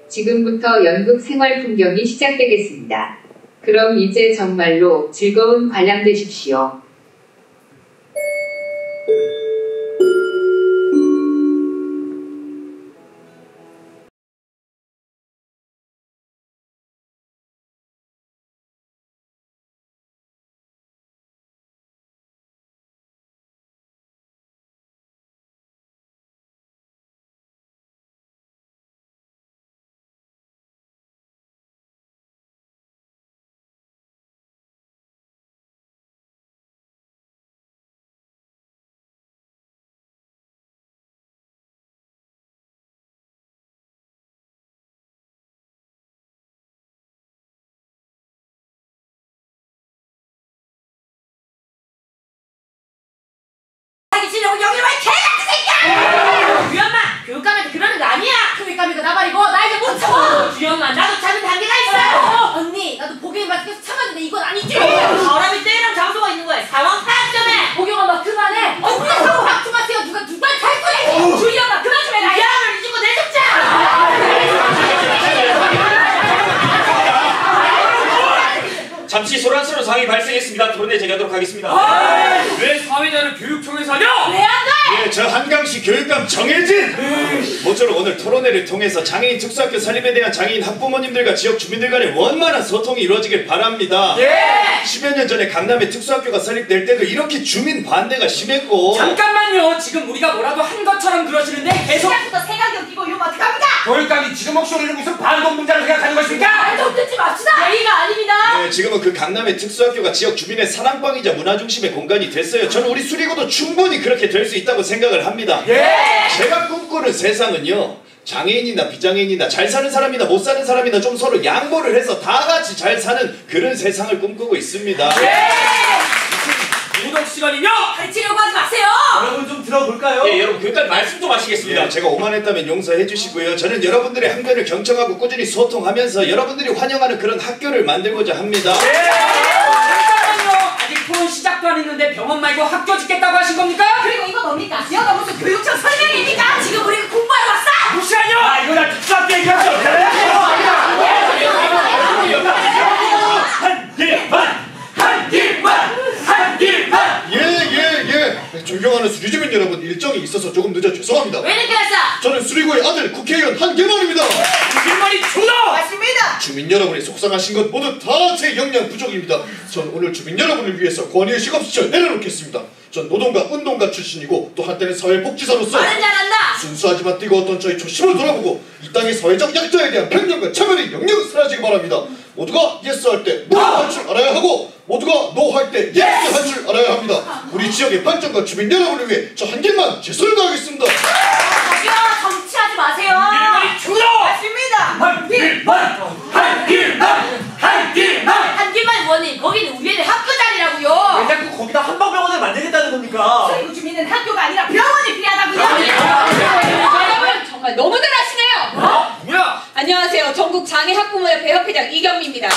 지금부터 연극 생활 풍경이 시작되겠습니다. 그럼 이제 정말로 즐거운 관람 되십시오. 여기로 와, 개같은 새끼야! 주연마, 교육감한테 그러는 거 아니야! 교육감이고 나발이고 나 이제 못 참아! 주연마, 나도 참는 단계가 있어요! 언니, 나도 보기만 봐서 계속 참았는데 이건 아니지! 사람이 때리는 장소가 있는 거야! 상황 파악 좀 해! 보경엄마 그만해! 누가 상황 파악 좀 하세요! 누가 잘 거야! 주연마 그만 좀 해라! 야를 잊고 내쫓자! 잠시 소란스러운 상황이 발생했습니다. 토론회 재개하도록 하겠습니다. 왜 사회자를 교육청에서 하냐? 왜 안 돼? 예, 저 한강시 교육감 정혜진! 모쪼록 오늘 토론회를 통해서 장애인 특수학교 설립에 대한 장애인 학부모님들과 지역 주민들 간의 원만한 소통이 이루어지길 바랍니다. 예! 10여 년 전에 강남에 특수학교가 설립될 때도 이렇게 주민 반대가 심했고. 잠깐만요. 지금 우리가 뭐라도 한 것처럼 그러시는데 계속 시작부터 생각이 끼고 이러면 어떡합니까? 교육감이 지금 혹시 우리를 무슨 반동문자로 생각하는 것입니까? 말도 듣지 맙시다! 예의가 아닙니다! 예, 지금은 그 강남의 특수학교가 지역 주민의 사랑방이자 문화중심의 공간이 됐어요. 저는 우리 수리고도 충분히 그렇게 될 수 있다고 생각을 합니다. 예! 제가 꿈꾸는 세상은요, 장애인이나 비장애인이나 잘 사는 사람이나 못 사는 사람이나 좀 서로 양보를 해서 다 같이 잘 사는 그런 세상을 꿈꾸고 있습니다. 예! 구독 시간이요? 가르치려고 하지 마세요! 여러분 좀 들어볼까요? 예, 여러분 교육감 말씀 좀 하시겠습니다. 예, 제가 오만했다면 용서해 주시고요. 저는 여러분들의 한편을 경청하고 꾸준히 소통하면서 여러분들이 환영하는 그런 학교를 만들고자 합니다. 잠깐만요. 아직 토론 시작도 안 했는데 병원 말고 학교 짓겠다고 하신 겁니까? 그리고 이거 뭡니까? 여가 무슨 교육청 설명입니까? 지금 우리가 공부하러 왔어! 무시하뇨! 아 이거 나 특수학교 얘기하죠! 한 길만! 예. 존경하는 수리주민 여러분, 일정이 있어서 조금 늦어 죄송합니다. 왜 이렇게 왔어? 저는 수리고의 아들 국회의원 한길만입니다. 길만이 주다! 맞습니다! 주민 여러분이 속상하신 것 모두 다 제 역량 부족입니다. 전 오늘 주민 여러분을 위해서 권위의 식업시설 내려놓겠습니다. 전 노동가 운동가 출신이고 또 한때는 사회복지사로서 말은 잘한다! 순수하지만 뜨거웠던 저희 초심을 돌아보고 이 땅의 사회적 약자에 대한 편견과 차별의 영역을 사라지기 바랍니다. 모두가 예스 할 때 노 할 줄 알아야 하고 모두가 노 할 때 예스 할 줄 알아야 합니다. 우리 지역의 발전과 주민 여러분을 위해 저 한 길만 최선을 다하겠습니다. 저기요, 정치하지 마세요! 길만이 주다! 맞습니다! 한 길만 의원님, 거기는 우리의 학교 자리라고요! 왜 자꾸 거기다 한방병원을 만들겠다는 겁니까? 그리고 주민은 학교가 아니라 병원이 필요하다고요! 여러분 정말 너무들 하시네요. 뭐야? 안녕하세요. 전국 장애 학부모협회 협회장 이경미입니다.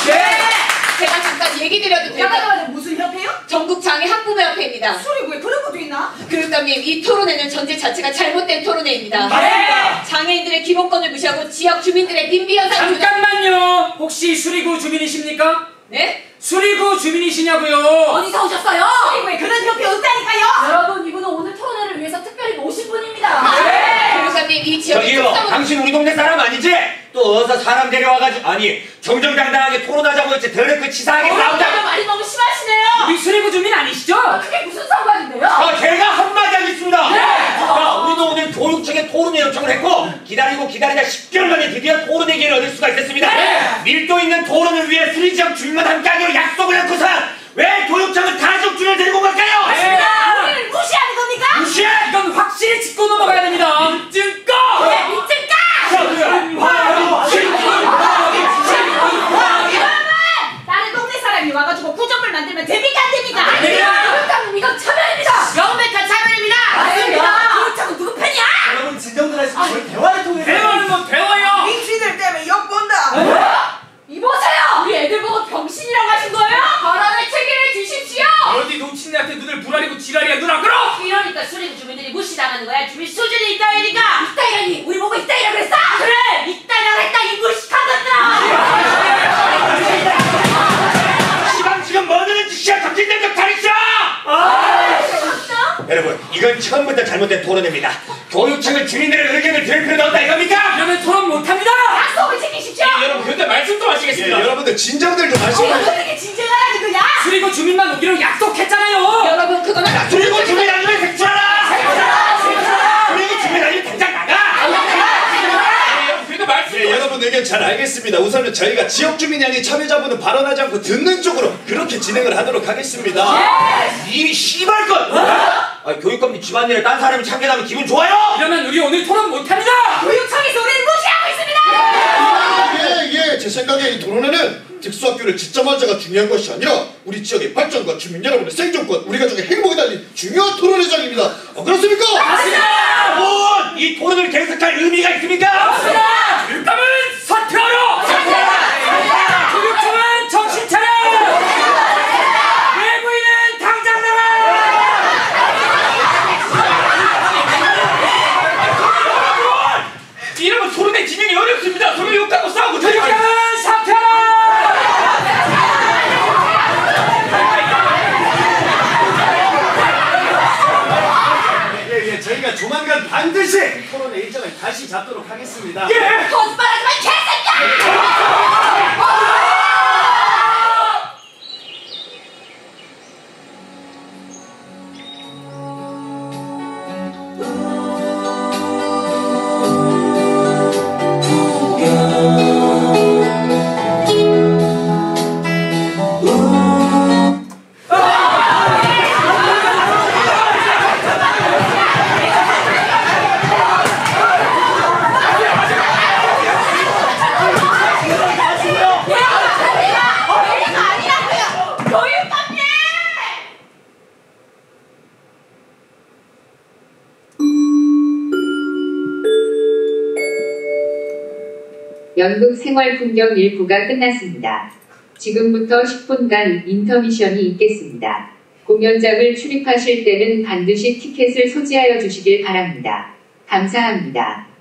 제가 잠깐 얘기 드려도 될까요? 잠깐만요, 무슨 협회요? 전국 장애 학부모협회입니다. 소리 왜 그런 것도 있나? 교육감님, 이 토론회는 전제 자체가 잘못된 토론회입니다. 맞습니다. 장애인들의 기본권을 무시하고 지역 주민들의 빈비 현상 잠깐만요. 혹시 수리구 주민이십니까? 네? 수리구 주민이시냐고요? 어디서 오셨어요? 왜 그런 협회 없다니까요? 여러분, 이분은 오늘 토론회를 위해서 특별히 모신 분입니다. 교육감님, 이 지역의 저기요, 특성은 당신 우리 동네 사람 아니지? 또 어디서 사람 데려와가지고 아니 정정당당하게 토론하자고 했지 더럽게 치사하게 싸우자고. 말이 너무 심하시네요. 우리 수리구 주민 아니시죠? 그게 무슨 상관인데요? 제가 한마디 하겠습니다. 우리도 오늘 교육청에 토론회 요청을 했고 기다리다 10개월 만에 드디어 토론회 기회를 얻을 수가 있었습니다. 밀도 있는 토론을 위해 수리지역 주민만 함께하기로 약속을 했고서 왜 교육청은 가족 주민을 데리고 갈까요? 우리를 무시하는 겁니까? 무시해! 이건 확실히 짚고 넘어가야 됩니다. 민증까! 네, 민증까! 다른 동네 사람이 와가지고 구정을 만들면 됩니까 안 됩니까? 교육감님, 이건 차별입니다. 명백한 차별입니다! 맞습니다. 교육청은 누구 편이야? 여러분 진정들 하시고 저희 대화를 통해서 대화는 뭐 대화요! 민수들 때문에 욕본다! 이보세요! 우리 애들 보고 병신이라고 하신 거예요? 발언의 책임을 지십시오! 어디 놓친애한테 눈을 부라리고 지랄이야 눈 안 끌어! 이러니까 수리구 주민들이 무시당하는 거야. 주민 수준이 있다니까. 있다이라니 우리 보고 있다이라 그랬어? 그래 있다이라 했다 이 여러분, 이건 처음부터 잘못된 토론입니다. 교육청은 주민들의 의견을 들을 필요가 없다 이겁니까? 이러면 토론 못합니다. 약속을 지키십시오. 여러분, 그런데 말씀 좀 하시겠습니다. 여러분들 진정들 좀 하시고. 어떻게 진정하라는 거야? 그리고 주민만 오기로 약속했잖아요. 여러분 그거는 그리고 주민 아니면 색출하라! 그리고 주민 아니면 당장 나가! 그리고 말씀 좀 여러분 의견 잘 알겠습니다. 우선은 저희가 지역 주민이 아닌 참여자분은 발언하지 않고 듣는 쪽으로 그렇게 진행을 하도록 하겠습니다. 이 씨발것! 교육감님 집안일에 딴 사람이 참견하면 기분 좋아요? 이러면 우리 오늘 토론 못합니다. 교육청에서 우리를 무시하고 있습니다. 제 생각에 이 토론회는 특수학교를 지점할 자가 중요한 것이 아니라 우리 지역의 발전과 주민 여러분의 생존권, 우리 가족의 행복이 달린 중요한 토론회장입니다. 그렇습니까? 여러분! 이 토론을 계속할 의미가 있습니까? 교육감은 사퇴하라. 교육청은 정신 차려. 외부인은 당장 나가. 이러면 토론의 진행이 어렵습니다. 서로 욕하고 싸우고 교육감은 사퇴하라. 저희가 조만간 반드시 토론의 일정을 다시 잡도록 하겠습니다. 거짓말하지 마, 개새끼야! 연극 생활 풍경 1부가 끝났습니다. 지금부터 10분간 인터미션이 있겠습니다. 공연장을 출입하실 때는 반드시 티켓을 소지하여 주시길 바랍니다. 감사합니다.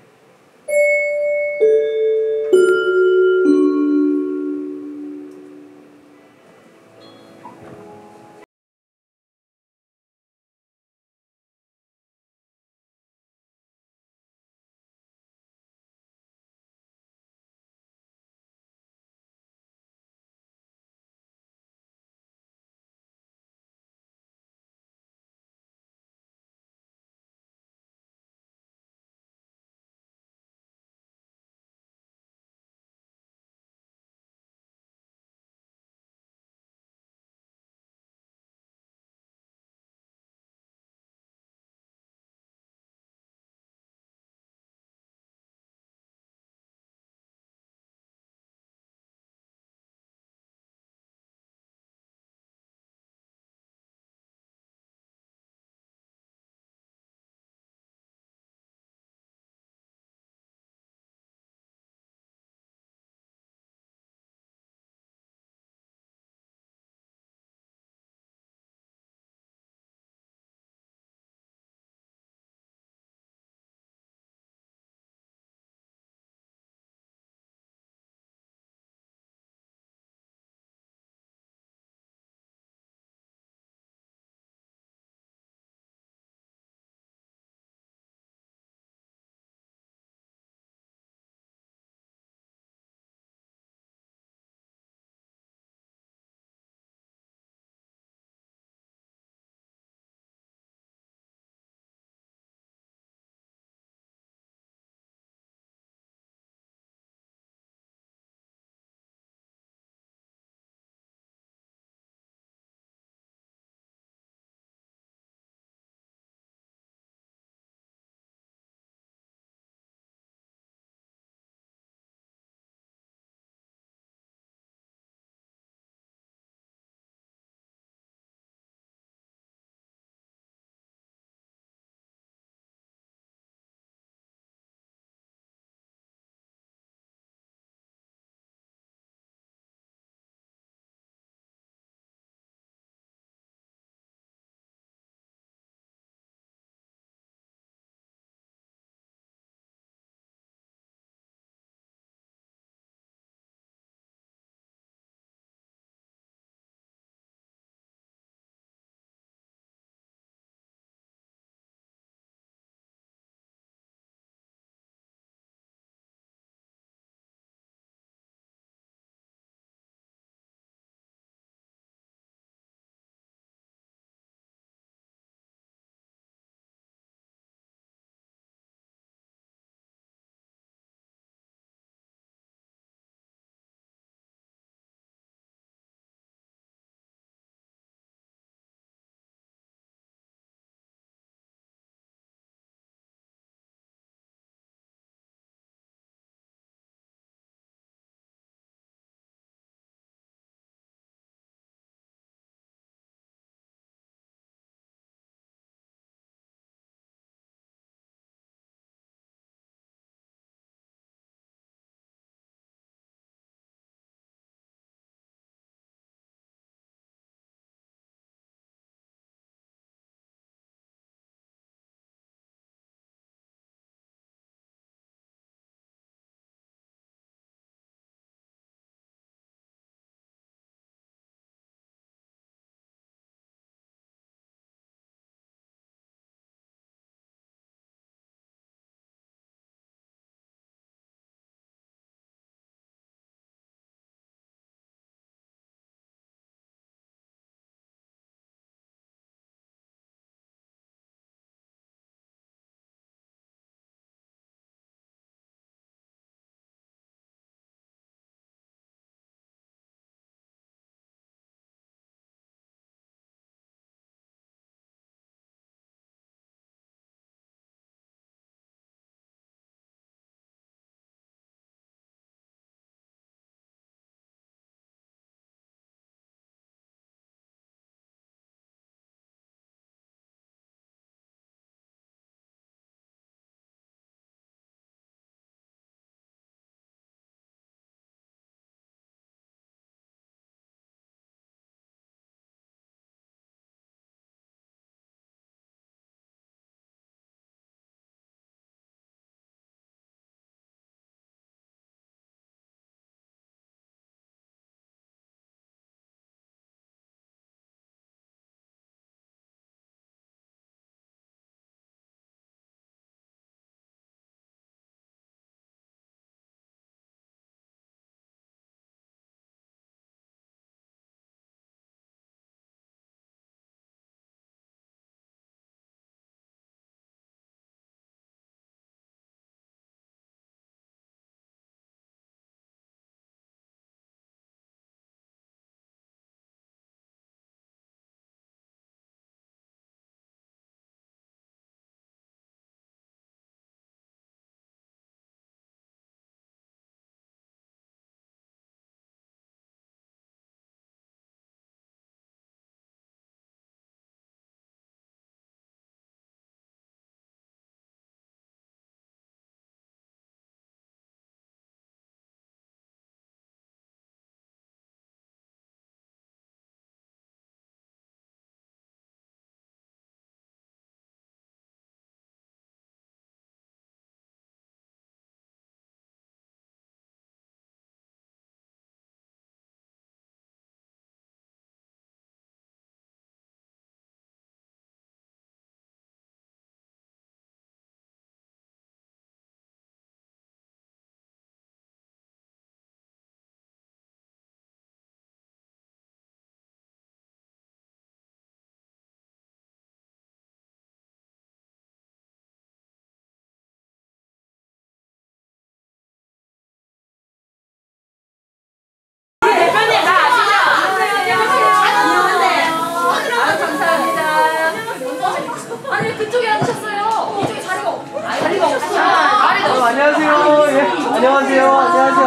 안녕하세요.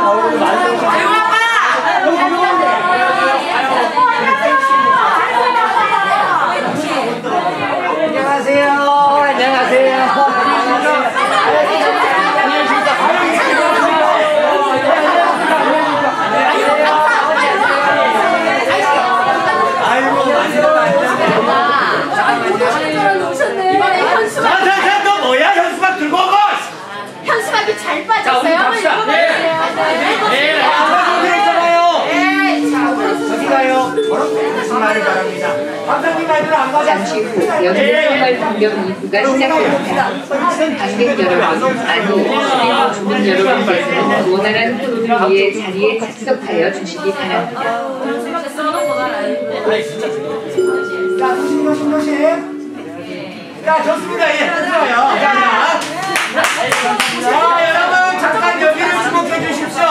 얼굴이 많이 오셨네요. 현수막이 잘 빠졌어요. 한번 잠시 후 연습생활 풍경 2부가 시작됩니다. 관객 여러분, 아니 그리고 주민 여러분께서 원활한 토론을 위해 자리에 착석하여 주시기 바랍니다. 자, 좋습니다. 예, 좋아요. 자, 여러분 잠깐 여기를 주목해 주십시오.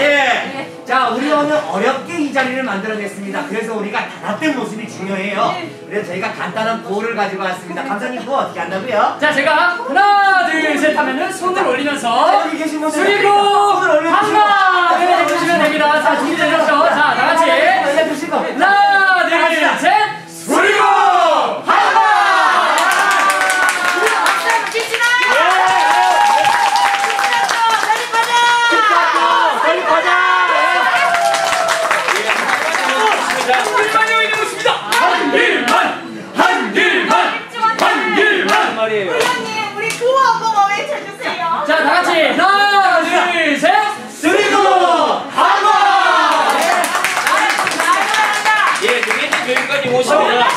예. 자, 우리 오늘 어렵게 이 자리를 만들어냈습니다. 그래서 우리가 단합된 모습이 중요해요. 그래서 저희가 간단한 구호를 가지고 왔습니다. 감독님 구호 어떻게 한다고요? 자, 제가 하나, 둘, 셋 하면은 손을 올리면서 여기 계신 분들 수리고 한마를 해주시면 됩니다. 자, 준비되셨죠? 자, 다 같이 올려주시고 하나, 둘, 셋 수리고 한마! 우리 구호 한 번만 외쳐주세요. 자, 다 같이 하나, 둘, 셋 수리고 한마! 예, 김혜진 교육관님 오십니다.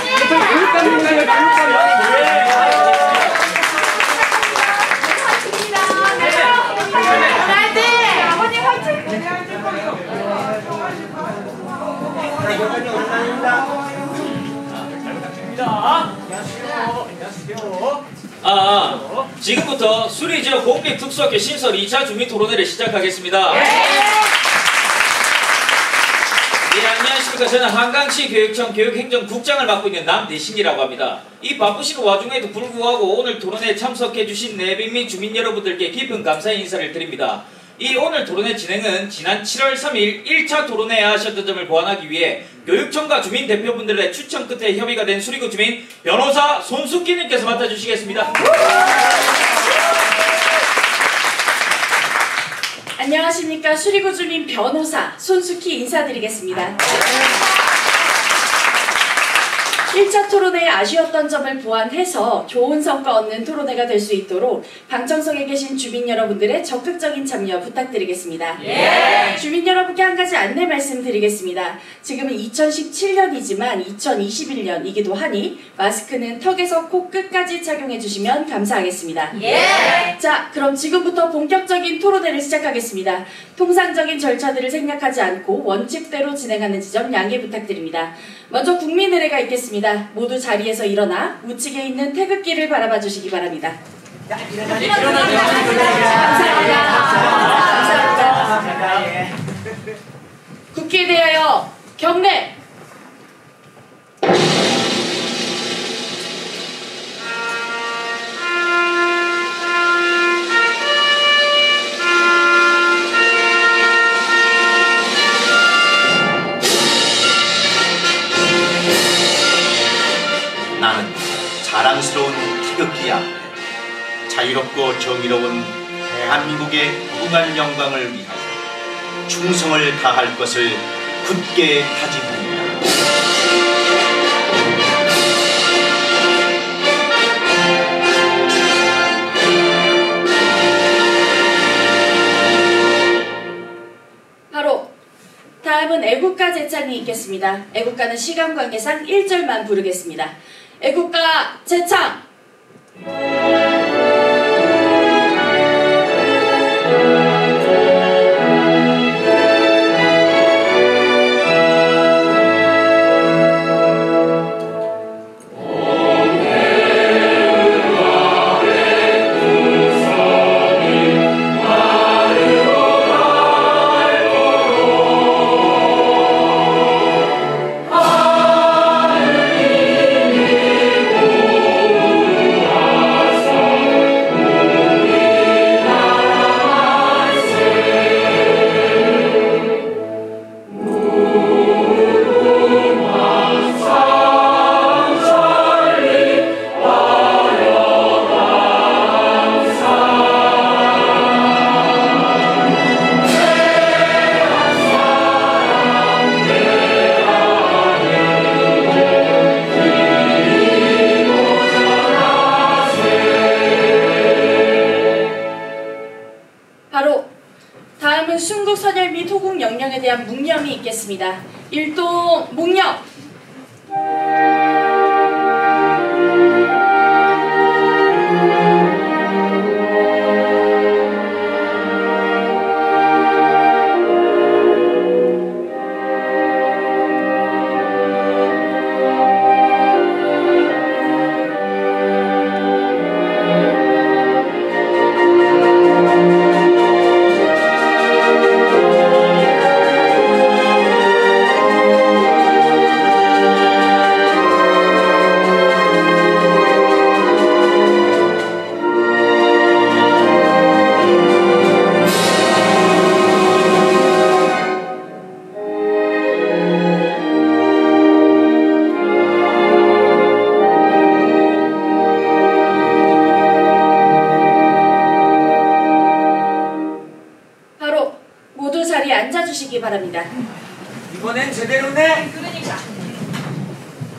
지금부터 수리지역 공립특수학교 신설 2차 주민토론회를 시작하겠습니다. 예, 안녕하십니까. 저는 한강시 교육청 교육행정국장을 맡고 있는 남대신이라고 합니다. 이 바쁘신 와중에도 불구하고 오늘 토론회에 참석해주신 내빈 및 주민 여러분들께 깊은 감사의 인사를 드립니다. 이 오늘 토론회 진행은 지난 7월 3일 1차 토론회에 하셨던 점을 보완하기 위해 교육청과 주민 대표분들의 추천 끝에 협의가 된 수리구 주민 변호사 손숙기님께서 맡아주시겠습니다. 안녕하십니까. 수리구 주민 변호사 손숙희 인사드리겠습니다. 1차 토론회에 아쉬웠던 점을 보완해서 좋은 성과 얻는 토론회가 될 수 있도록 방청석에 계신 주민 여러분들의 적극적인 참여 부탁드리겠습니다. 예! 주민 여러분께 한 가지 안내 말씀드리겠습니다. 지금은 2017년이지만 2021년이기도 하니 마스크는 턱에서 코 끝까지 착용해 주시면 감사하겠습니다. 예! 자, 그럼 지금부터 본격적인 토론회를 시작하겠습니다. 통상적인 절차들을 생략하지 않고 원칙대로 진행하는 지점 양해 부탁드립니다. 먼저 국민의례가 있겠습니다. 모두 자리에서 일어나 우측에 있는 태극기를 바라봐 주시기 바랍니다. 감사합니다. 국기에 대하여 경례! 나는 자랑스러운 태극기 앞에 자유롭고 정의로운 대한민국의 무궁한 영광을 위하여 충성을 다할 것을 굳게 다짐합니다. 바로 다음은 애국가 제창이 있겠습니다. 애국가는 시간 관계상 1절만 부르겠습니다. 애국가 제창! 하느님이 호국 선열 및 호국 영령에 대한 묵념이 있겠습니다. 일동 묵념. 바랍니다. 이번엔 제대로네.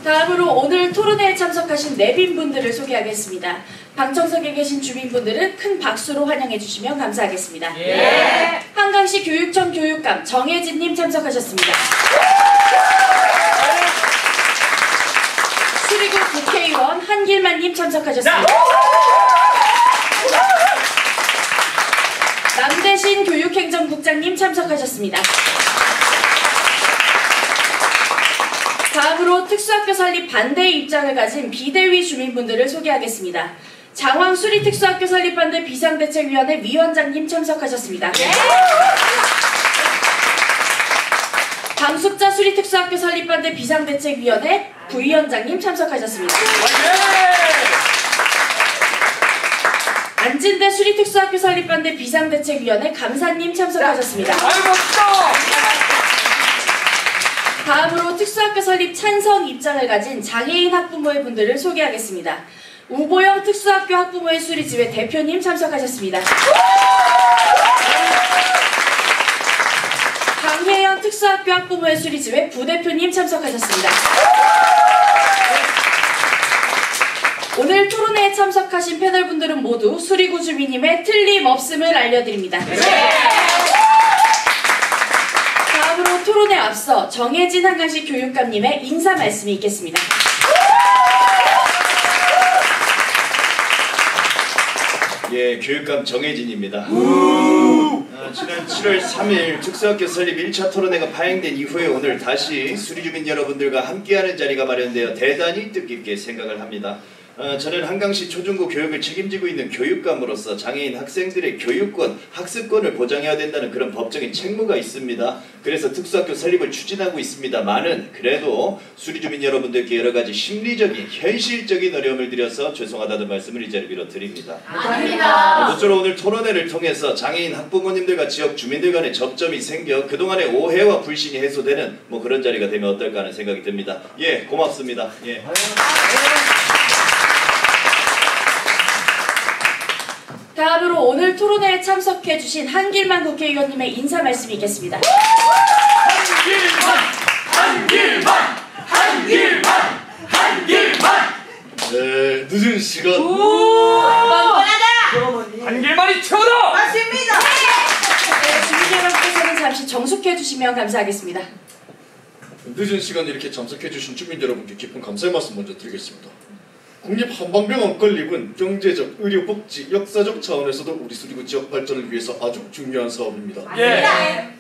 다음으로 오늘 토론회에 참석하신 내빈분들을 소개하겠습니다. 방청석에 계신 주민분들은 큰 박수로 환영해 주시면 감사하겠습니다. 예. 한강시 교육청 교육감 정혜진님 참석하셨습니다. 수리구 국회의원 한길만님 참석하셨습니다. 남대신 교육행정국장님 참석하셨습니다. 다음으로 특수학교 설립 반대 입장을 가진 비대위 주민분들을 소개하겠습니다. 장황 수리특수학교 설립 반대 비상대책위원회 위원장님 참석하셨습니다. 강숙자 수리특수학교 설립 반대 비상대책위원회 부위원장님 참석하셨습니다. 안진대 수리특수학교 설립 반대 비상대책위원회 감사님 참석하셨습니다. 다음으로 특수학교 설립 찬성 입장을 가진 장애인 학부모의 분들을 소개하겠습니다. 우보영 특수학교 학부모의 수리지회 대표님 참석하셨습니다. 강혜연 특수학교 학부모의 수리지회 부대표님 참석하셨습니다. 오늘 토론회에 참석하신 패널분들은 모두 수리구 주민님의 틀림없음을 알려드립니다. 다음으로 토론에 앞서 정혜진 한강시 교육감님의 인사 말씀이 있겠습니다. 예, 교육감 정혜진입니다. 지난 7월 3일 특수학교 설립 1차 토론회가 파행된 이후에 오늘 다시 수리주민 여러분들과 함께하는 자리가 마련되어 대단히 뜻깊게 생각을 합니다. 저는 한강시 초중고 교육을 책임지고 있는 교육감으로서 장애인 학생들의 교육권, 학습권을 보장해야 된다는 그런 법적인 책무가 있습니다. 그래서 특수학교 설립을 추진하고 있습니다만은 그래도 수리주민 여러분들께 여러가지 심리적인, 현실적인 어려움을 드려서 죄송하다는 말씀을 이 자리에 빌어드립니다. 아닙니다. 모쪼록 오늘 토론회를 통해서 장애인 학부모님들과 지역 주민들 간의 접점이 생겨 그동안의 오해와 불신이 해소되는 그런 자리가 되면 어떨까 하는 생각이 듭니다. 예, 고맙습니다. 예. 다음으로 오늘 토론회에 참석해주신 한길만 국회의원님의 인사 말씀이 있겠습니다. 한길만! 네, 늦은 시간. 뻔뻔하다! 한길만이 최고다! 맞습니다! 네, 주민 여러분께서는 잠시 정숙해주시면 감사하겠습니다. 늦은 시간 이렇게 참석해주신 주민 여러분께 깊은 감사의 말씀 먼저 드리겠습니다. 국립한방병원 건립은 경제적, 의료, 복지, 역사적 차원에서도 우리 수리구 지역 발전을 위해서 아주 중요한 사업입니다. 예.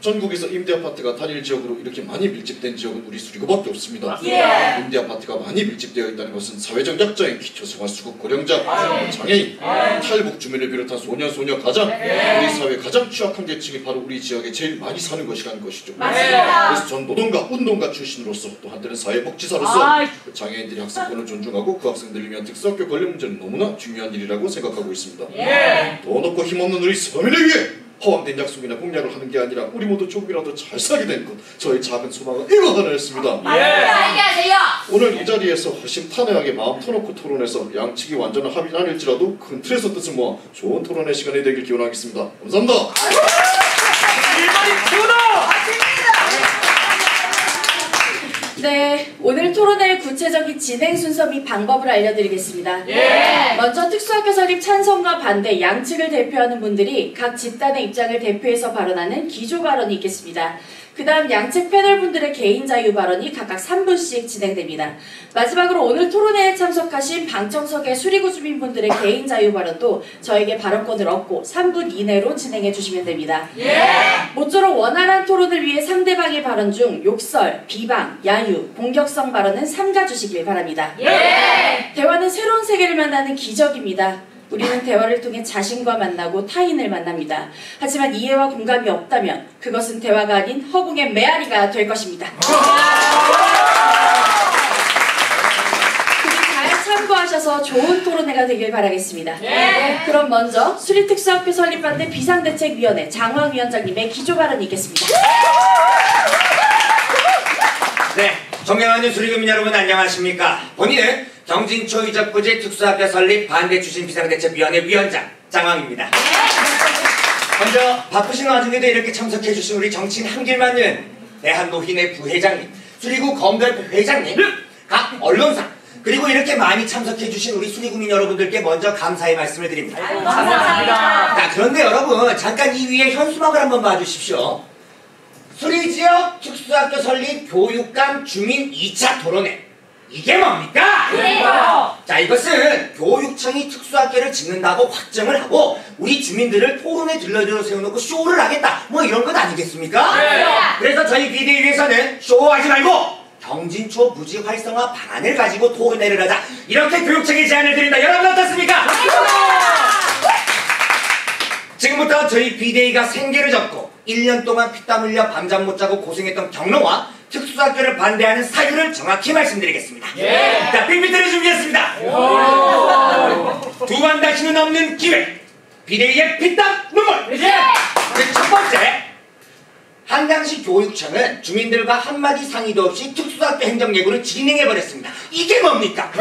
전국에서 임대아파트가 단일 지역으로 이렇게 많이 밀집된 지역은 우리 수리구밖에 없습니다. 예. 임대아파트가 많이 밀집되어 있다는 것은 사회적 약자인 기초생활수급 고령자, 장애인, 탈북 주민을 비롯한 소녀, 가장 우리 사회 가장 취약한 계층이 바로 우리 지역에 제일 많이 사는 것이라는 것이죠. 그래서 전 노동가, 운동가 출신으로서 또 한때는 사회복지사로서 그 장애인들이 학습권을 존중하고 그 학생들을 위한 특수학교 관련 문제는 너무나 중요한 일이라고 생각하고 있습니다. 돈 없고 힘없는 우리 서민을 위해 허황된 약속이나 공약을 하는 게 아니라 우리 모두 조금이라도 잘 살게 된 것, 저의 작은 소망은 이거 하나였습니다. 얘기하세요! 오늘 이 자리에서 허심탄회하게 마음 터놓고 토론해서 양측이 완전한 합의는 아닐지라도 큰 틀에서 뜻을 모아 좋은 토론의 시간이 되길 기원하겠습니다. 감사합니다. 네, 오늘 토론회의 구체적인 진행 순서 및 방법을 알려드리겠습니다. 먼저 특수학교 설립 찬성과 반대 양측을 대표하는 분들이 각 집단의 입장을 대표해서 발언하는 기조 발언이 있겠습니다. 그 다음 양측 패널분들의 개인 자유 발언이 각각 3분씩 진행됩니다. 마지막으로 오늘 토론회에 참석하신 방청석의 수리구 주민분들의 개인 자유 발언도 저에게 발언권을 얻고 3분 이내로 진행해 주시면 됩니다. 모쪼록 원활한 토론을 위해 상대방의 발언 중 욕설, 비방, 야유, 공격성 발언은 삼가주시길 바랍니다. 대화는 새로운 세계를 만나는 기적입니다. 우리는 대화를 통해 자신과 만나고 타인을 만납니다. 하지만 이해와 공감이 없다면 그것은 대화가 아닌 허공의 메아리가 될 것입니다. 잘 참고하셔서 좋은 토론회가 되길 바라겠습니다. 그럼 먼저 수리특수학교 설립반대 비상대책위원회 장황위원장님의 기조 발언이 있겠습니다. 네, 존경하는 수리주민 여러분 안녕하십니까? 본인은 경진초 이적부지 특수학교 설립 반대 추진 비상대책위원회 위원장 장황입니다. 먼저 바쁘신 와중에도 이렇게 참석해주신 우리 정치인 한길맞는 대한노인회 부회장님, 수리구 검별부 회장님, 각 언론사, 그리고 이렇게 많이 참석해주신 우리 수리구민 여러분들께 먼저 감사의 말씀을 드립니다. 감사합니다. 자, 그런데 여러분 잠깐 이 위에 현수막을 한번 봐주십시오. 수리지역 특수학교 설립 교육감 주민 2차 토론회. 이게 뭡니까? 자, 이것은 교육청이 특수학교를 짓는다고 확정을 하고 우리 주민들을 토론에 들러들어 세워놓고 쇼를 하겠다 뭐 이런 것 아니겠습니까? 그래서 저희 비대위에서는 쇼하지 말고 경진초 부지 활성화 방안을 가지고 토론회를 하자 이렇게 교육청에 제안을 드린다. 여러분 어떻습니까? 지금부터 저희 비대위가 생계를 접고 1년 동안 피땀 흘려 밤잠 못 자고 고생했던 경로와 특수학교를 반대하는 사유를 정확히 말씀드리겠습니다. 자, 빅비트를 준비했습니다. 두 번 다시는 없는 기회. 비대위의 피땀 눈물. 첫 번째, 한강시 교육청은 주민들과 한마디 상의도 없이 특수학교 행정예고를 진행해버렸습니다. 이게 뭡니까?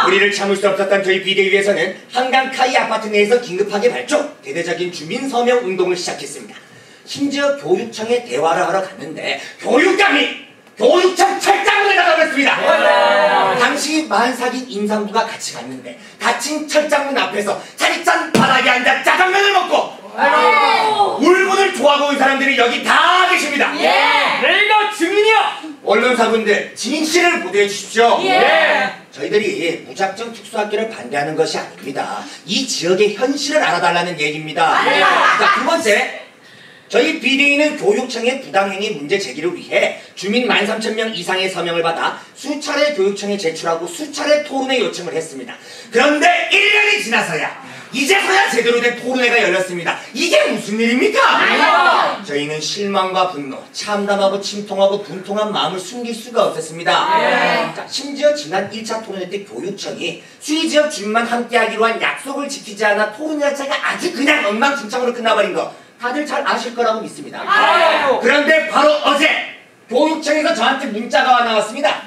우리를 참을 수 없었던 저희 비대위에서는 한강 카이 아파트 내에서 긴급하게 발족 대대적인 주민 서명 운동을 시작했습니다. 심지어 교육청에 대화를 하러 갔는데 교육감이 교육청 철장문을 닫아버렸습니다. 당시 만삭인 임산부가 같이 갔는데 닫힌 철장문 앞에서 차리짠 바닥에 앉아 짜장면을 먹고 울분을 토하고 온 사람들이 여기 다 계십니다. 내가 증인이요. 언론사분들 진실을 보도해 주십시오. 저희들이 무작정 특수학교를 반대하는 것이 아닙니다. 이 지역의 현실을 알아달라는 얘기입니다. 자, 두 번째, 저희 비대위는 교육청의 부당행위 문제 제기를 위해 주민 13,000명 이상의 서명을 받아 수차례 교육청에 제출하고 수차례 토론회 요청을 했습니다. 그런데 1년이 지나서야 이제서야 제대로 된 토론회가 열렸습니다. 이게 무슨 일입니까? 저희는 실망과 분노, 참담하고 침통하고 분통한 마음을 숨길 수가 없었습니다. 자, 심지어 지난 1차 토론회 때 교육청이 수리지역 주민만 함께하기로 한 약속을 지키지 않아 토론 절차가 아주 그냥 엉망진창으로 끝나버린 거 다들 잘 아실 거라고 믿습니다. 그런데 바로 어제 교육청에서 저한테 문자가 나왔습니다.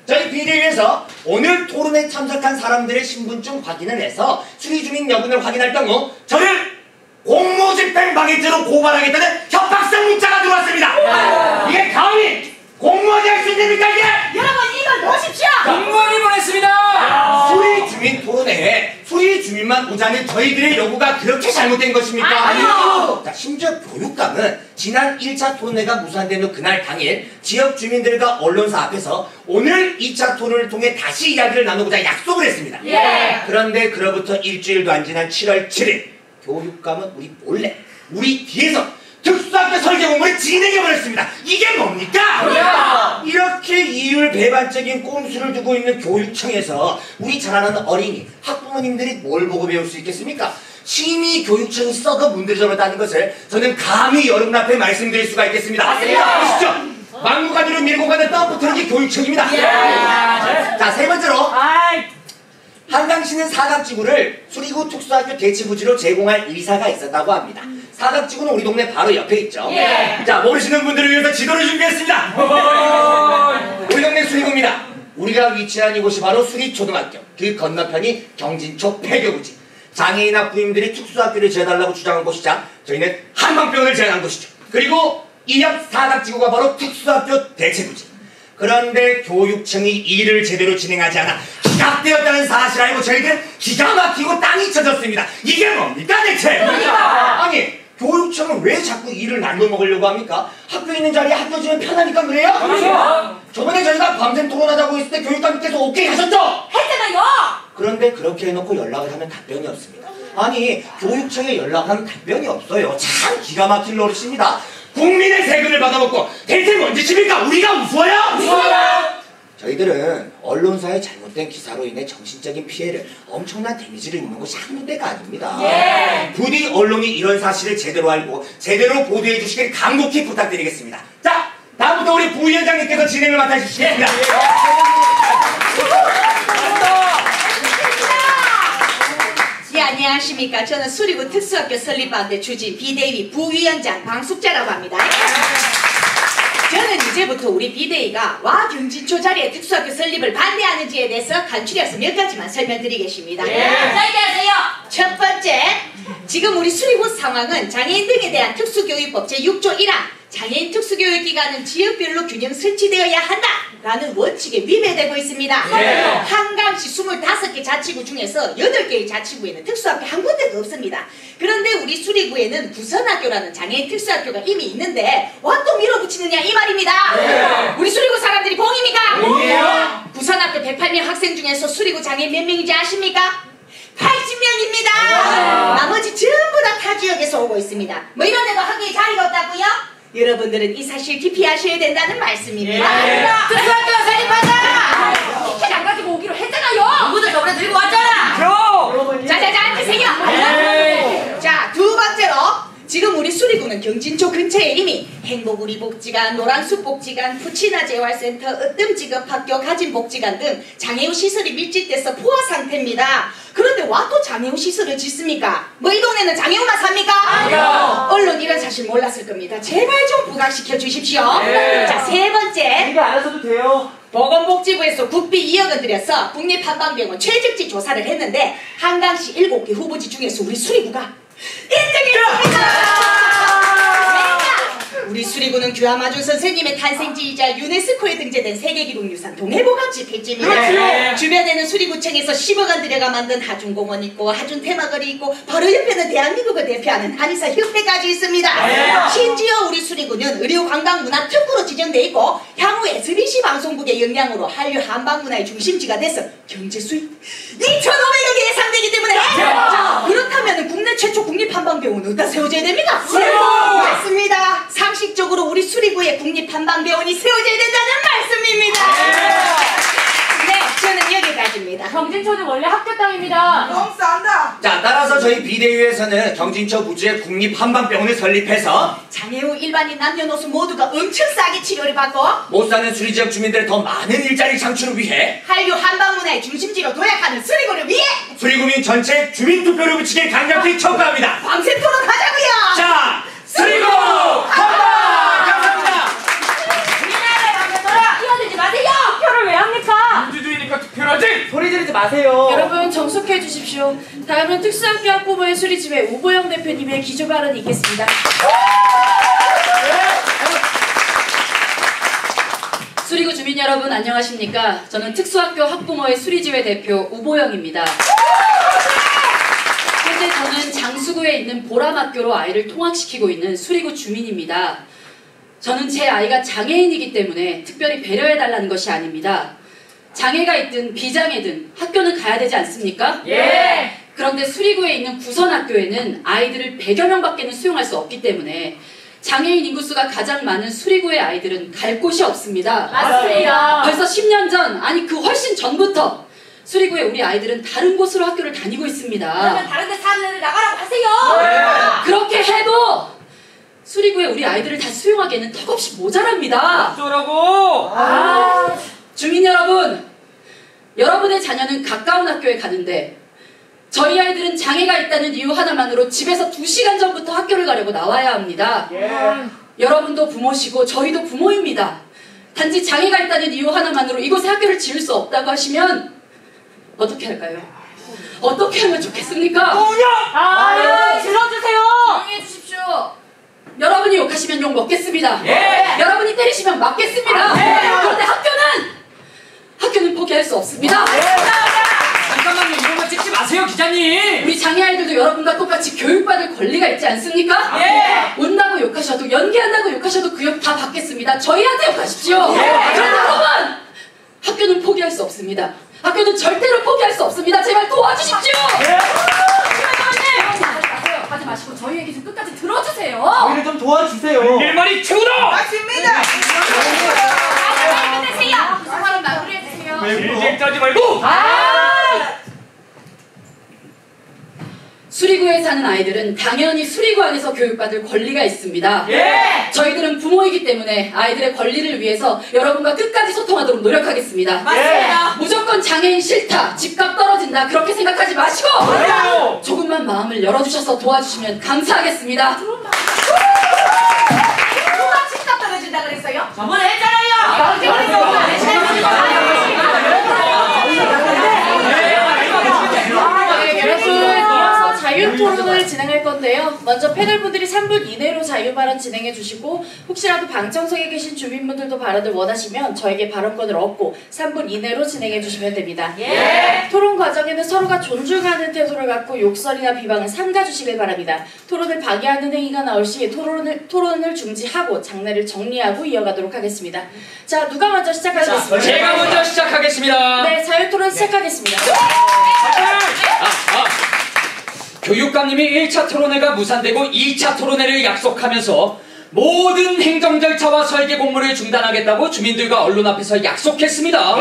저희 비대위에서 오늘 토론에 참석한 사람들의 신분증 확인을 해서 수리주민 여부를 확인할 경우 저를 공무집행 방해죄로 고발하겠다는 협박성 문자가 들어왔습니다. 이게 감히 공무원이 할 수 있는 일입니까 이게? 여러분 이걸 보십시오. 공무원이 보냈습니다. 수리주민 토론회에 수리주민만 오자는 저희들의 요구가 그렇게 잘못된 것입니까? 아니요. 자, 심지어 교육감은 지난 1차 토론회가 무산된 후 그날 당일 지역 주민들과 언론사 앞에서 오늘 2차 토론을 통해 다시 이야기를 나누고자 약속을 했습니다. 그런데 그로부터 일주일도 안 지난 7월 7일 교육감은 우리 몰래 우리 뒤에서 특수학교 설계 공부를 진행해버렸습니다. 이게 뭡니까? 이렇게 이율배반적인 꼼수를 두고 있는 교육청에서 우리 자라나는 어린이, 학부모님들이 뭘 보고 배울 수 있겠습니까? 심히 교육청이 썩어 문드러졌다는 것을 저는 감히 여러분 앞에 말씀드릴 수가 있겠습니다. 보시죠. 막무가내로 밀고 가는 덤프 트럭이 교육청입니다. 자, 세 번째로 한강시는 사각지구를 수리구 특수학교 대치부지로 제공할 의사가 있었다고 합니다. 사각지구는 우리 동네 바로 옆에 있죠. 자, 모르시는 분들을 위해서 지도를 준비했습니다. 우리 동네 수리구입니다. 우리가 위치한 이곳이 바로 수리초등학교, 그 건너편이 경진초 폐교부지. 장애인 학부모님들이 특수학교를 지어달라고 주장한 곳이자 저희는 한방병원을 제안한 곳이죠. 그리고 이 옆 사각지구가 바로 특수학교 대체부지. 그런데 교육청이 일을 제대로 진행하지 않아 기각되었다는 사실 알고 저희들은 기가 막히고 땅이 쳐졌습니다. 이게 뭡니까 대체? 아니 교육청은 왜 자꾸 일을 날로 먹으려고 합니까? 학교 있는 자리에 학교 주면 편하니까 그래요? 그렇죠. 저번에 저희가 밤샘 토론하자고 했을 때 교육감님께서 오케이 하셨죠? 했잖아요. 그런데 그렇게 해놓고 연락을 하면 답변이 없습니다. 아니 교육청에 연락하면 답변이 없어요. 참 기가 막힌 노릇입니다. 국민의 세금을 받아먹고 대체 뭔 짓입니까? 우리가 우스워요? 우스워요? 저희들은 언론사의 잘못된 기사로 인해 정신적인 피해를 엄청난 데미지를 입는 것이 한두 대가 아닙니다. 부디 언론이 이런 사실을 제대로 알고 제대로 보도해 주시길 간곡히 부탁드리겠습니다. 자, 다음부터 우리 부위원장님께서 진행을 맡아주시겠습니다. 예, 안녕하십니까. 저는 수리구 특수학교 설립반대 주진 비대위 부위원장 방숙자라고 합니다. 저는 이제부터 우리 비대위가 와 경진초 자리에 특수학교 설립을 반대하는지에 대해서 간추려서 몇 가지만 설명드리겠습니다. 설명하세요. 첫 번째, 지금 우리 수리구 상황은 장애인 등에 대한 특수교육법 제6조 1항 장애인 특수교육기관은 지역별로 균형 설치되어야 한다라는 원칙에 위배되고 있습니다. 한강시 25개 자치구 중에서 8개의 자치구에는 특수학교 한 군데도 없습니다. 그런데 우리 수리구에는 구선학교라는 장애인 특수학교가 이미 있는데 와 또 밀어붙이느냐 이 말입니다. 우리 수리구 사람들이 봉입니까? 구선학교 108명 학생 중에서 수리구 장애인 몇 명인지 아십니까? 80명입니다. 나머지 전부 다 타 지역에서 오고 있습니다. 뭐 이런 데도 학교에 자리가 없다고요? 여러분들은 이 사실 깊이 아셔야 된다는 말씀입니다. 특수학교 설립하자. 티켓 안 가지고 오기로 했잖아요. 누구들 저번에 들고 왔잖아. 자자자 앉으세요. 자, 두 번째로 지금 우리 수리구는 경진초 근처에 이미 행복우리복지관, 노란숲복지관, 푸치나 재활센터, 으뜸직업학교, 가진복지관 등 장애우 시설이 밀집돼서 포화 상태입니다. 그런데 와 또 장애우 시설을 짓습니까? 뭐 이 동네는 장애우만 삽니까? 아니요. 언론 이런 사실 몰랐을 겁니다. 제발 좀 부각시켜 주십시오. 자, 세 번째. 이거 안 하셔도 돼요. 보건복지부에서 국비 2억원 들여서 국립한방병원 최적지 조사를 했는데 한강시 7개 후보지 중에서 우리 수리구가 1등이었습니다. 우리 수리구는 규하마준 선생님의 탄생지이자 유네스코에 등재된 세계기록유산 동해보감지 필지입니다. 주변에는 수리구청에서 10억원 들여가 만든 하준공원 있고 하준테마거리 있고 바로 옆에는 대한민국을 대표하는 한의사협회까지 있습니다. 심지어 우리 수리구는 의료관광문화특구로 지정돼 있고 향후 SBC 방송국의 역량으로 한류 한방문화의 중심지가 돼서 경제수입 2,500억 예상되기 때문에 그렇다면 국내 최초 국립한방병원은 어디다 세워져야 됩니까? 맞습니다. 상식적으로 우리 수리구에 국립한방병원이 세워져야 된다는 말씀입니다. 네, 저는 여기까지입니다. 경진초는 원래 학교 땅입니다. 너무 싼다. 자, 따라서 저희 비대위에서는 경진초 부지에 국립한방병원을 설립해서 장애우 일반인 남녀노소 모두가 엄청 싸게 치료를 받고 못 사는 수리지역 주민들의 더 많은 일자리 창출을 위해 한류 한방문화의 중심지로 도약하는 수리구를 위해 수리구민 전체 주민투표를 붙이길 강력히 촉구합니다. 밤새 토론하자고요. 자, 수리구 한방! 감사합니다. 우리나라의 방송으로 끼어들지 마세요. 투표를 왜 합니까? 민주주의니까 투표를 하지. 소리 지르지 마세요. 여러분 정숙해 주십시오. 다음은 특수학교 학부모의 수리집회 우보영 대표님의 기조 발언이 있겠습니다. 수리구 주민 여러분 안녕하십니까? 저는 특수학교 학부모의 수리집회 대표 우보영입니다. 현재 저는 장수구에 있는 보람학교로 아이를 통학시키고 있는 수리구 주민입니다. 저는 제 아이가 장애인이기 때문에 특별히 배려해달라는 것이 아닙니다. 장애가 있든 비장애든 학교는 가야 되지 않습니까? 예. 그런데 수리구에 있는 구선학교에는 아이들을 100여 명밖에는 수용할 수 없기 때문에 장애인 인구수가 가장 많은 수리구의 아이들은 갈 곳이 없습니다. 맞습니다. 벌써 10년 전, 아니 그 훨씬 전부터 수리구의 우리 아이들은 다른 곳으로 학교를 다니고 있습니다. 그러면 다른 데 사는 애들 나가라고 하세요. 그렇게 해도 수리구의 우리 아이들을 다 수용하기에는 턱없이 모자랍니다. 어쩌라고? 주민 여러분, 여러분의 자녀는 가까운 학교에 가는데 저희 아이들은 장애가 있다는 이유 하나만으로 집에서 2시간 전부터 학교를 가려고 나와야 합니다. 여러분도 부모시고 저희도 부모입니다. 단지 장애가 있다는 이유 하나만으로 이곳에 학교를 지을 수 없다고 하시면 어떻게 할까요? 어떻게 하면 좋겠습니까? 질러주세요. 조용히 해주십시오. 여러분이 욕하시면 욕 먹겠습니다. 예. 여러분이 내리시면 맞겠습니다. 그런데 학교는 포기할 수 없습니다. 잠깐만요. 이런 거 찍지 마세요, 기자님. 우리 장애아이들도 여러분과 똑같이 교육받을 권리가 있지 않습니까? 운다고 욕하셔도, 연기한다고 욕하셔도 그 욕 다 받겠습니다. 저희한테 욕하십시오. 그런데 여러분, 학교는 포기할 수 없습니다. 학교는 절대로 포기할 수 없습니다. 제발 도와주십시오. 하지 마시고 저희 얘기 좀 끝까지 들어주세요. 저희를 좀 도와주세요. 일말이 최고다. 맞습니다. 끝내세요. 무슨 마무리해주세요. 일찍 짜지 말고. 수리구에 사는 아이들은 당연히 수리구 안에서 교육받을 권리가 있습니다. 저희들은 부모이기 때문에 아이들의 권리를 위해서 여러분과 끝까지 소통하도록 노력하겠습니다. 맞습니다. 무조건 장애인 싫다, 집값 떨어진다 그렇게 생각하지 마시고 조금만 마음을 열어주셔서 도와주시면 감사하겠습니다. 누가 집값 떨어진다 그랬어요? 저번에 했잖아요. 자유 토론을 진행할 건데요. 먼저 패널분들이 3분 이내로 자유 발언 진행해 주시고 혹시라도 방청석에 계신 주민분들도 발언을 원하시면 저에게 발언권을 얻고 3분 이내로 진행해 주시면 됩니다. 토론 과정에는 서로가 존중하는 태도를 갖고 욕설이나 비방을 삼가 주시길 바랍니다. 토론을 방해하는 행위가 나올 시 토론을 중지하고 장례를 정리하고 이어가도록 하겠습니다. 자, 누가 먼저 시작하겠습니다. 제가 먼저 시작하겠습니다. 네, 자유 토론 시작하겠습니다. 교육감님이 1차 토론회가 무산되고 2차 토론회를 약속하면서 모든 행정 절차와 설계 공무를 중단하겠다고 주민들과 언론 앞에서 약속했습니다.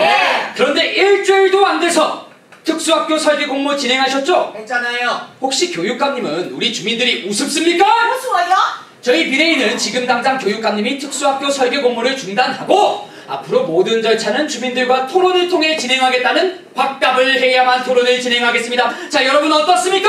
그런데 일주일도 안 돼서 특수학교 설계 공모 진행하셨죠? 했잖아요. 혹시 교육감님은 우리 주민들이 우습습니까? 무서워요? 저희 비대위는 지금 당장 교육감님이 특수학교 설계 공모를 중단하고 앞으로 모든 절차는 주민들과 토론을 통해 진행하겠다는 확답을 해야만 토론을 진행하겠습니다. 자, 여러분 어떻습니까?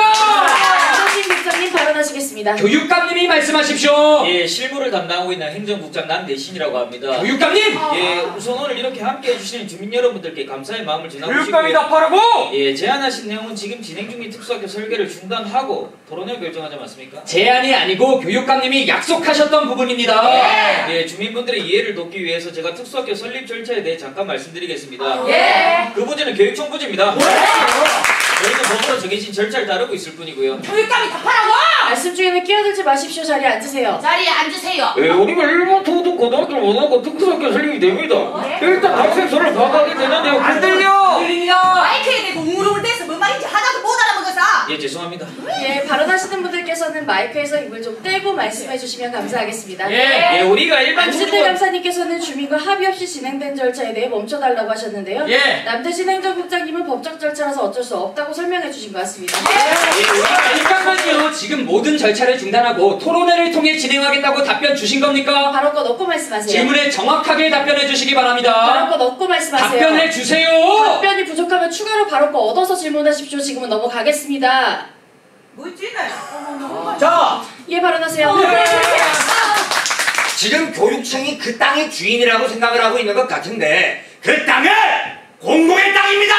조진 국장님 발언하시겠습니다. 교육감님이 말씀하십시오. 예, 실무를 담당하고 있는 행정국장 남대신이라고 합니다. 교육감님! 예, 우선 오늘 이렇게 함께 해주시는 주민 여러분들께 감사의 마음을 전하고 교육감이 싶고요. 답하라고! 예, 제안하신 내용은 지금 진행 중인 특수학교 설계를 중단하고 토론을 결정하지 않습니까? 제안이 아니고 교육감님이 약속하셨던 부분입니다. 예, 주민분들의 이해를 돕기 위해서 제가 특수학교 설립 절차에 대해 잠깐 말씀드리겠습니다. 그 부지는 교육청부지입니다. 저희는 법으로 정해진 절차를 따르고 있을 뿐이고요. 교육감이 답하라고! 말씀 중에는 끼어들지 마십시오. 자리에 앉으세요. 자리에 앉으세요. 예, 우리가 일반 초등 고등학교를 원하고 특수학교 설립이 됩니다. 일단 학생수를 파악하게 되는데요. 흔들려! 마이크에 대고 웅물웅물 대서 뭔 말인지 하나도 못 알아먹어서. 예, 죄송합니다. 예, 발언하시는 분들께서는 마이크에서 입을 좀 떼고 말씀해 주시면 감사하겠습니다. 예, 우리가 일반 안진대 초등 감사님께서는 주민과 합의 없이 진행된 절차에 대해 멈춰달라고 하셨는데요. 남대신 행정국장님은 법적 절차라서 어쩔 수 없다고 설명해 주신 것 같습니다. 잠깐만요. 지금 모든 절차를 중단하고 토론회를 통해 진행하겠다고 답변 주신 겁니까? 발언권 얻고 말씀하세요. 질문에 정확하게 답변해 주시기 바랍니다. 발언권 얻고 말씀하세요. 답변해 주세요. 답변이 부족하면 추가로 발언권 얻어서 질문하십시오. 지금은 넘어가겠습니다. 자, 예, 발언하세요. 지금 교육청이 그 땅의 주인이라고 생각을 하고 있는 것 같은데 그 땅은 공공의 땅입니다.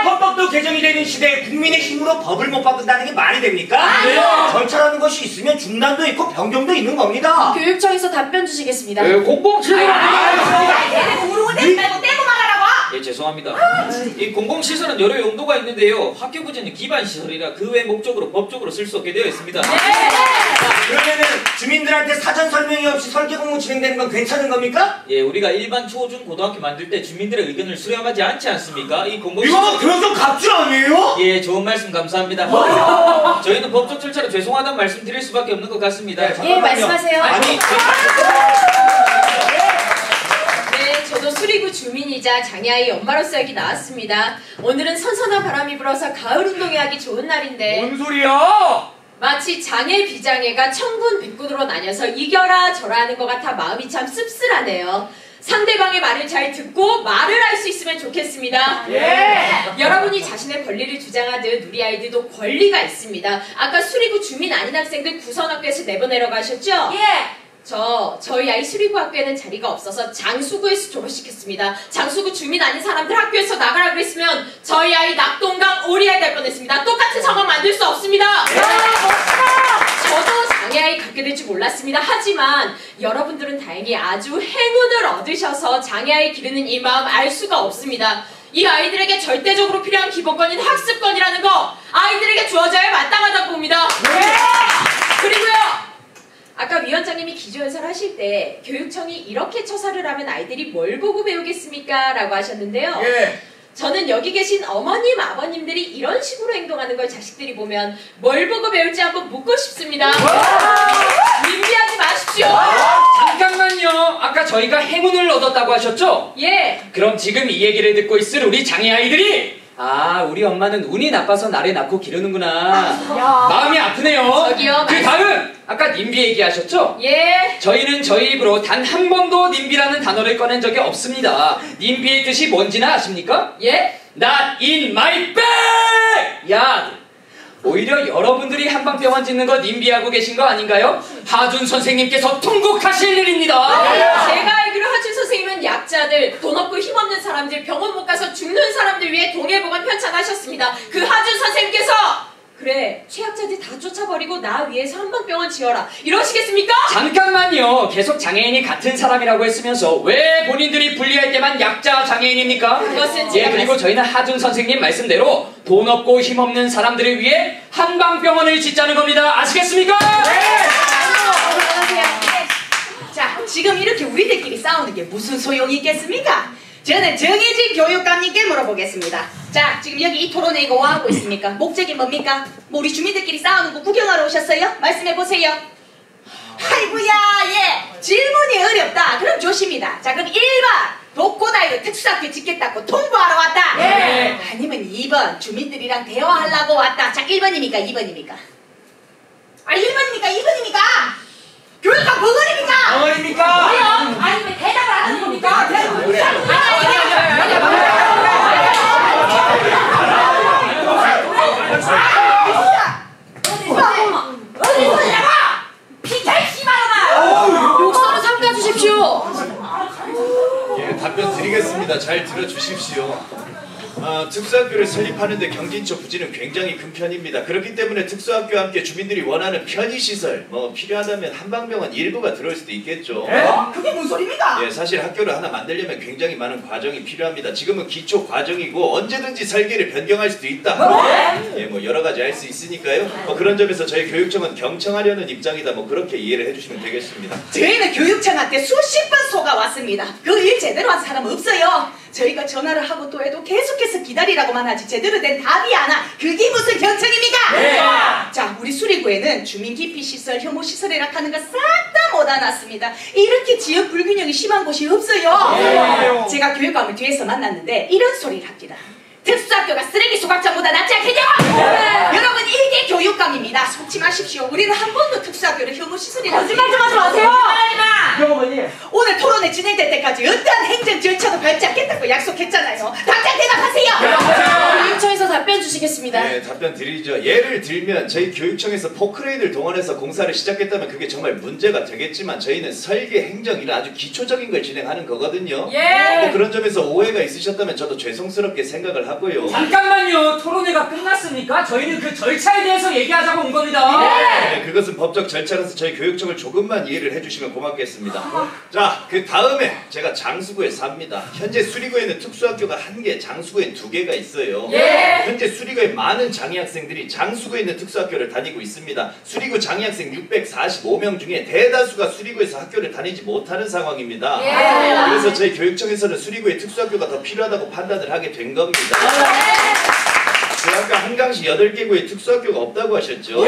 헌법도 개정이 되는 시대에 국민의 힘으로 법을 못 바꾼다는 게 말이 됩니까? 절차라는 것이 있으면 중단도 있고 변경도 있는 겁니다. 교육청에서 답변 주시겠습니다. 공공시설 대고 웅물웅물 대지 말고 떼고 말하라고! 예, 죄송합니다. 이 공공시설은 여러 용도가 있는데요. 학교 부지는 기반시설이라 그 외 목적으로 법적으로 쓸 수 없게 되어 있습니다. 그러면은 주민들한테 사전 설명이 없이 설계 공모 진행되는 건 괜찮은 겁니까? 예, 우리가 일반 초, 중, 고등학교 만들 때 주민들의 의견을 수렴하지 않지 않습니까? 이 이거 공공시설 교육청 갑질 아니에요? 예, 좋은 말씀 감사합니다. 저희는 법적 절차로 죄송하다는 말씀 드릴 수밖에 없는 것 같습니다. 예, 말씀하세요. 아니, 네, 저도 수리구 주민이자 장애아이 엄마로서 여기 나왔습니다. 오늘은 선선한 바람이 불어서 가을 운동회 하기 좋은 날인데 뭔 소리야? 마치 장애 비장애가 천군 백군으로 나뉘어서 이겨라 저라 하는 것 같아 마음이 참 씁쓸하네요. 상대방의 말을 잘 듣고 말을 할 수 있으면 좋겠습니다. 여러분이 자신의 권리를 주장하듯 우리 아이들도 권리가 있습니다. 아까 수리구 주민 아닌 학생들 구선학교에서 내보내러 가셨죠? 저희 아이 수리구 학교에는 자리가 없어서 장수구에서 졸업시켰습니다. 장수구 주민 아닌 사람들 학교에서 나가라 그랬으면 저희 아이 낙동강 오리알 될 뻔했습니다. 똑같은 상황 만들 수 없습니다. 저도 장애아이 갖게 될 줄 몰랐어요. 몰랐습니다. 하지만 여러분들은 다행히 아주 행운을 얻으셔서 장애아이 기르는 이 마음 알 수가 없습니다. 이 아이들에게 절대적으로 필요한 기본권인 학습권이라는 거 아이들에게 주어져야 마땅하다고 봅니다. 그리고요, 아까 위원장님이 기조연설 하실 때 교육청이 이렇게 처사를 하면 아이들이 뭘 보고 배우겠습니까? 라고 하셨는데요. 저는 여기 계신 어머님, 아버님들이 이런 식으로 행동하는 걸 자식들이 보면 뭘 보고 배울지 한번 묻고 싶습니다. 민비하지 마십시오. 잠깐만요. 아까 저희가 행운을 얻었다고 하셨죠? 예. 그럼 지금 이 얘기를 듣고 있을 우리 장애아이들이 우리 엄마는 운이 나빠서 나를 낳고 기르는구나. 마음이 아프네요. 저기요. 그 다음 아까 님비 얘기하셨죠? 예. 저희는 저희 입으로 단 한 번도 님비라는 단어를 꺼낸 적이 없습니다. 님비의 뜻이 뭔지는 아십니까? 예. Not in my backyard. 오히려 여러분들이 한방병원 짓는 거 님비하고 계신 거 아닌가요? 하준 선생님께서 통곡하실 일입니다. 제가 알기로 하준 선생님은 약자들, 돈 없고 힘없는 사람들, 병원 못 가서 죽는 사람들 위해 동해보건 편찬하셨습니다. 그 하준 선생님께서 그래, 최약자들 다 쫓아버리고 나 위해서 한방병원 지어라 이러시겠습니까? 잠깐만요. 계속 장애인이 같은 사람이라고 했으면서 왜 본인들이 분리할 때만 약자 장애인입니까? 그것은 제가 그리고 저희는 하준 선생님 말씀대로 돈 없고 힘없는 사람들을 위해 한방병원을 짓자는 겁니다. 아시겠습니까? 자, 지금 이렇게 우리들끼리 싸우는 게 무슨 소용이 있겠습니까? 저는 정혜진 교육감님께 물어보겠습니다. 자, 지금 여기 이 토론회 이거 뭐 하고 있습니까? 목적이 뭡니까? 뭐 우리 주민들끼리 싸우는 거 구경하러 오셨어요? 말씀해보세요. 아이고야, 예. 질문이 어렵다. 그럼 조심이다. 자, 그럼 1번. 독고다이로 특수학교 짓겠다고 통보하러 왔다. 네. 아니면 2번. 주민들이랑 대화하려고 왔다. 자, 1번입니까? 2번입니까? 1번입니까? 2번입니까? 교육감 벙어리입니까? 벙어리입니까? 아니면 대답을 안 하는 겁니까? 욕설을 삼가주십시오. 예, 답변 드리겠습니다. 잘 들어주십시오. 특수학교를 설립하는데 경진처 부지는 굉장히 큰 편입니다. 그렇기 때문에 특수학교와 함께 주민들이 원하는 편의시설, 필요하다면 한방병원 일부가 들어올 수도 있겠죠. 그게 무슨 소리입니까? 예, 사실 학교를 하나 만들려면 굉장히 많은 과정이 필요합니다. 지금은 기초 과정이고 언제든지 설계를 변경할 수도 있다. 예, 여러 가지 할 수 있으니까요. 그런 점에서 저희 교육청은 경청하려는 입장이다. 그렇게 이해를 해주시면 되겠습니다. 저희는 교육청한테 수십 번 속아왔습니다. 그 일 제대로 한 사람 없어요. 저희가 전화를 하고 또 해도 계속해서 기다리라고만 하지 제대로 된 답이 안 와. 그게 무슨 경청입니까? 네. 자, 우리 수리구에는 주민기피시설, 혐오시설이라 하는 거 싹 다 못안왔습니다. 이렇게 지역 불균형이 심한 곳이 없어요. 제가 교육감을 뒤에서 만났는데 이런 소리를 합니다. 특수학교가 쓰레기 소각장보다 낫지 않겠냐? 여러분, 이게 교육감입니다. 속지 마십시오. 우리는 한 번도 특수학교를 혐오시설이라고 거짓말 좀 하지 마세요. 어머니. 오늘 토론회 진행될 때까지 어떠한 행정 절차도 밟지 않겠다고 약속했잖아요. 당장 대답하세요. 교육청에서 답변 주시겠습니다. 네, 답변 드리죠. 예를 들면 저희 교육청에서 포크레인을 동원해서 공사를 시작했다면 그게 정말 문제가 되겠지만 저희는 설계, 행정 이런 아주 기초적인 걸 진행하는 거거든요. 그런 점에서 오해가 있으셨다면 저도 죄송스럽게 생각을 하고요. 잠깐만요. 토론회가 끝났습니까? 저희는 그 절차에 대해서 얘기하자고 온 겁니다. 네, 그것은 법적 절차라서 저희 교육청을 조금만 이해를 해주시면 고맙겠습니다. 자, 그 다음에 제가 장수구에 삽니다. 현재 수리구에는 특수학교가 1개, 장수구에 2개가 있어요. 현재 수리구에 많은 장애학생들이 장수구에 있는 특수학교를 다니고 있습니다. 수리구 장애학생 645명 중에 대다수가 수리구에서 학교를 다니지 못하는 상황입니다. 그래서 저희 교육청에서는 수리구에 특수학교가 더 필요하다고 판단을 하게 된 겁니다. 아까 한강시 8개 구에 특수학교가 없다고 하셨죠?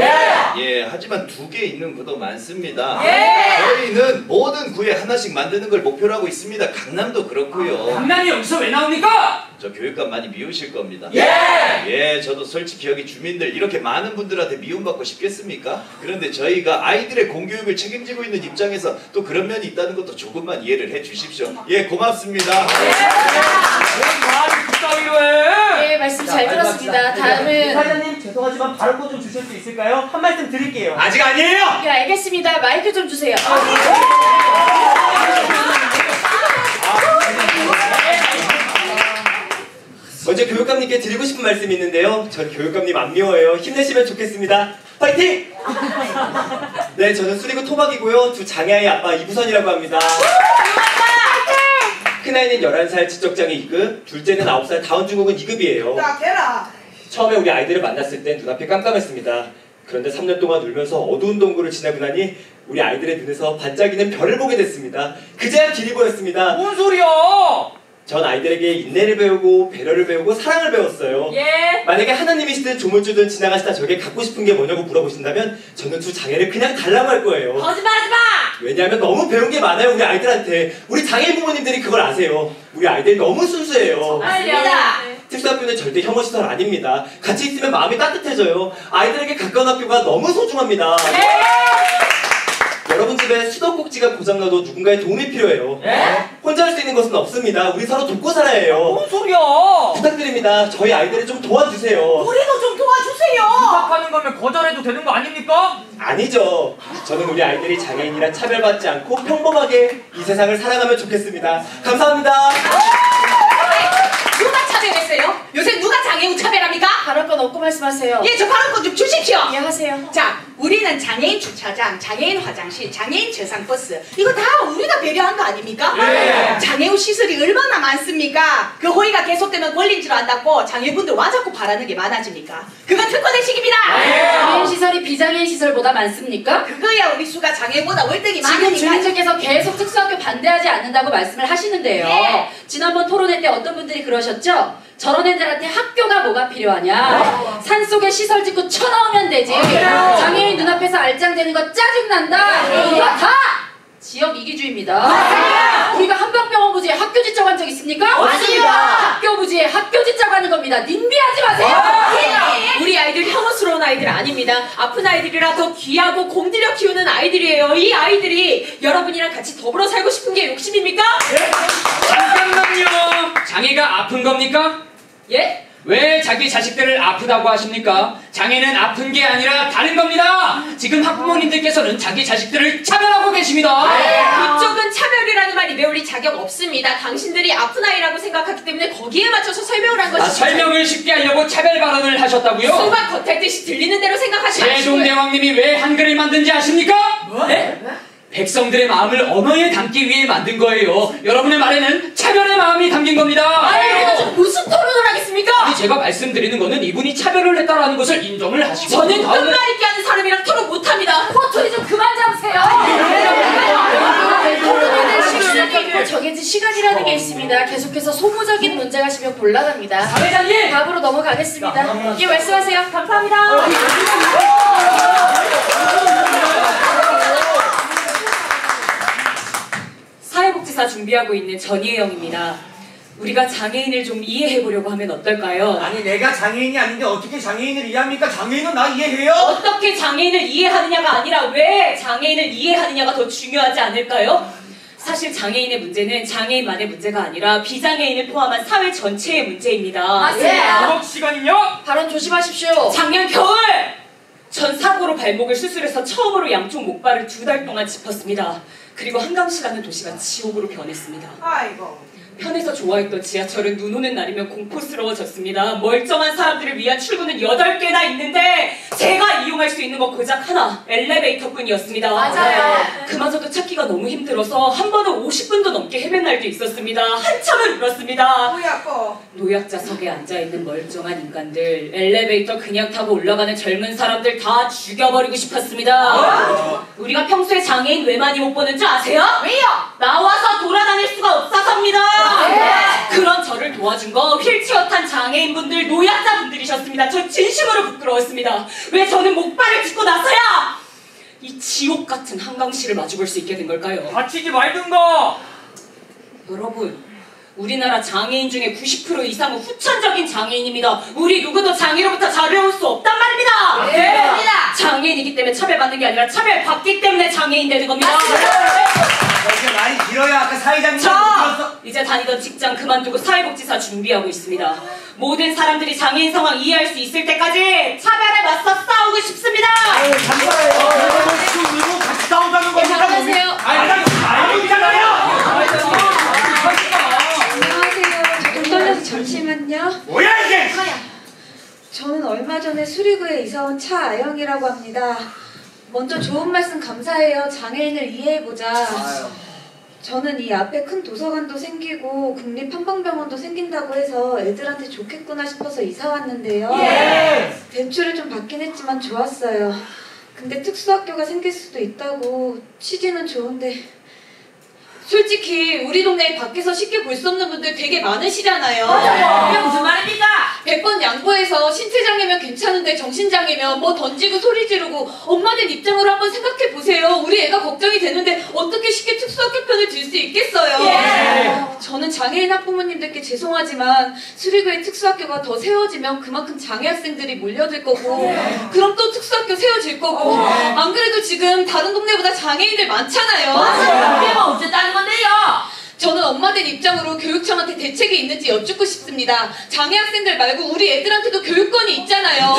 예, 하지만 2개 있는 구도 많습니다. 저희는 모든 구에 하나씩 만드는 걸 목표로 하고 있습니다. 강남도 그렇고요. 강남이 여기서 왜 나옵니까? 저 교육감 많이 미우실 겁니다. 예, 저도 솔직히 여기 주민들 이렇게 많은 분들한테 미움받고 싶겠습니까? 그런데 저희가 아이들의 공교육을 책임지고 있는 입장에서 또 그런 면이 있다는 것도 조금만 이해를 해 주십시오. 예, 고맙습니다. 예, 말씀 잘 들었습니다. 다음은 사장님, 죄송하지만 발언 좀 주실 수 있을까요? 한 말씀 드릴게요. 아직 아니에요. 예, 알겠습니다. 마이크 좀 주세요. 먼저 교육감님께 드리고 싶은 말씀이 있는데요. 전 교육감님 안 미워요. 힘내시면 좋겠습니다. 파이팅! 네, 저는 수리구 토박이고요. 두 장애아이 아빠 이부선이라고 합니다. 큰아이는 11살 지적장애 2급, 둘째는 9살 다운증후군 2급이에요. 처음에 우리 아이들을 만났을 땐 눈앞이 깜깜했습니다. 그런데 3년 동안 울면서 어두운 동굴을 지나고 나니 우리 아이들의 눈에서 반짝이는 별을 보게 됐습니다. 그제야 길이 보였습니다. 뭔 소리야? 전 아이들에게 인내를 배우고 배려를 배우고 사랑을 배웠어요. 만약에 하나님이시든 조물주든 지나가시다 저에게 갖고 싶은 게 뭐냐고 물어보신다면 저는 두 장애를 그냥 달라고 할 거예요. 거짓말하지 마! 왜냐하면 너무 배운 게 많아요, 우리 아이들한테. 우리 장애인 부모님들이 그걸 아세요. 우리 아이들 너무 순수해요. 맞습니다. 특수학교는 절대 혐오시설 아닙니다. 같이 있으면 마음이 따뜻해져요. 아이들에게 가까운 학교가 너무 소중합니다. 여러분 집에 수도꼭지가 고장나도 누군가의 도움이 필요해요. 혼자 할 수 있는 것은 없습니다. 우리 서로 돕고 살아야 해요. 뭔 소리야? 부탁드립니다. 저희 아이들을 좀 도와주세요. 우리도 좀 도와주세요. 부탁하는 거면 거절해도 되는 거 아닙니까? 아니죠. 저는 우리 아이들이 장애인이라 차별받지 않고 평범하게 이 세상을 살아가면 좋겠습니다. 감사합니다. 누가 차별했어요? 요새 누가 장애인 차별합니까? 발언권 없고 말씀하세요. 예, 저 발언권 좀 주십시오. 예, 하세요. 자, 우리는 장애인 주차장, 장애인 화장실, 장애인 저상버스 이거 다 우리가 배려한 거 아닙니까? 장애인 시설이 얼마나 많습니까? 그 호의가 계속되면 권리인 줄 안다고 장애인분들 와 자꾸 바라는 게 많아집니까? 그건 특권의식입니다. 장애인 시설이 비장애인 시설보다 많습니까? 그거야 우리 수가 장애인보다 월등히 지금 많으니까. 주민들께서 계속 특수학교 반대하지 않는다고 말씀을 하시는데요. 지난번 토론회 때 어떤 분들이 그러셨죠? 저런 애들한테 학교가 뭐가 필요하냐? 산속에 시설 짓고 쳐넣으면 되지. 장애인 눈앞에서 알짱대는 거 짜증난다. 이거 다 지역 이기주의입니다. 우리가 한방병원 부지에 학교 짓자고 한 적 있습니까? 맞습니다. 학교 부지에 학교 짓자고 하는 겁니다. 닌비하지 마세요. 우리 아이들 혐오스러운 아이들 아닙니다. 아픈 아이들이라 더 귀하고 공들여 키우는 아이들이에요. 이 아이들이 여러분이랑 같이 더불어 살고 싶은 게 욕심입니까? 잠깐만요. 장애가 아픈 겁니까? 예? 왜 자기 자식들을 아프다고 하십니까? 장애는 아픈 게 아니라 다른 겁니다. 지금 학부모님들께서는 자기 자식들을 차별하고 계십니다. 그쪽은 차별이라는 말이 배울 자격 없습니다. 당신들이 아픈 아이라고 생각하기 때문에 거기에 맞춰서 설명을 한 것이죠. 설명을 쉽게 하려고 차별 발언을 하셨다고요? 순간 겉핥듯이 들리는 대로 생각하지 마시고요. 세종대왕님이 왜 한글을 만든지 아십니까? 네? 백성들의 마음을 언어에 담기 위해 만든 거예요. 여러분의 말에는 차별의 마음이 담긴 겁니다. 아니, 지금 무슨 토론을 하겠습니까? 아니, 제가 말씀드리는 거는 이분이 차별을 했다라는 것을 인정을 하시고 저는 끝말 잇기 하는 사람이랑 토론 못합니다. 포토리 좀 그만 잡으세요. 토론회는 시간이 있고 정해진 시간이라는 게 있습니다. 계속해서 소모적인 문제가 시면 곤란합니다. 사회자님! 답으로 넘어가겠습니다. 예, 말씀하세요. 감사합니다. 사회복지사 준비하고 있는 전희혜영입니다. 우리가 장애인을 좀 이해해보려고 하면 어떨까요? 아니 내가 장애인이 아닌데 어떻게 장애인을 이해합니까? 장애인은 나 이해해요? 어떻게 장애인을 이해하느냐가 아니라 왜 장애인을 이해하느냐가 더 중요하지 않을까요? 사실 장애인의 문제는 장애인만의 문제가 아니라 비장애인을 포함한 사회 전체의 문제입니다. 맞습니다. 시간은요? 발언 조심하십시오. 작년 겨울! 전 사고로 발목을 수술해서 처음으로 양쪽 목발을 2달 동안 짚었습니다. 그리고 한강시라는 도시가 지옥으로 변했습니다. 아이고. 편해서 좋아했던 지하철은 눈 오는 날이면 공포스러워졌습니다. 멀쩡한 사람들을 위한 출구는 8개나 있는데 제가 이용할 수 있는 거 고작 하나, 엘리베이터뿐이었습니다. 맞아요. 그마저도 찾기가 너무 힘들어서 한 번은 50분도 넘게 헤맨 날도 있었습니다. 한참을 울었습니다. 노약자석에 앉아있는 멀쩡한 인간들, 엘리베이터 그냥 타고 올라가는 젊은 사람들 다 죽여버리고 싶었습니다. 우리가 평소에 장애인 왜 많이 못 보는 줄 아세요? 왜요? 나와서 돌아다닐 수가 없어서입니다. 그런 저를 도와준 거 휠체어 탄 장애인분들, 노약자분들이셨습니다. 저 진심으로 부끄러웠습니다. 왜 저는 목발을 짚고 나서야 이 지옥 같은 한강시를 마주볼 수 있게 된 걸까요? 다치지 말든가. 여러분, 우리나라 장애인 중에 90% 이상은 후천적인 장애인입니다. 우리 누구도 장애로부터 자유로울 수 없단 말입니다. 장애인이기 때문에 차별받는 게 아니라 차별받기 때문에 장애인 되는 겁니다. 이렇게 말이 길어야 아까 사회자님 저 이제 다니던 직장 그만두고 사회복지사 준비하고 있습니다. 모든 사람들이 장애인 상황 이해할 수 있을 때까지 차별에 맞서 싸우고 싶습니다. 같이 싸우자는 예, 잘하세요. 안녕하세요. 저 좀 떨려서 잠시만요. 뭐야 이게? 저는 얼마 전에 수리구에 이사온 차아영이라고 합니다. 먼저 좋은 말씀 감사해요. 장애인을 이해해보자. 저는 이 앞에 큰 도서관도 생기고 국립한방병원도 생긴다고 해서 애들한테 좋겠구나 싶어서 이사 왔는데요. 대출을 좀 받긴 했지만 좋았어요. 근데 특수학교가 생길 수도 있다고 취지는 좋은데 솔직히 우리 동네에 밖에서 쉽게 볼 수 없는 분들 되게 많으시잖아요. 그게 무슨 말입니까? 100번 양보해서 신체장애면 괜찮은데 정신장애면 뭐 던지고 소리 지르고 엄마들 입장으로 한번 생각해보세요. 우리 애가 걱정이 되는데 어떻게 쉽게 특수학교 편을 들 수 있겠어요? 저는 장애인 학부모님들께 죄송하지만 수리구에 특수학교가 더 세워지면 그만큼 장애 학생들이 몰려들 거고 그럼 또 특수학교 세워질 거고 안 그래도 지금 다른 동네보다 장애인들 많잖아요. 그게 뭐 어쨌다는 건데요? 저는 엄마들 입장으로 교육청한테 대책이 있는지 여쭙고 싶습니다. 장애 학생들 말고 우리 애들한테도 교육권이 있잖아요.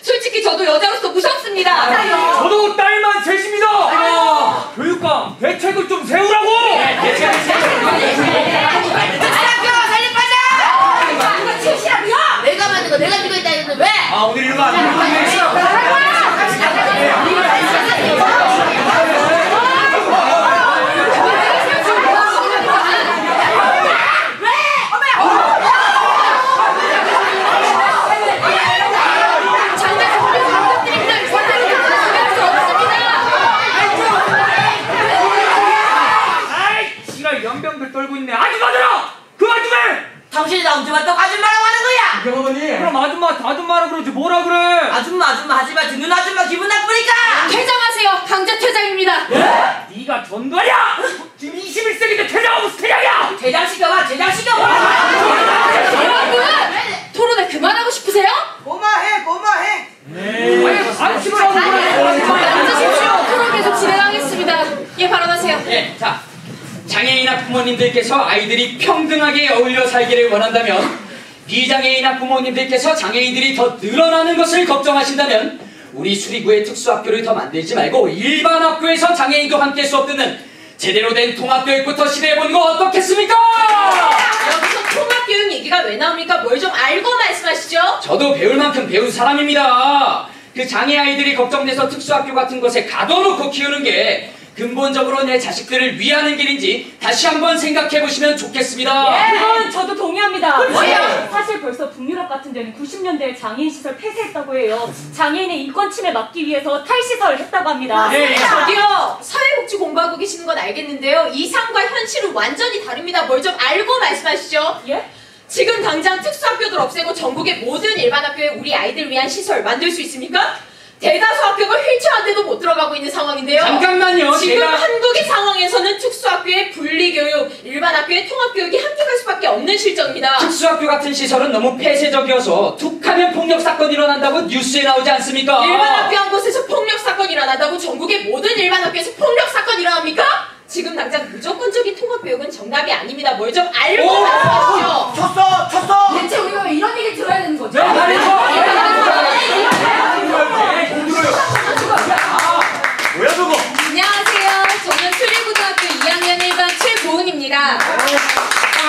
솔직히 저도 여자로서 무섭습니다. 저도 딸만 셋입니다. 교육감 대책을 좀 세우라고. 특수학교 살림 빠져. 이거 칠시라고요? 내가 만든 거 내가 찍어 있다 했는데 왜? 아 오늘 이런 거 안 돼. 연병들 떨고 있네. 아줌마들아! 그만 좀 해! 당신이 나 언제 왔다고 아줌마라고 하는 거야? 그럼 아줌마라 그러지 뭐라 그래? 아줌마 하지 마. 듣는 아줌마 기분 나쁘니까. 퇴장하세요. 강제 퇴장입니다. 네가 전도야! 지금 21세기인데 퇴장하고 무슨 퇴장이야! 퇴장시켜봐. 여러분! 토론회 그만하고 싶으세요? 고마해. 안심을 하고 앉으십시오. 토론 계속 진행하겠습니다. 예, 발언하세요. 예, 자, 장애인 학부모님들께서 아이들이 평등하게 어울려 살기를 원한다면, 비장애인 학부모님들께서 장애인들이 더 늘어나는 것을 걱정하신다면 우리 수리구에 특수학교를 더 만들지 말고 일반 학교에서 장애인도 함께 수업 듣는 제대로 된 통합교육부터 시도해보는 거 어떻겠습니까? 여기서 통합교육 얘기가 왜 나옵니까? 뭘 좀 알고 말씀하시죠? 저도 배울 만큼 배운 사람입니다. 그 장애 아이들이 걱정돼서 특수학교 같은 곳에 가둬놓고 키우는 게 근본적으로 내 자식들을 위하는 길인지 다시 한번 생각해 보시면 좋겠습니다. 그건 저도 동의합니다. 뭐야? 사실 벌써 북유럽 같은 데는 90년대에 장애인 시설 폐쇄했다고 해요. 장애인의 인권 침해 막기 위해서 탈시설을 했다고 합니다. 저기요, 사회복지 공부하고 계시는 건 알겠는데요. 이상과 현실은 완전히 다릅니다. 뭘 좀 알고 말씀하시죠. 예? 지금 당장 특수학교들 없애고 전국의 모든 일반 학교에 우리 아이들 위한 시설 만들 수 있습니까? 대다수 학교가 휠체어한테도 못 들어가고 있는 상황인데요. 잠깐만요. 지금 한국의 상황에서는 특수학교의 분리교육, 일반 학교의 통합교육이 함께 갈 수밖에 없는 실정입니다. 특수학교 같은 시설은 너무 폐쇄적이어서 툭하면 폭력사건이 일어난다고 뉴스에 나오지 않습니까? 일반 학교 한 곳에서 폭력사건이 일어난다고 전국의 모든 일반 학교에서 폭력사건이 일어납니까? 지금 당장 무조건적인 통합교육은 정답이 아닙니다. 뭘 좀 알고 말씀하시죠. 쳤어. 대체 우리가 왜 이런 얘기를 들어야 되는 거죠? 뭐야 저거? 안녕하세요. 저는 수리고등학교 2학년 1반 최고은입니다.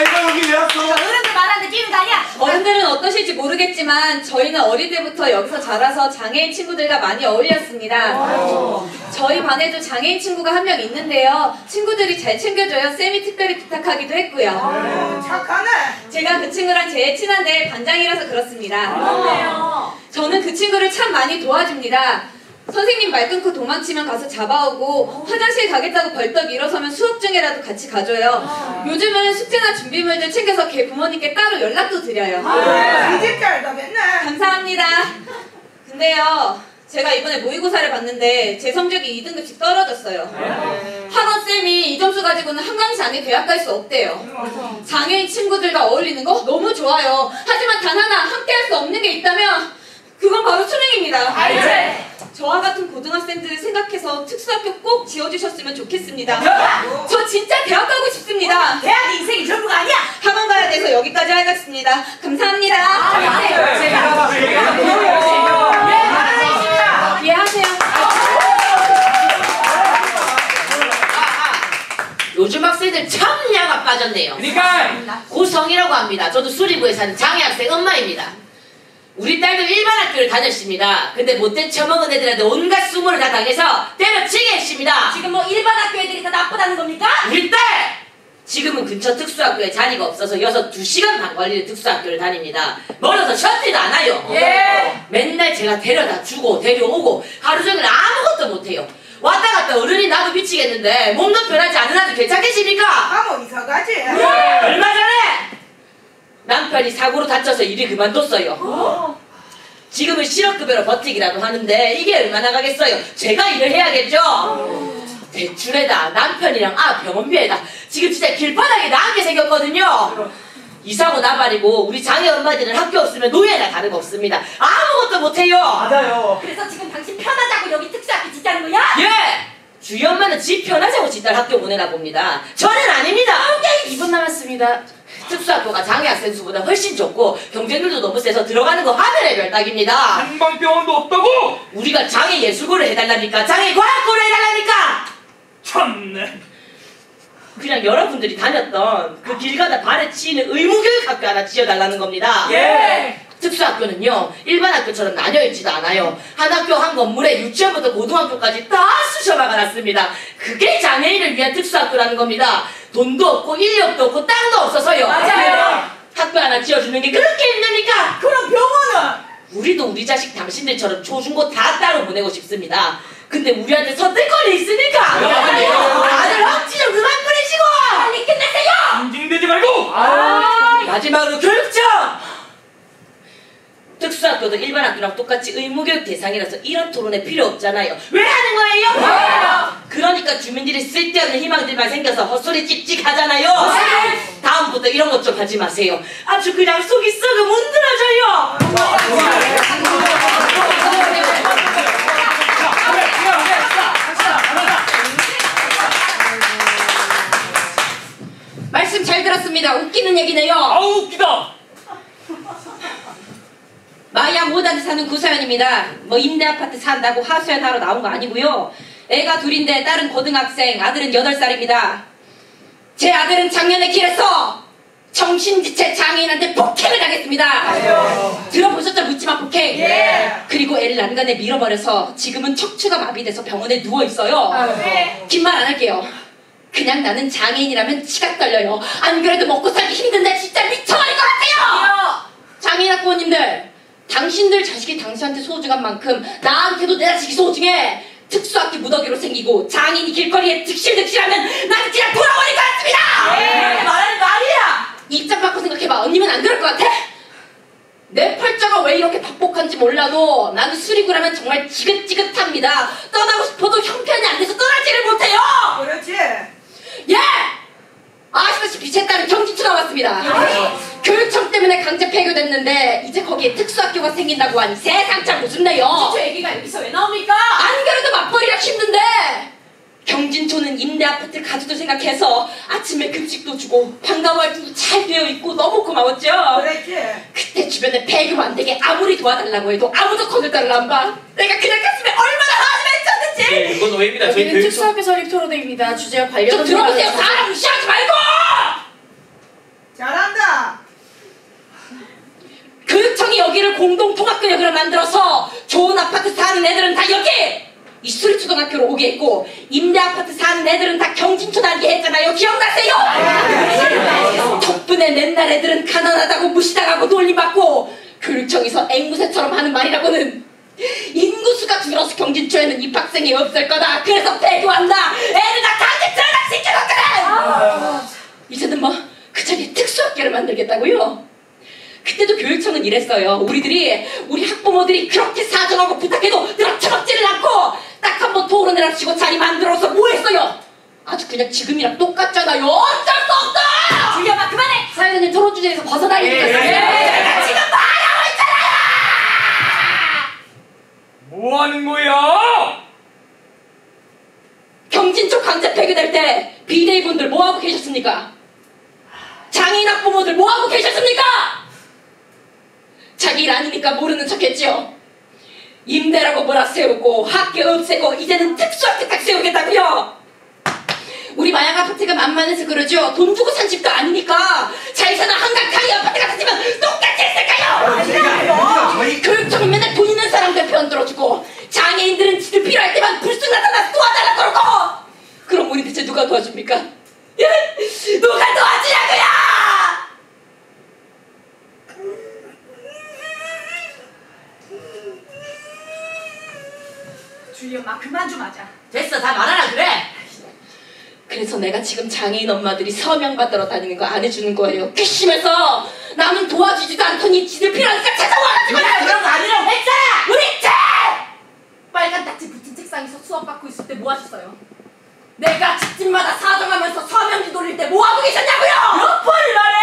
이거 여기 왜 왔어? 어른들 말하는데 끼는 거 아니야? 어른들은 어떠실지 모르겠지만 저희는 어릴 때부터 여기서 자라서 장애인 친구들과 많이 어울렸습니다. 저희 반에도 장애인 친구가 한 명 있는데요. 친구들이 잘 챙겨줘요. 쌤이 특별히 부탁하기도 했고요. 착하네. 제가 그 친구랑 제일 친한데 반장이라서 그렇습니다. 저는 그 친구를 참 많이 도와줍니다. 선생님 말 끊고 도망치면 가서 잡아오고 화장실 가겠다고 벌떡 일어서면 수업 중에라도 같이 가줘요. 요즘은 숙제나 준비물들 챙겨서 걔 부모님께 따로 연락도 드려요. 이제 알다겠네. 감사합니다. 근데요, 제가 이번에 모의고사를 봤는데 제 성적이 2등급씩 떨어졌어요. 학원쌤이 이 점수 가지고는 한강시 안에 대학 갈 수 없대요. 장애인 친구들과 어울리는 거 너무 좋아요. 하지만 단 하나 함께 할 수 없는 게 있다면 그건 바로 수능입니다. 저와 같은 고등학생들을 생각해서 특수학교 꼭 지어주셨으면 좋겠습니다. 저 진짜 대학 가고 싶습니다. 대학 인생이 전부가 아니야. 학원 가야 돼서 여기까지 하겠습니다. 감사합니다. 예, 하세요. 요즘 학생들 참 야가 빠졌네요. 그러니까 고성이라고 합니다. 저도 수리부에 사는 장애 학생 엄마입니다. 우리 딸도 일반 학교를 다녔습니다. 근데 못된 처먹은 애들한테 온갖 수모를 다 당해서 때려치게 했습니다. 지금 뭐 일반 학교 애들이 다 나쁘다는 겁니까? 우리 딸! 지금은 근처 특수학교에 자리가 없어서 여서 2시간 반 걸리는 특수학교를 다닙니다. 멀어서 셔틀도 안 와요. 예. 맨날 제가 데려다 주고 데려오고 하루 종일 아무것도 못해요. 왔다 갔다 어른이 나도 미치겠는데 몸도 변하지 않은 아들 괜찮겠습니까? 뭐 이사가지. 얼마 전에 남편이 사고로 다쳐서 일이 그만뒀어요. 지금은 실업급여로 버티기라도 하는데 이게 얼마나 가겠어요. 제가 일을 해야겠죠. 대출에다 남편이랑 병원비에다 지금 진짜 길바닥에 나앉게 생겼거든요. 이사고 나발이고 우리 장애 엄마들은 학교 없으면 노예나 다름없습니다. 아무것도 못해요. 맞아요. 그래서 지금 당신 편하자고 여기 특수학교 짓자는 거야? 예! 주희 엄마는 집 편하자고 지 딸 학교 보내나 봅니다. 저는 아닙니다. 2분 남았습니다. 특수학교가 장애학생 수보다 훨씬 좋고 경쟁률도 너무 세서 들어가는 거 하늘의 별따기입니다. 한방병원도 없다고? 우리가 장애예술고를 해달라니까 장애과학고를 해달라니까. 참네. 그냥 여러분들이 다녔던 그 길 가다 발에 치이는 의무교육학교 하나 지어달라는 겁니다. 예. 특수학교는요 일반 학교처럼 나뉘어있지도 않아요. 한 학교 한 건물에 유치원부터 고등학교까지 다 쑤셔 박아놨습니다. 그게 장애인을 위한 특수학교라는 겁니다. 돈도 없고 인력도 없고 땅도 없어서요. 맞아요. 학교 하나 지어주는 게 그렇게 힘듭니까? 그럼 병원은? 우리도 우리 자식 당신들처럼 초중고 다 따로 보내고 싶습니다. 근데 우리한테 선택권이 있으니까 다들 억지 좀 그만 부리시고 빨리 끝내세요. 징징대지 말고. 마지막으로 교육청! 특수학교도 일반 학교랑 똑같이 의무교육 대상이라서 이런 토론회 필요 없잖아요. 왜 하는 거예요? 그러니까 주민들이 쓸데없는 희망들만 생겨서 헛소리 찍찍 하잖아요. 다음부터 이런 것 좀 하지 마세요. 아주 그냥 속이 썩어 문드러져요. 말씀 잘 들었습니다. 웃기는 얘기네요. 아우 웃기다. 마약 5단지 사는 구서연입니다. 뭐 임대 아파트 산다고 하소연 하러 나온 거 아니고요. 애가 둘인데 딸은 고등학생, 아들은 8살입니다. 제 아들은 작년에 길에서 정신지체 장애인한테 폭행을 당했습니다. 들어보셨죠? 묻지마 폭행. 그리고 애를 난간에 밀어버려서 지금은 척추가 마비돼서 병원에 누워있어요. 긴 말 안 할게요. 그냥 나는 장애인이라면 치가 떨려요. 안 그래도 먹고 살기 힘든데 진짜 미쳐버릴 것 같아요. 장애인 학부모님들, 당신들 자식이 당신한테 소중한 만큼 나한테도 내 자식이 소중해. 특수학교 무더기로 생기고 장인이 길거리에 득실득실하면 나는 그냥 돌아버릴 것 같습니다. 말하는 말이야. 입장 바꿔 생각해봐. 언니면 안 그럴 것 같아? 내 팔자가 왜 이렇게 박복한지 몰라도 나는 수리구라면 정말 지긋지긋합니다. 떠나고 싶어도 형편이 안 돼서 떠나지를 못해요. 그렇지. 예! 아시다시피 제 딸은 경기초 나왔습니다. 교육청 때문에 강제 폐교됐는데 이제 거기에 특수학교가 생긴다고 하니 세상 참 무섭네요. 저 얘기가 여기서 왜 나옵니까? 안 그래도 맞벌이라 힘든데 경진초는 임대 아파트 가족들 생각해서 아침에 급식도 주고 방과후 활동도 잘 되어 있고 너무 고마웠죠. 그렇지. 그때 주변에 폐교 안 되게 아무리 도와달라고 해도 아무도 거들떠를 안 봐. 내가 그냥 갔으면 얼마나 화를 맺혔는지. 네, 이건 오해입니다. 저희 여기는 교육청. 특수학교 설립 토론회입니다. 주제와 관련 좀 들어보세요. 사람 무시하지 말고. 잘한다. 교육청이 여기를 공동통합교육으로 만들어서 좋은 아파트 사는 애들은 다 여기 이 수리초등학교로 오게 했고 임대 아파트 사는 애들은 다 경진초 다니게 했잖아요. 기억나세요? 덕분에 맨날 애들은 가난하다고 무시당하고 놀림받고 교육청에서 앵무새처럼 하는 말이라고는 인구수가 줄어서 경진초에는 입학생이 없을 거다. 그래서 폐교한다. 애들 다 강제 퇴학시켜줬거든. 이제는 뭐 그 자리에 특수학교를 만들겠다고요? 그때도 교육청은 이랬어요. 우리 학부모들이 그렇게 사정하고 부탁해도 들어쳐먹지를 않고 딱 한 번 토론을 합치고 자리 만들어서 뭐 했어요? 아주 그냥 지금이랑 똑같잖아요. 어쩔 수 없다! 주희엄마 그만해! 사회자님 토론 주제에서 벗어나려니까 내가 지금 말하고 있잖아요! 뭐 하는 거야? 경진초 강제 폐교될 때 비대위분들 뭐하고 계셨습니까? 장애인 학부모들 뭐하고 계셨습니까? 자기 일 아니니까 모르는 척했지요. 임대라고 뭐라 세우고 학교 없애고 이제는 특수학교 딱 세우겠다고요. 우리 마약 아파트가 만만해서 그러죠. 돈 주고 산 집도 아니니까 잘 사는 한강 타이 아파트 같았으면 똑같이 했을까요? 교육청은 맨날 돈 있는 사람들 편 들어주고 장애인들은 지들 필요할 때만 불쑥 나타나서 도와달라 그러고 그럼 우리 대체 누가 도와줍니까? 누가 도와주냐고요! 주희 엄마 그만 좀 하자. 됐어 다 말하라 그래. 그래서 내가 지금 장애인 엄마들이 서명 받으러 다니는 거 안 해주는 거예요. 괘씸해서 남은 도와주지도 않더니 지들 필요하니까 찾아와가지고 그런 거 아니라고 했잖아. 우리 책! 빨간 딱지 붙은 책상에서 수업 받고 있을 때 뭐 하셨어요? 내가 집집마다 사정하면서 서명지 돌릴 때 뭐 하고 계셨냐고요? 몇 번을 말해!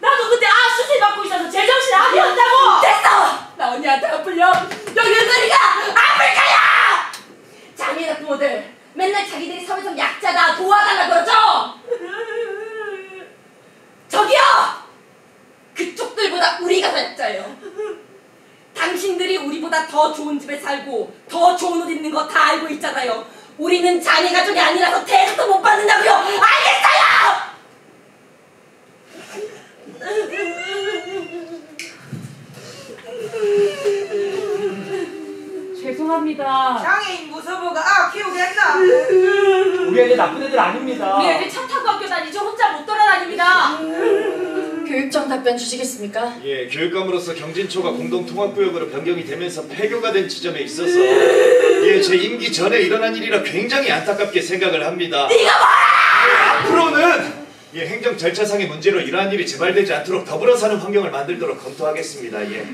나도 그때 수술 받고 있어서 제정신 아니었다고! 됐어! 나 언니한테 안 풀려! 여기 은근이가 아플까요! 장애인 학부모들 맨날 자기들이 사회적 약자다 도와달라 그러죠? 저기요! 그쪽들보다 우리가 더 약자예요. 당신들이 우리보다 더 좋은 집에 살고 더 좋은 옷 입는 거 다 알고 있잖아요. 우리는 장애 가족이 아니라서 대접도 못 받는다고요. 알겠어요? 죄송합니다. 장애인 무서부가 키우겠나? 우리 애들 나쁜 애들 아닙니다. 우리 애들 차 타고 학교 다니죠. 혼자 못 돌아다닙니다. 교육청 답변 주시겠습니까? 예, 교육감으로서 경진초가 공동통합구역으로 변경이 되면서 폐교가 된 지점에 있어서 예, 제 임기 전에 일어난 일이라 굉장히 안타깝게 생각을 합니다. 네가 뭐야! 앞으로는 예, 행정 절차상의 문제로 이러한 일이 재발되지 않도록 더불어 사는 환경을 만들도록 검토하겠습니다. 예.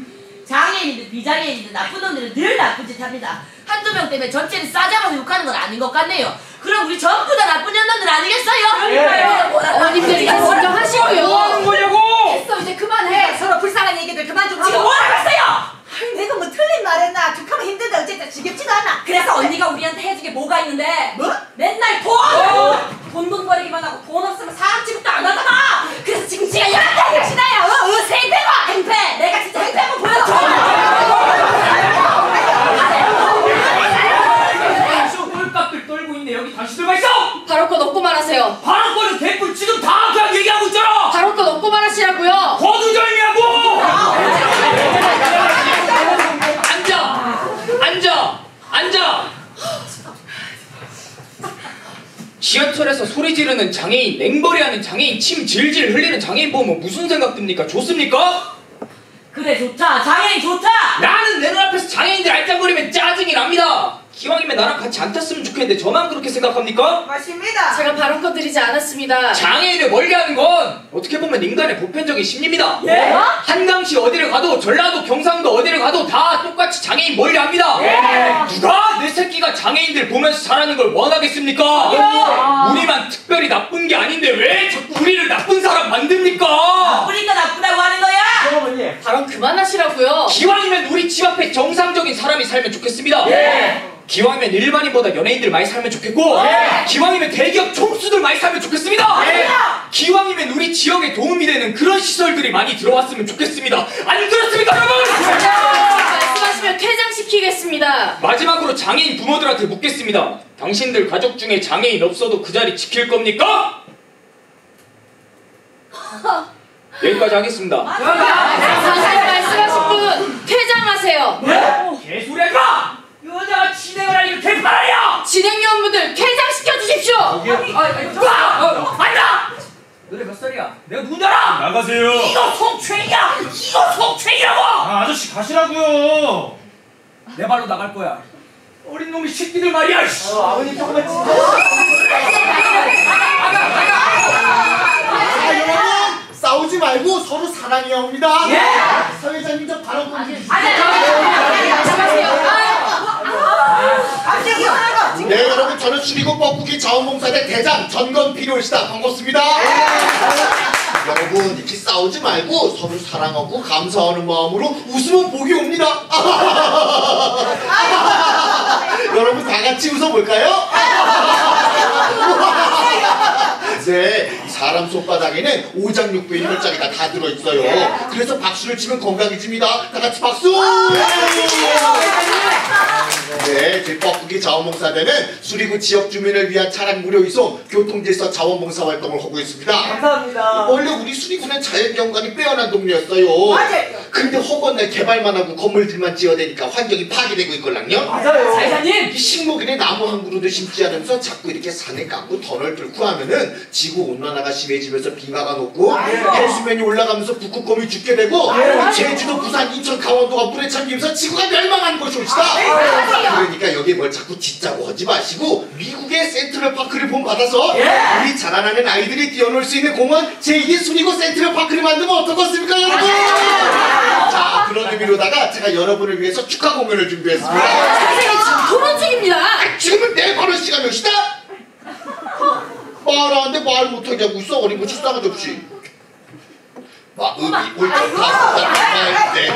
장애인이든 비장애인이든 나쁜 놈들은 늘 나쁜 짓 합니다. 한두 명 때문에 전체를 싸잡아서 욕하는 건 아닌 것 같네요. 그럼 우리 전부 다 나쁜 년놈들 아니겠어요? 그러니까요. 어머님들이 진정하시고요. 뭐 하는 거냐고! 됐어 이제 그만해. 서로 불쌍한 얘기들 그만 좀 지금 뭐라고 했어요? 내가 뭐 틀린 말 했나? 툭하면 힘든데 어쨌든 지겹지도 않아. 그래서 언니가 우리한테 해준 게 뭐가 있는데? 뭐? 맨날 돈 버리기만 하고 돈 없으면 사람 취급도 안 하잖아. 그래서 지금 지가 연락하기 싫어요. 세입해봐. 행패. 내가 진짜 행패 한번 보여줘. 꼴값들 떨고 있네. 여기 다시 들어가 있어. 바로 거 넣고 말하세요. 바로 거는 개뿔 지금 다 그냥 얘기하고 있잖아. 바로 거 넣고 말하시라고요. 거두절미하고. 앉아! 지하철에서 소리 지르는 장애인, 냉벌이하는 장애인, 침 질질 흘리는 장애인 보면 무슨 생각 듭니까? 좋습니까? 그래 좋다. 장애인 좋다. 나는 내 눈앞에서 장애인들 알짱거리면 짜증이 납니다. 기왕이면 나랑 같이 안 탔으면 좋겠는데 저만 그렇게 생각합니까? 맞습니다. 제가 발언 거 드리지 않았습니다. 장애인을 멀리하는 건 어떻게 보면 인간의 보편적인 심리입니다. 예? 한강시 어디를 가도 전라도 경상도 어디를 가도 다 똑같이 장애인 멀리합니다. 예? 누가 내 새끼가 장애인들 보면서 자라는 걸 원하겠습니까? 우리만 특별히 나쁜 게 아닌데 왜 자꾸 우리를 나쁜 사람 만듭니까? 우리가 나쁘다고 하는 거야? 어머니. 발언 그만하시라고요. 기왕이면 우리 집 앞에 정상적인 사람이 살면 좋겠습니다. 예. 기왕이면 일반인보다 연예인들 많이 살면 좋겠고 기왕이면 대기업 총수들 많이 살면 좋겠습니다. 기왕이면 우리 지역에 도움이 되는 그런 시설들이 많이 들어왔으면 좋겠습니다. 안 그렇습니까 여러분? 말씀하시면 퇴장시키겠습니다. 마지막으로 장애인 부모들한테 묻겠습니다. 당신들 가족 중에 장애인 없어도 그 자리 지킬 겁니까? 여기까지 하겠습니다. 자세히 말씀하신 분 퇴장하세요. 개소리 하지 마! 여자가 진행을 하니까 개판이야! 진행요원분들 퇴장시켜 주십시오. 앉아! 너네 몇 살이야? 내가 누군지 알아? 나가세요. 이거 성추행이야! 이거 성추행이라고! 아저씨 가시라고요. 내 발로 나갈 거야. 어린 놈이 새끼들 말이야! 아버님 조금만 진짜. 싸우지 말고 서로 사랑해야 합니다. 예. 사회자님 저 발언 좀 주시죠. 네 여러분 저는 수리고 뻐꾸기 자원봉사대 대장 전건필요시다. 반갑습니다. 여러분 이렇게 싸우지 말고 서로 사랑하고 감사하는 마음으로 웃으면 복이 옵니다. 여러분 다 같이 웃어볼까요? 네, 사람 손바닥에는 오장육부의 혈자리가 다 들어있어요. 그래서 박수를 치면 건강해집니다. 다 같이 박수! 네, 제 뻐꾸기 미국의 자원봉사대는 수리구 지역 주민을 위한 차량 무료 이송, 교통질서 자원봉사 활동을 하고 있습니다. 감사합니다. 원래 우리 수리구는 자연경관이 빼어난 동네였어요. 맞아요. 근데 허건날 개발만 하고 건물들만 지어대니까 환경이 파괴되고 있걸랑요. 맞아요. 사장님! 식목일에 나무 한 그루도 심지 않으면서 자꾸 이렇게 산을 깎고 터널 뚫고 하면은 지구 온난화가 심해지면서 빙하가 녹고 해수면이 올라가면서 북극곰이 죽게 되고 제주도, 부산, 인천, 강원도가 물에 잠기면서 지구가 멸망하는 것이 옵시다. 그러니까 여기 뭘 자꾸 짓자고 하지 마시고 미국의 센트럴파크를 본받아서 우리 자라나는 아이들이 뛰어놀 수 있는 공원 제2의 수리구 센트럴파크를 만들면 어떻겠습니까, 여러분? 자, 그런 의미로다가 제가 여러분을 위해서 축하 공연을 준비했습니다. 선생님 지금 토론 중입니다. 지금은 내 발언 시간 몇시다? 말하는데 말 못하게 하고 있어. 어린 거치 싸가지 없이. 마음이 울컥 다할 때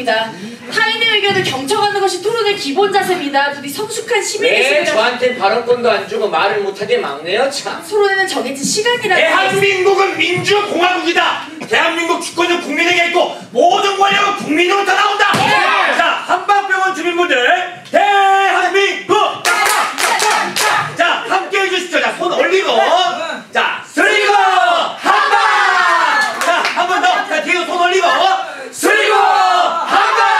나는 타인의 의견을 경청하는 것이 토론의 기본 자세입니다. 부디 성숙한 시민이 왜 저한테 발언권도 안 주고 말을 못하게 막네요, 참. 토론에는 정해진 시간이라는 대한민국은 민주공화국이다. 대한민국 주권은 국민에게 있고 모든 권력은 국민으로부터 나온다. 자, 한방병원 주민분들 대한민국 자, 함께 해주시죠. 자, 손 올리고 자, 스리고 한방. 자, 한 번 더. 자, 뒤에 손 올리고 스리고 한방.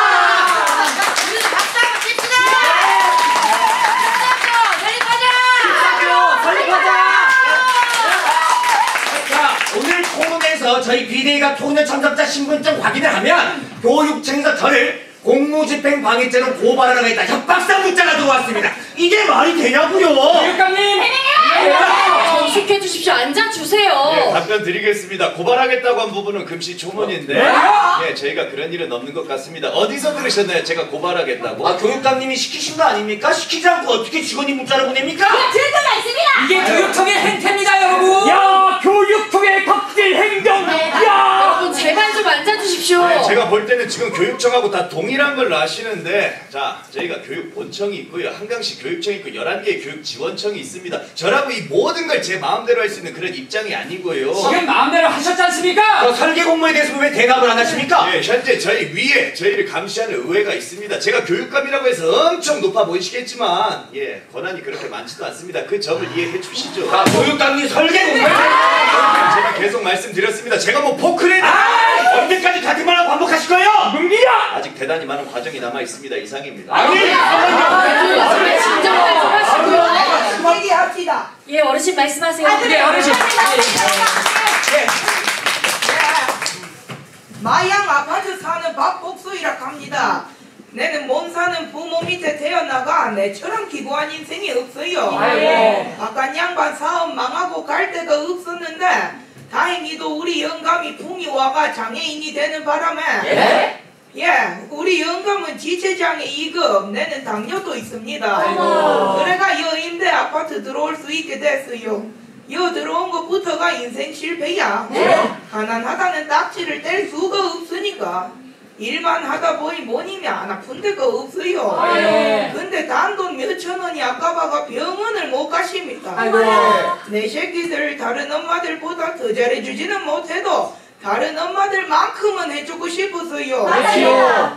오늘 토론에서 저희 비대위가 토론 참석자 신분증 확인을 하면 교육청에서 저를 공무집행 방해죄로 고발하러 가겠다 협박상 문자가 들어왔습니다. 이게 말이 되냐고요? 교육감님! 정숙해 주십시오. 앉아주세요. 네, 답변 드리겠습니다. 고발하겠다고 한 부분은 금시초문인데 네, 저희가 그런 일은 없는 것 같습니다. 어디서 들으셨나요? 제가 고발하겠다고? 아, 교육감님이 시키신 거 아닙니까? 시키지 않고 어떻게 직원이 문자를 보냅니까? 들고가 있습니다. 이게 교육청의 행태입니다, 여러분! 야, 교육청의 갑질 행정! 야! 여러분 제발 좀 앉아주십시오. 네, 제가 볼 때는 지금 교육청하고 다 동일한 걸로 아시는데 자, 저희가 교육본청이 있고요. 한강시 교육청이 있고 11개의 교육지원청이 있습니다. 저라고 이 모든 걸 제 마음대로 할 수 있는 그런 입장이 아니고요. 지금 마음대로 하셨지 않습니까? 설계 공모에 대해서 왜 대답을 안 하십니까? 네, 현재 저희 위에 저희를 감시하는 의회가 있습니다. 제가 교육감이라고 해서 엄청 높아 보이시겠지만 예, 권한이 그렇게 많지도 않습니다. 그 점을 이해해 주시죠. 아, 교육감님 설계 공모 제가 계속 말씀드렸습니다. 제가 뭐 포크레인 언제까지 같은 말을 반복하실 거예요? 문기야! 아직 대단히 많은 과정이 남아 있습니다. 이상입니다. 진정을 좀 하시고요. 얘기합시다. 예, 어르신 말씀하세요. 네, 어르신. 마양 아파트 사는 박복수이라 합니다. 내는 몸 사는 부모 밑에 태어나가 내처럼 기구한 인생이 없어요. 아까 양반 사업 망하고 갈 데가 없었는데 다행히도 우리 영감이 붕이 와가 장애인이 되는 바람에 우리 영감은 지체장애 2급, 내는 당뇨도 있습니다. 그래가 여 임대 아파트 들어올 수 있게 됐어요. 여 들어온 것부터가 인생 실패야. 가난하다는 딱지를 뗄 수가 없으니까 일만 하다 보니 모님이 안 아픈 데가 없어요. 근데 단돈 몇천 원이 아까봐가 병원을 못 가십니다. 내 새끼들 다른 엄마들보다 더 잘해주지는 못해도 다른 엄마들만큼은 해주고 싶어서요.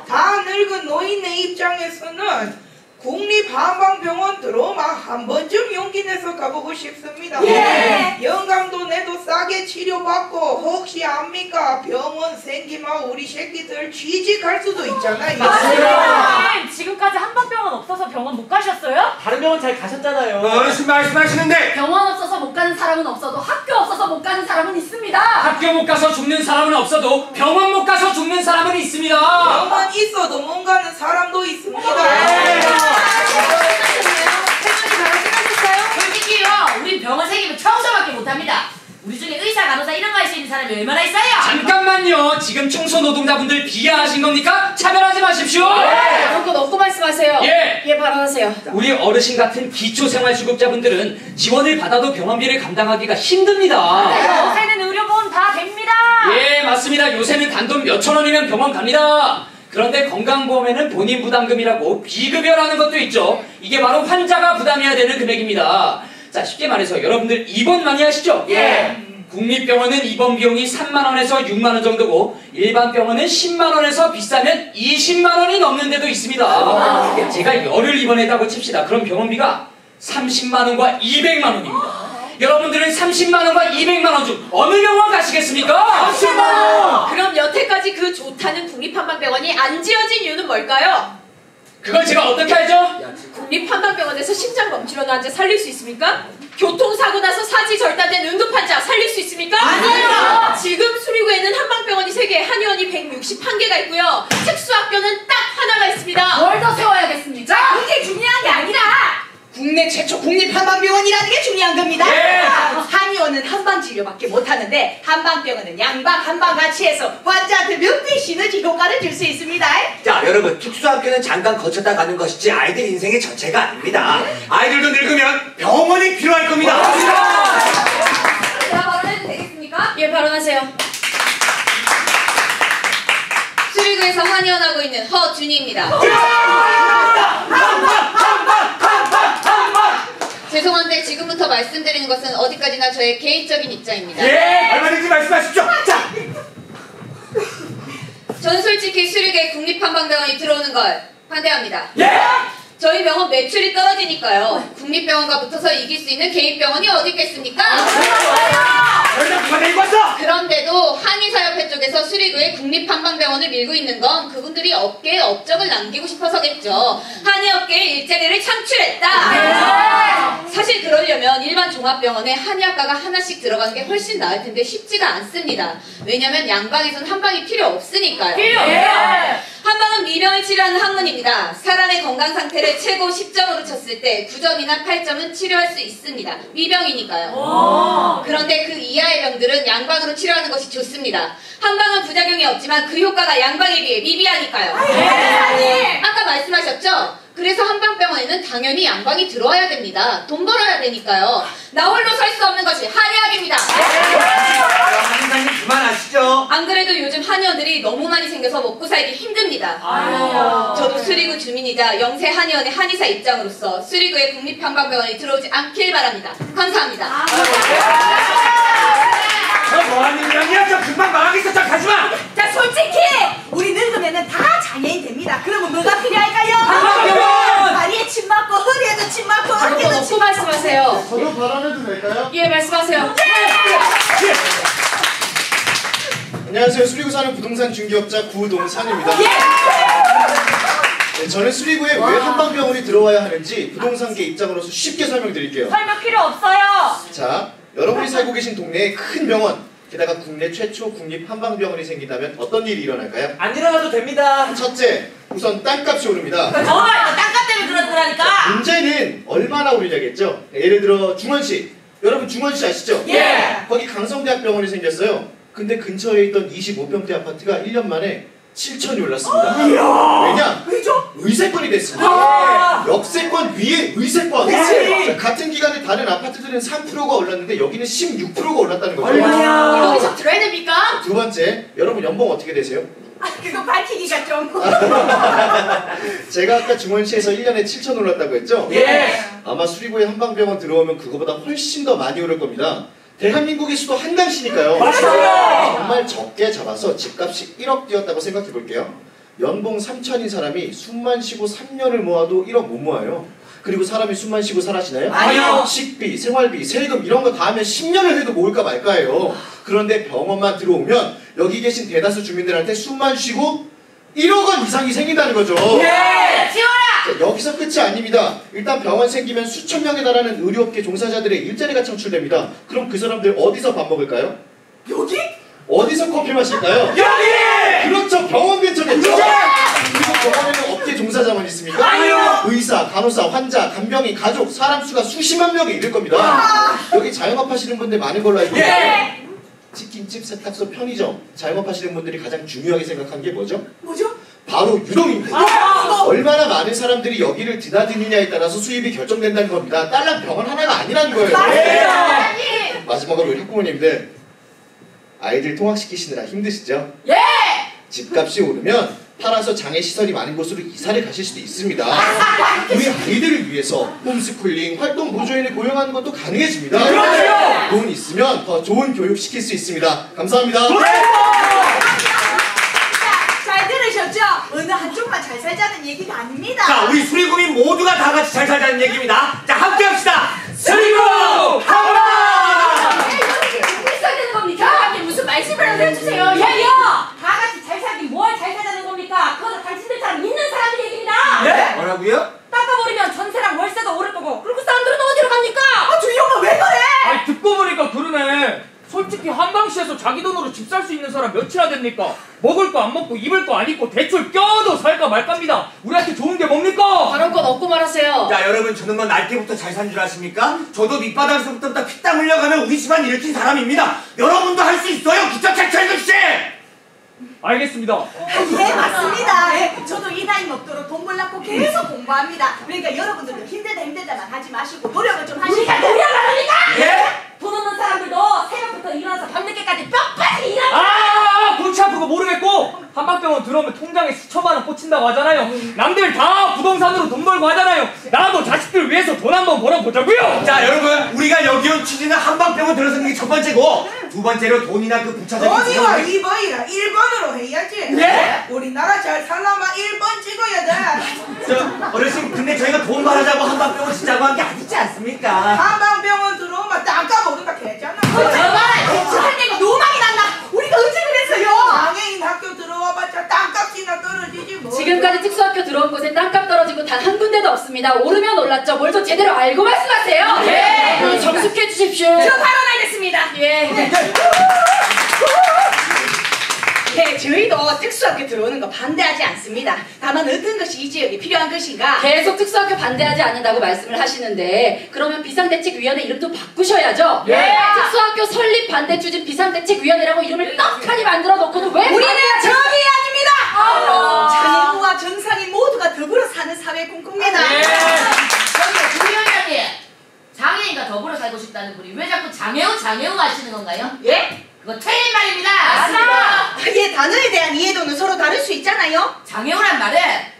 다 늙은 노인의 입장에서는 국립한방병원 들어오면 한 번쯤 용기 내서 가보고 싶습니다. 영감도 내도 싸게 치료받고 혹시 압니까? 병원 생기면 우리 새끼들 취직할 수도 있잖아요. 맞아요. 지금까지 한방병원 없어서 병원 못 가셨어요? 다른 병원 잘 가셨잖아요. 어르신 말씀하시는데 병원 없어서 못 가는 사람은 없어도 학교 없어서 못 가는 사람은 있습니다. 학교 못 가서 죽는 사람은 없어도 병원 못 가서 죽는 사람은 있습니다. 병원 있어도 못 가는 사람도 있습니다. 솔직히요, 우리 병원 생기면 청소밖에 못합니다. 우리 중에 의사, 간호사 이런 거 할 수 있는 사람이 얼마나 있어요? 잠깐만요. 지금 청소 노동자분들 비하하신 겁니까? 차별하지 마십시오. 그건 없고 말씀하세요. 예, 발언하세요. 우리 어르신 같은 기초생활주급자분들은 지원을 받아도 병원비를 감당하기가 힘듭니다. 요새는 의료보험 다 됩니다. 예, 맞습니다. 요새는 단돈 몇천 원이면 병원 갑니다. 그런데 건강보험에는 본인 부담금이라고 비급여라는 것도 있죠. 이게 바로 환자가 부담해야 되는 금액입니다. 자, 쉽게 말해서 여러분들 입원 많이 하시죠? 국립병원은 입원 비용이 3만원에서 6만원 정도고 일반 병원은 10만원에서 비싸면 20만원이 넘는 데도 있습니다. 제가 열흘 입원했다고 칩시다. 그럼 병원비가 30만원과 200만원입니다. 여러분들은 30만원과 200만원 중 어느 병원 가시겠습니까? 30만원! 그럼 여태까지 그 좋다는 국립한방병원이 안 지어진 이유는 뭘까요? 그걸 제가 어떻게 알죠? 국립한방병원에서 심장 멈추려는 환자 살릴 수 있습니까? 교통사고 나서 사지 절단된 응급환자 살릴 수 있습니까? 아니에요! 지금 수리구에는 한방병원이 3개, 한의원이 161개가 있고요. 특수학교는 딱 하나가 있습니다. 뭘 더 세워야겠습니까? 그게 중요한 게 아니라 국내 최초 국립한방병원이라는 게 중요한 겁니다. 한의원은 한방진료밖에 못하는데 한방병원은 양방, 한방 같이 해서 환자한테 몇 배 시너지 효과를 줄 수 있습니다. 자, 여러분, 특수학교는 잠깐 거쳤다 가는 것이지 아이들 인생의 전체가 아닙니다. 아이들도 늙으면 병원이 필요할 겁니다. 제가 발언해도 되겠습니까? 예, 발언하세요. 수리구에서 한의원하고 있는 허준희입니다. 죄송한데 지금부터 말씀드리는 것은 어디까지나 저의 개인적인 입장입니다. 얼마든지 말씀하십시오. 자, 저는 솔직히 수리구에 국립한방병원이 들어오는 걸 반대합니다. 저희 병원 매출이 떨어지니까요. 국립병원과 붙어서 이길 수 있는 개인병원이 어디 있겠습니까? 그런데도 한의사협회 쪽에서 수리구에 국립한방병원을 밀고 있는 건 그분들이 업계에 업적을 남기고 싶어서겠죠. 한의업계에 일자리를 창출했다. 사실 그러려면 일반 종합병원에 한의학과가 하나씩 들어가는 게 훨씬 나을 텐데 쉽지가 않습니다. 왜냐면 양방에선 한방이 필요 없으니까요. 필요 없어요. 한방은 미병을 치료하는 학문입니다. 사람의 건강 상태를 최고 10점으로 쳤을 때 9점이나 8점은 치료할 수 있습니다. 미병이니까요. 그런데 그 이하의 병들은 양방으로 치료하는 것이 좋습니다. 한방은 부작용이 없지만 그 효과가 양방에 비해 미비하니까요. 아까 말씀하셨죠? 그래서 한방병원에는 당연히 양방이 들어와야 됩니다. 돈 벌어야 되니까요. 나 홀로 설 수 없는 것이 한의학입니다. 한의사님 그만하시죠. 안 그래도 요즘 한의원들이 너무 많이 생겨서 먹고 살기 힘듭니다. 저도 수리구 주민이자 영세 한의원의 한의사 입장으로서 수리구에 국립한방병원이 들어오지 않길 바랍니다. 감사합니다. 뭐하는 년이야? 저 금방 망하겠어. 저 가지마. 자, 솔직히 우리 늙으면은 다 장애인 됩니다. 그러면 뭐가 필요할까요? 한방병원! 다리에 침 맞고 허리에도 침 맞고 어깨도 침 맞고. 말씀하세요. 저도 발언해도 될까요? 예, 말씀하세요. 안녕하세요. 수리구 사는 부동산 중개업자 구동산입니다. 네, 저는 수리구에 왜 한방병원이 들어와야 하는지 부동산계 입장으로서 쉽게 설명드릴게요. 설명 필요 없어요. 자, 여러분이 살고 계신 동네에 큰 병원, 게다가 국내 최초 국립 한방병원이 생긴다면 어떤 일이 일어날까요? 안 일어나도 됩니다. 첫째, 우선 땅값이 오릅니다. 정말 땅값 때문에 그러더라니까. 문제는 얼마나 오르냐겠죠? 예를 들어 중원시, 여러분 중원시 아시죠? 거기 강성대학병원이 생겼어요. 근데 근처에 있던 25평대 아파트가 1년 만에 7천이 올랐습니다. 왜냐? 의세권이 됐습니다. 역세권 위에 의세권. 자, 같은 기간에 다른 아파트들은 3%가 올랐는데 여기는 16%가 올랐다는 거죠. 여기서 들어야 됩니까? 두 번째, 여러분 연봉 어떻게 되세요? 그거 밝히기가 좀. 제가 아까 중원시에서 1년에 7천 올랐다고 했죠? 아마 수리구에 한방병원 들어오면 그거보다 훨씬 더 많이 오를 겁니다. 대한민국의 수도 한강시니까요. 정말 적게 잡아서 집값이 1억 뛰었다고 생각해 볼게요. 연봉 3천인 사람이 숨만 쉬고 3년을 모아도 1억 못 모아요. 그리고 사람이 숨만 쉬고 사라지나요? 아니요. 식비, 생활비, 세금 이런 거 다 하면 10년을 해도 모을까 말까예요. 그런데 병원만 들어오면 여기 계신 대다수 주민들한테 숨만 쉬고 1억 원 이상이 생긴다는 거죠. 예! 지워라! 자, 여기서 끝이 아닙니다. 일단 병원 생기면 수천 명에 달하는 의료업계 종사자들의 일자리가 창출됩니다. 그럼 그 사람들 어디서 밥 먹을까요? 여기? 어디서 커피 마실까요? 여기! 그렇죠, 병원 근처겠죠. 그리고 병원에는 업계 종사자만 있습니까? 아니요. 의사, 간호사, 환자, 간병인, 가족, 사람 수가 수십만 명에 이를 겁니다. 여기 자영업 하시는 분들 많은 걸로 알고 있는데 예. 치킨집, 세탁소, 편의점 자영업 하시는 분들이 가장 중요하게 생각한 게 뭐죠? 뭐죠? 바로 유동입니다. 얼마나 많은 사람들이 여기를 드나드느냐에 따라서 수입이 결정된다는 겁니다. 딸랑 병원 하나가 아니라는 거예요. 마지막으로 우리 학부모님들 아이들 통학시키시느라 힘드시죠? 예! 집값이 오르면 팔아서 장애시설이 많은 곳으로 이사를 가실 수도 있습니다. 우리 아이들을 위해서 홈스쿨링, 활동 보조인을 고용하는 것도 가능해집니다. 그렇죠! 돈 있으면 더 좋은 교육 시킬 수 있습니다. 감사합니다. 잘 들으셨죠? 어느 한쪽만 잘 살자는 얘기가 아닙니다. 자, 우리 수리구민 모두가 다 같이 잘 살자는 얘기입니다. 자, 함께 합시다. 수리구 한방! 어떻게 써야 되는 겁니까? 교육감님 무슨 말씀을 해주세요. 야요! 다 같이 잘 살긴 뭘 잘 살자는 겁니까? 그거는 당신들처럼 믿는 사람들 얘기입니다. 네? 뭐라고요? 닦아버리면 전세랑 월세도 오를 거고 그리고 사람들은 어디로 갑니까? 아, 주희 엄마 왜 그래? 아니 듣고 보니까 그러네. 솔직히 한강시에서 자기 돈으로 집 살 수 있는 사람 몇이나 됩니까? 먹을 거 안 먹고 입을 거 안 입고 대출 껴도 살까 말까입니다. 우리한테 좋은 게 뭡니까? 발언권 없고 말하세요. 자, 여러분, 저는 뭐 날 때부터 잘 산 줄 아십니까? 저도 밑바닥에서부터 피땀 흘려가며 우리 집안 일으킨 사람입니다. 여러분도 할 수 있어요. 기초책철 급식! 알겠습니다. 예, 맞습니다. 예, 저도 이 나이 먹도록 돈 벌라고 계속 공부합니다. 그러니까 여러분들도 힘들다만 하지 마시고 노력을 좀 하시고. 우리가 노력을 하니까? 예? 돈 없는 사람들도 새벽부터 일어나서 밤늦게까지 뼈까지 일하고 골치 아프고 모르겠고 한방병원 들어오면 통장에 수천만 원 꽂힌다고 하잖아요. 남들 다 부동산으로 돈 벌고 하잖아요. 나도 자식들 위해서 돈 한번 벌어보자고요. 자, 여러분, 우리가 여기 온 취지는 한방병원 들어서는 게 첫 번째고 두 번째로 돈이나 그 부차적인 어디와 2번이라 1번으로 해야지. 예? 우리나라 잘 살려면 1번 찍어야 돼. 저 어르신, 근데 저희가 돈 벌어자고 한방병원 짓자고 한 게 아니지 않습니까? 한방병원 들어오면 닦아 먹는다 했잖아. 정말 대출할 때가 너무 많이 났나? 우리가 언제 그랬어요? 장애인 학교 들어와봤자 땅값이나 떨어지지 뭐. 지금까지 특수학교 들어온 곳에 땅값 떨어지고 단 한 군데도 없습니다. 오르면 올랐죠. 뭘 좀 제대로 알고 말씀하세요. 예. 정숙해 주십시오. 저 발언하겠습니다. 예. 네, 저희도 특수학교 들어오는 거 반대하지 않습니다. 다만 어떤 것이 이 지역에 필요한 것인가? 계속 특수학교 반대하지 않는다고 말씀을 하시는데 그러면 비상대책위원회 이름도 바꾸셔야죠. 예. 특수학교 설립 반대 추진 비상대책위원회라고 이름을 떡하니 만들어 놓고는 왜 우리는 정의 아닙니다. 장애우와 정상인 모두가 더불어 사는 사회 꿈꿉니다. 저기요, 부위원장님. 장애인과 더불어 살고 싶다는 분이 왜 자꾸 장애우 하시는 건가요? 예? 그거 틀린 말입니다. 맞습니다. 예, 단어에 대한 이해도는 서로 다를 수 있잖아요. 장애우란 말은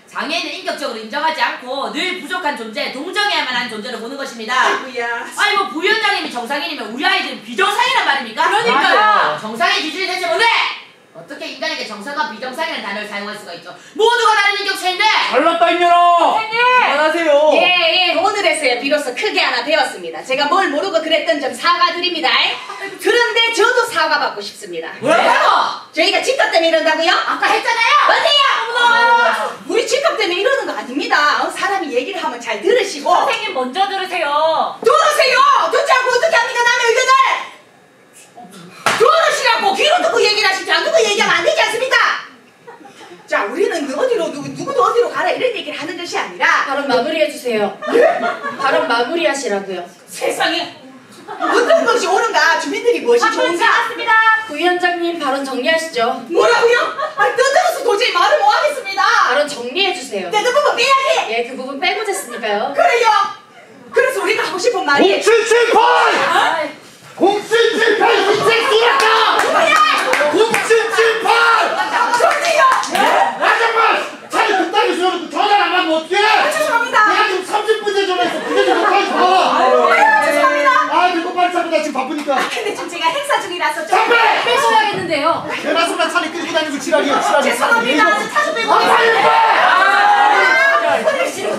장애인을 인격적으로 인정하지 않고 늘 부족한 존재, 동정해야만 하는 존재로 보는 것입니다. 아이고야. 아니 뭐 부위원장님이 정상인이면 우리 아이들은 비정상이란 말입니까? 그러니까요. 정상의 기준이 대체 뭔데? 어떻게 인간에게 정상과 비정상이라는 단어를 사용할 수가 있죠? 모두가 다른 인격체인데! 잘났다 이년아. 선생님! 그만하세요. 예, 오늘에서야 비로소 크게 하나 배웠습니다. 제가 뭘 모르고 그랬던 점 사과드립니다. 그런데 저도 사과받고 싶습니다. 왜요? 저희가 집값 때문에 이런다고요? 아까 했잖아요! 어때요? 우리 집값 때문에 이러는 거 아닙니다. 사람이 얘기를 하면 잘 들으시고. 선생님 먼저 들으세요. 들으세요! 듣지 않고 어떻게 합니까, 남의 의견을! 들으시라고! 귀로 듣고 얘기를 하시지 안 듣고 얘기하면 안 되지 않습니까? 자, 우리는 어디로 누구도 어디로 가라 이런 얘기를 하는 것이 아니라 발언 마무리해 주세요. 발언 마무리하시라고요. 세상에 어떤 것이 옳은가, 주민들이 무엇이 좋은가. 맞습니다. 부위원장님 발언 정리하시죠. 뭐라고요? 떠들어서 도저히 말을 못하겠습니다. 발언 정리해 주세요. 내 부분 빼야지. 예, 그 부분 빼고 됐으니까요. 그래요. 그래서 우리가 하고 싶은 말이 0778! 0778! 인생 쏘았다! 0778! 저기요. 아 정말! 차라리 그따위 세워놓고 전화를 안 하면 어떡해! 죄송합니다. 내가 지금 30분째 전화했어. 그게 좀 못하지 죄송합니다. 아, 이거 빨리 잡아. 나 지금 바쁘니까. 근데 지금 제가 행사 중이라서 좀 담배! 빼셔야겠는데. 근데요. 대나소나 차례 끌고 다니고 지랄이야 지랄이. 죄송합니다. 차좀 빼고.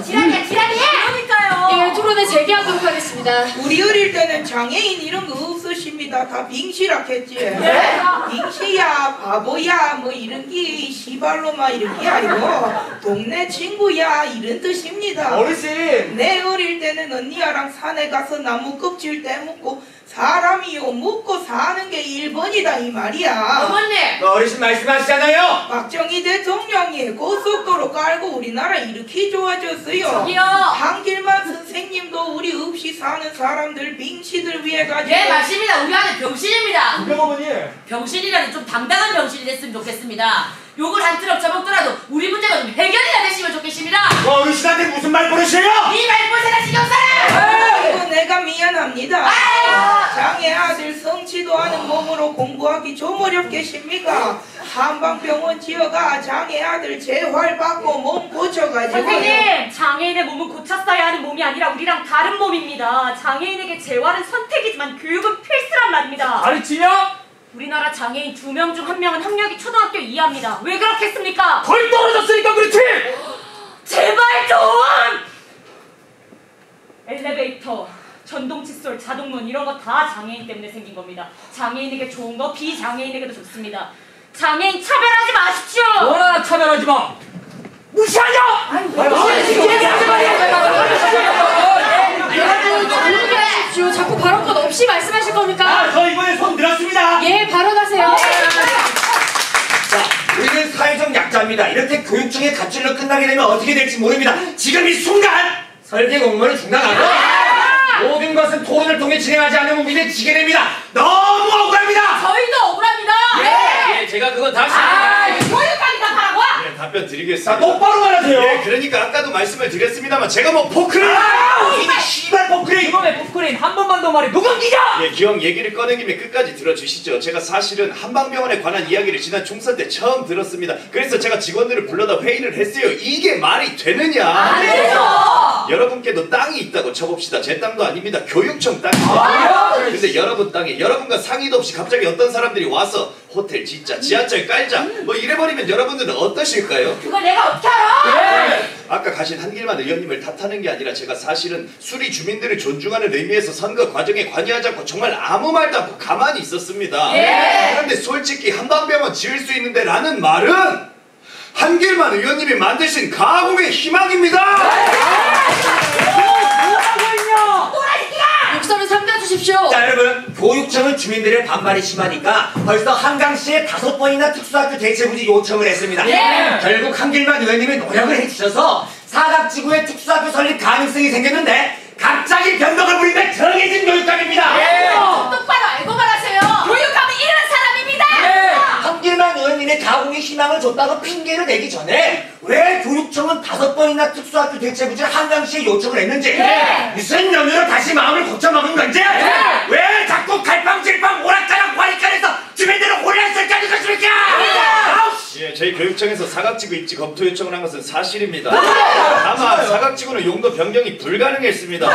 지랄이야 지랄이. 그러니까요. 예, 토론회 재개하도록 하겠습니다. 우리 어릴 때는 장애인 이런 거 없으십니다. 다 빙시라 했지. 네? 빙시야, 바보야, 뭐 이런 게 시발로마 이런 게 아니고 동네 친구야 이런 뜻입니다. 어르신. 내 어릴 때는 언니야랑 산에 가서 나무 껍질 떼먹고 사람이요 먹고 사는 게 1번이다 이 말이야. 어머니. 어르신 말씀하시잖아요. 박정희 대통령이 고속도로 깔고 우리나라 이렇게 좋아졌어요. 저기요. 한길만 선생님도 우리 없이 사는 사람들 빙시들 위해 가지고. 네 맞습니다. 우리 아들 병신입니다. 어머니. 병신이라도 좀 당당한 병신이 됐으면 좋겠습니다. 욕을 한 트럭 처먹더라도 우리 문제가 좀 해결이나 됐으면 좋겠습니다. 어르신한테 무슨 말 버릇이에요? 이 말보세나 신경 써라. 아이고 내가 미안합니다. 장애 아들 성취도 않은 몸으로 공부하기 좀 어렵겠습니까? 한방병원 지어가 장애 아들 재활받고 몸 고쳐가지고. 선생님, 장애인의 몸은 고쳤어야 하는 몸이 아니라 우리랑 다른 몸입니다. 장애인에게 재활은 선택이지만 교육은 필수란 말입니다. 가르치냐? 우리나라 장애인 2명 중 1명은 학력이 초등학교 이하입니다. 왜 그렇겠습니까? 덜 떨어졌으니까 그렇지! 제발 좀! 엘리베이터, 전동 칫솔, 자동문 이런 거 다 장애인 때문에 생긴 겁니다. 장애인에게 좋은 거 비장애인에게도 좋습니다. 장애인 차별하지 마십시오! 너나 차별하지 마! 무시하냐! 얘기하지 여러분 조용히 하십시오. 자꾸 발언권 없이 말씀하실 겁니까? 저 이번에 손 들었습니다. 예, 발언하세요. 자, 우리는 사회적 약자입니다. 이렇게 교육청의 가출로 끝나게 되면 어떻게 될지 모릅니다. 지금 이 순간 설계 공무원을 중단하고 모든 것은 토론을 통해 진행하지 않으면 우리는 지게 됩니다. 너무 억울합니다. 저희도 억울합니다. 예, 제가 그건 다시. 교육까지 다 하라고? 네, 답변 드리겠습니다. 똑바로 말하세요. 예, 그러니까 아까도 말씀을 드렸습니다만 제가 뭐 포크레인! 이 씨발 포크레인! 이번에 포크레인 한 번만 더 말해. 누군 기자! 예, 기왕 얘기를 꺼낸 김에 끝까지 들어주시죠. 제가 사실은 한방병원에 관한 이야기를 지난 총선 때 처음 들었습니다. 그래서 제가 직원들을 불러다 회의를 했어요. 이게 말이 되느냐? 안 되죠! 여러분께도 땅이 있다고 쳐봅시다. 제 땅도 아닙니다. 교육청 땅입니다. 근데 여러분 땅에 여러분과 상의도 없이 갑자기 어떤 사람들이 와서 호텔 짓자, 지하철 깔자 뭐 이래버리면 여러분들은 어떠실까요? 그걸 내가 어떻게 알아? 네. 아까 가신 한길만 의원님을 탓하는 게 아니라 제가 사실은 수리 주민들을 존중하는 의미에서 선거 과정에 관여하지 않고 정말 아무 말도 않고 가만히 있었습니다. 그런데 솔직히 한방병원 지을 수 있는데 라는 말은 한길만 의원님이 만드신 가공의 희망입니다. 목소리 삼가주십시오. 자, 여러분, 교육청은 주민들의 반발이 심하니까 벌써 한강시에 5번이나 특수학교 대체부지 요청을 했습니다. 결국 한길만 의원님이 노력을 해주셔서 사각지구에 특수학교 설립 가능성이 생겼는데 갑자기 변덕을 부리며 정해진 교육감입니다. 똑바로 알고 말하세요. 교육감은 이런 사람입니다. 한길만 의원님의 가공의 희망을 줬다고 핑계를 대기 전에 왜 교육청은 5번이나 특수학교 대체부지를 한강시에 요청을 했는지 무슨 연유로 다시 마음을 고쳐먹은 건지 왜 자꾸 갈팡질팡 오락가락 와리가락해서 주민들을 혼란스럽게 하는 것입니까? 예, 저희 교육청에서 사각지구 입지 검토 요청을 한 것은 사실입니다. 다만 사각지구는 용도 변경이 불가능했습니다.